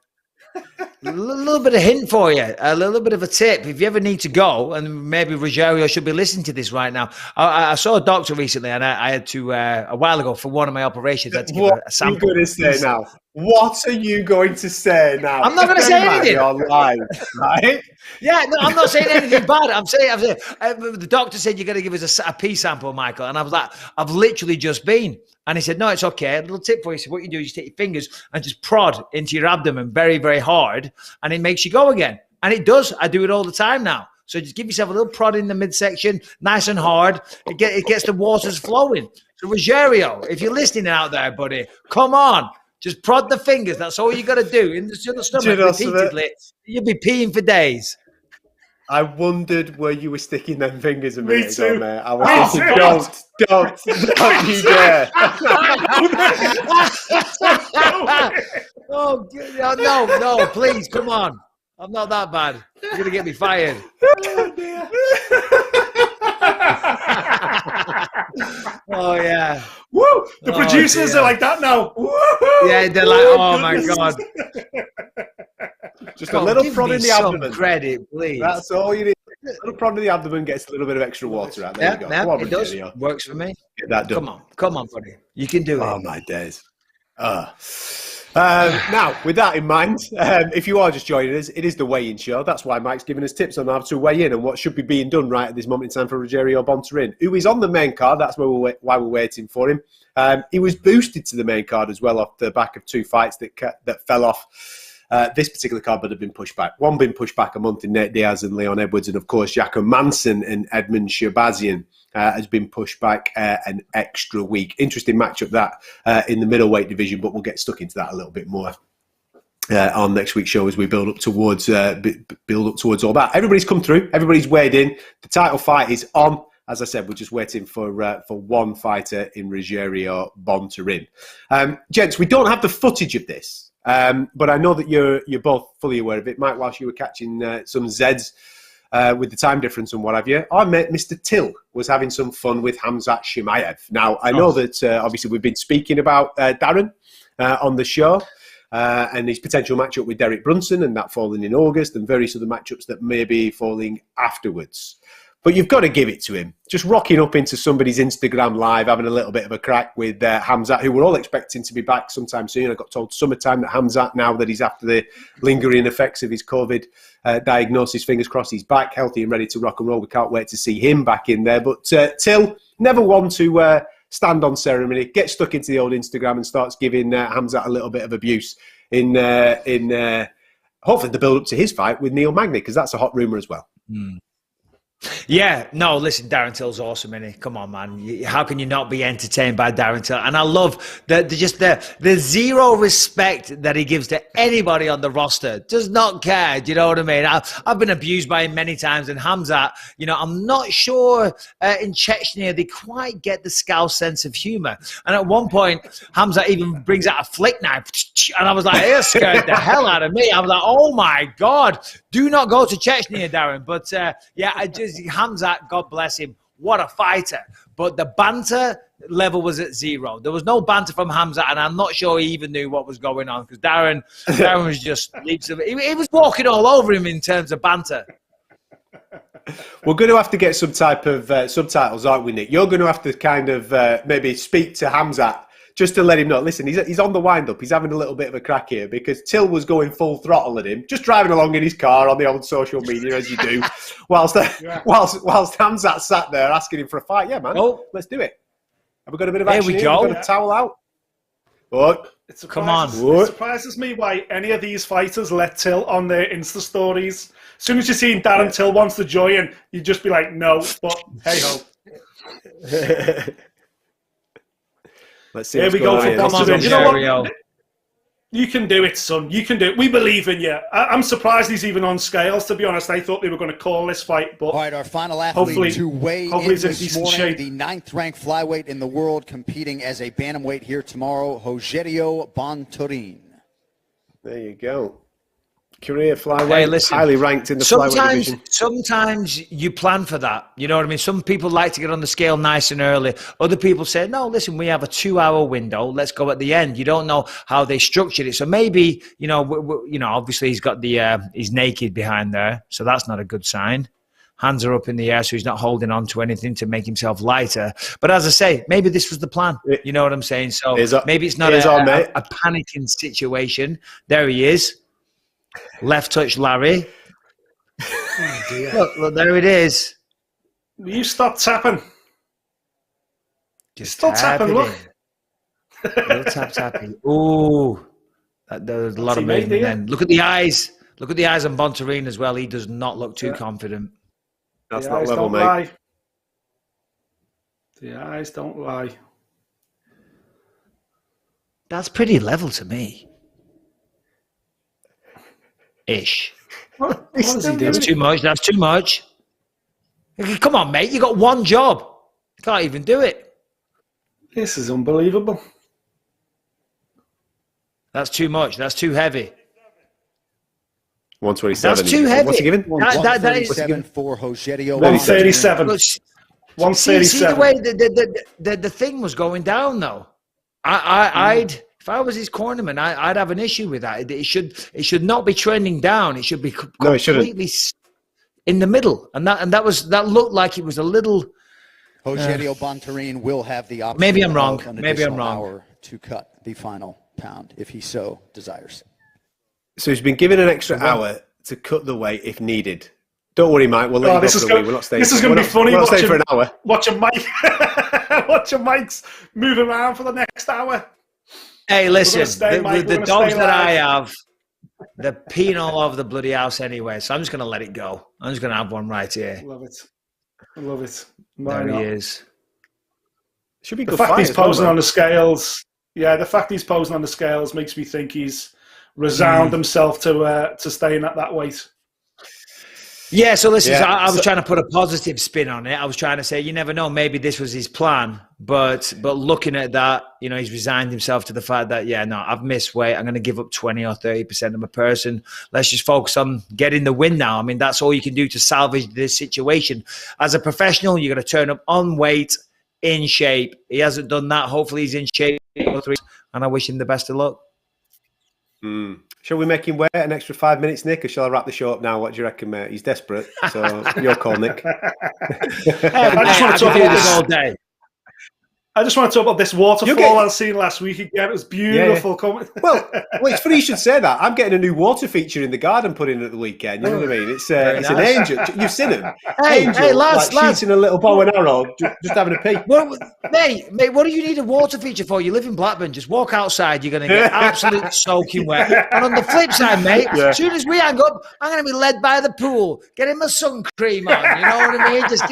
A little bit of hint for you, a little bit of a tip. If you ever need to go, and maybe Rogerio should be listening to this right now. I saw a doctor recently, and I had to, a while ago, for one of my operations, I had to give a sample. What are you going to say now? What are you going to say now? I'm not going to say anything. You're lying, right? Yeah, no, I'm not saying anything bad. I'm saying the doctor said you're going to give us a pee sample, Michael. And I was like, I've literally just been. And he said, no, it's okay. A little tip for you. He said, what you do is you take your fingers and just prod into your abdomen very, very hard, and it makes you go again. And it does. I do it all the time now. So just give yourself a little prod in the midsection, nice and hard. It gets the waters flowing. So Rogerio, if you're listening out there, buddy, come on. Just prod the fingers. That's all you got to do in the stomach repeatedly. You'll be peeing for days. I wondered where you were sticking them fingers a minute ago, mate. I was thinking, don't you dare. Oh, no, please, come on. I'm not that bad. You're going to get me fired. Oh, dear. Oh, yeah. Woo! The producers are like that now. Woo-hoo! Yeah, they're like, oh, my God. Just a little prod in the abdomen. Credit, please. That's all you need. A little prod in the abdomen gets a little bit of extra water out. There you go. Yeah, it does. Works for me. Get that done. Come on, buddy. You can do it. Oh, my days. Now, with that in mind, if you are just joining us, it is the weigh-in show. That's why Mike's giving us tips on how to weigh in and what should be being done right at this moment in time for Rogerio Bontorin, who is on the main card. That's why we're waiting for him. He was boosted to the main card as well off the back of two fights that fell off. This particular card would have been pushed back. One been pushed back a month in Nate Diaz and Leon Edwards, and of course Jaco Manson and Edmund Shabazian has been pushed back an extra week. Interesting matchup that in the middleweight division, but we'll get stuck into that a little bit more on next week's show as we build up towards all that. Everybody's come through. Everybody's weighed in. The title fight is on. As I said, we're just waiting for one fighter in Rogerio Bontorin. Gents, we don't have the footage of this. But I know that you're both fully aware of it. Mike, whilst you were catching some Zeds with the time difference and what have you, our mate Mr. Till was having some fun with Hamzat Chimaev. Now, I know that obviously we've been speaking about Darren on the show and his potential matchup with Derek Brunson and that falling in August and various other matchups that may be falling afterwards. But you've got to give it to him. Just rocking up into somebody's Instagram live, having a little bit of a crack with Khamzat, who we're all expecting to be back sometime soon. I got told summertime that Khamzat, now that he's after the lingering effects of his COVID diagnosis, fingers crossed he's back, healthy and ready to rock and roll. We can't wait to see him back in there. But Till, never one to stand on ceremony, gets stuck into the old Instagram and starts giving Khamzat a little bit of abuse in hopefully the build-up to his fight with Neil Magny, because that's a hot rumour as well. Yeah, no, listen, Darren Till's awesome, isn't he? Come on, man. How can you not be entertained by Darren Till? And I love the zero respect that he gives to anybody on the roster. Does not care, do you know what I mean? I've been abused by him many times, and Khamzat, you know, I'm not sure in Chechnya they quite get the Scouse sense of humour. And at one point, Khamzat even brings out a flick knife, and I was like, it scared the hell out of me. I was like, oh my God, do not go to Chechnya, Darren. But Khamzat, God bless him, what a fighter. But the banter level was at zero. There was no banter from Khamzat, and I'm not sure he even knew what was going on, because Darren was just leaps of it. He was walking all over him in terms of banter. We're going to have to get some type of subtitles, aren't we, Nick? You're going to have to kind of maybe speak to Khamzat just to let him know, listen, he's on the wind-up. He's having a little bit of a crack here, because Till was going full throttle at him, just driving along in his car on the old social media, as you do, whilst Khamzat sat there asking him for a fight. Yeah, man, let's do it. Have we got a bit of action here? We've got a towel out. What? Come on. It surprises me why any of these fighters let Till on their Insta stories. As soon as you're seeing Darren Till wants to join, you'd just be like, no, but hey-ho. Let's see. Here we go. You know what? You can do it, son. You can do it. We believe in you. I'm surprised he's even on scales, to be honest. I thought they were going to call this fight. But all right, our final athlete to weigh in this morning, the 9th-ranked flyweight in the world, competing as a bantamweight here tomorrow, Rogerio Bontorin. There you go. Career flyweight, highly ranked in the flyweight division. Sometimes you plan for that. You know what I mean? Some people like to get on the scale nice and early. Other people say, no, listen, we have a 2-hour window. Let's go at the end. You don't know how they structured it. So maybe, obviously he's got he's naked behind there. So that's not a good sign. Hands are up in the air, so he's not holding on to anything to make himself lighter. But as I say, maybe this was the plan. You know what I'm saying? So maybe it's not a panicking situation. There he is. Left touch, Larry. Oh, dear. Look, there it is. You stop tapping. Just stop tapping, look. Little tapping. Ooh. There's a lot of movement then. Look at the eyes. Look at the eyes on Bontorin as well. He does not look too confident. That's not level, mate. The eyes don't lie. That's pretty level to me. Ish. What is he doing? That's too much. That's too much. Come on, mate. You got one job. You can't even do it. This is unbelievable. That's too much. That's too heavy. 127. That's too heavy. What's he given? 137 for Rogerio. 137. 137. See the way the thing was going down, though. If I was his cornerman, I'd have an issue with that. It should not be trending down. It should be completely in the middle. And that looked like it was a little. Rogerio Bontorin will have the option. Maybe I'm wrong. Maybe I'm wrong. Hour to cut the final pound if he so desires. So he's been given an extra hour to cut the weight if needed. Don't worry, Mike. We'll let you go for the week. We're not staying. This is going to be funny. We're not staying for an hour. Watching Mike. Watching Mike's moving around for the next hour. Hey, listen, the dogs that I have, they're peeing all over the bloody house anyway, so I'm just going to let it go. I'm just going to have one right here. Love it. I love it. There he is. Should be the fact he's posing on the scales. Yeah, the fact he's posing on the scales makes me think he's resigned himself to staying at that weight. Yeah, so listen, I was trying to put a positive spin on it. I was trying to say, you never know, maybe this was his plan. But looking at that, he's resigned himself to the fact that, I've missed weight. I'm going to give up 20 or 30% of my person. Let's just focus on getting the win now. I mean, that's all you can do to salvage this situation. As a professional, you're going to turn up on weight, in shape. He hasn't done that. Hopefully he's in shape. And I wish him the best of luck. Shall we make him wait an extra 5 minutes, Nick, or shall I wrap the show up now? What do you reckon, mate? He's desperate. So your call, Nick. I just want to talk about this all day. I just want to talk about this waterfall I seen last week again. It was beautiful. Yeah. Well, it's funny you should say that. I'm getting a new water feature in the garden put in at the weekend. You know what I mean? It's nice. An angel. You've seen him. Hey, lads, shooting a little bow and arrow, just having a pee. Well, mate, what do you need a water feature for? You live in Blackburn. Just walk outside. You're going to get absolutely soaking wet. And on the flip side, mate, as soon as we hang up, I'm going to be led by the pool, getting my sun cream on. You know what I mean? Just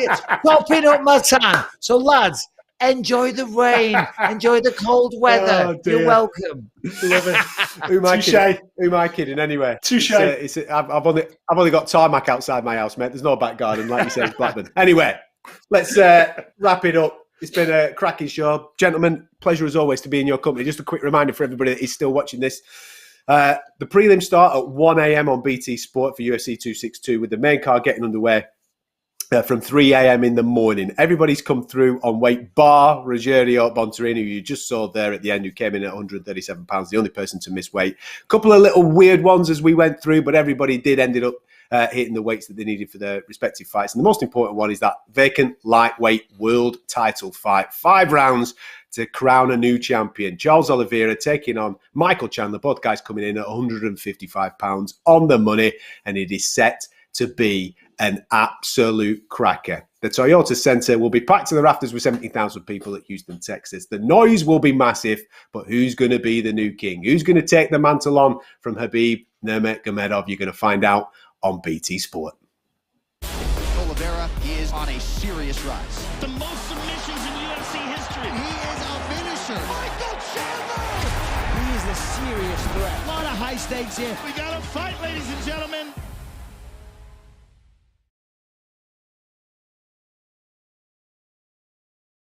popping up my tan. So, lads, enjoy the rain. Enjoy the cold weather. You're welcome. Love it. Who am I kidding? Anyway, touche. I've only got tarmac outside my house, mate. There's no back garden, like you said, Blackburn. Anyway, let's wrap it up. It's been a cracking show, gentlemen. Pleasure as always to be in your company. Just a quick reminder for everybody that is still watching this. The prelims start at 1 a.m. on BT Sport for UFC 262, with the main card getting underway from 3 a.m. in the morning. Everybody's come through on weight, bar Rogerio Bontorin, who you just saw there at the end, who came in at 137 pounds, the only person to miss weight. A couple of little weird ones as we went through, but everybody ended up hitting the weights that they needed for their respective fights. And the most important one is that vacant lightweight world title fight. 5 rounds to crown a new champion. Charles Oliveira taking on Michael Chandler, both guys coming in at 155 pounds on the money, and it is set to be an absolute cracker. The Toyota Center will be packed to the rafters with 70,000 people at Houston, Texas. The noise will be massive, but who's going to be the new king? Who's going to take the mantle on from Khabib Nurmagomedov? You're going to find out on BT Sport. Oliveira is on a serious rise. The most submissions in UFC history. He is a finisher. Michael Chandler! He is a serious threat. A lot of high stakes here. We got a fight, ladies and gentlemen.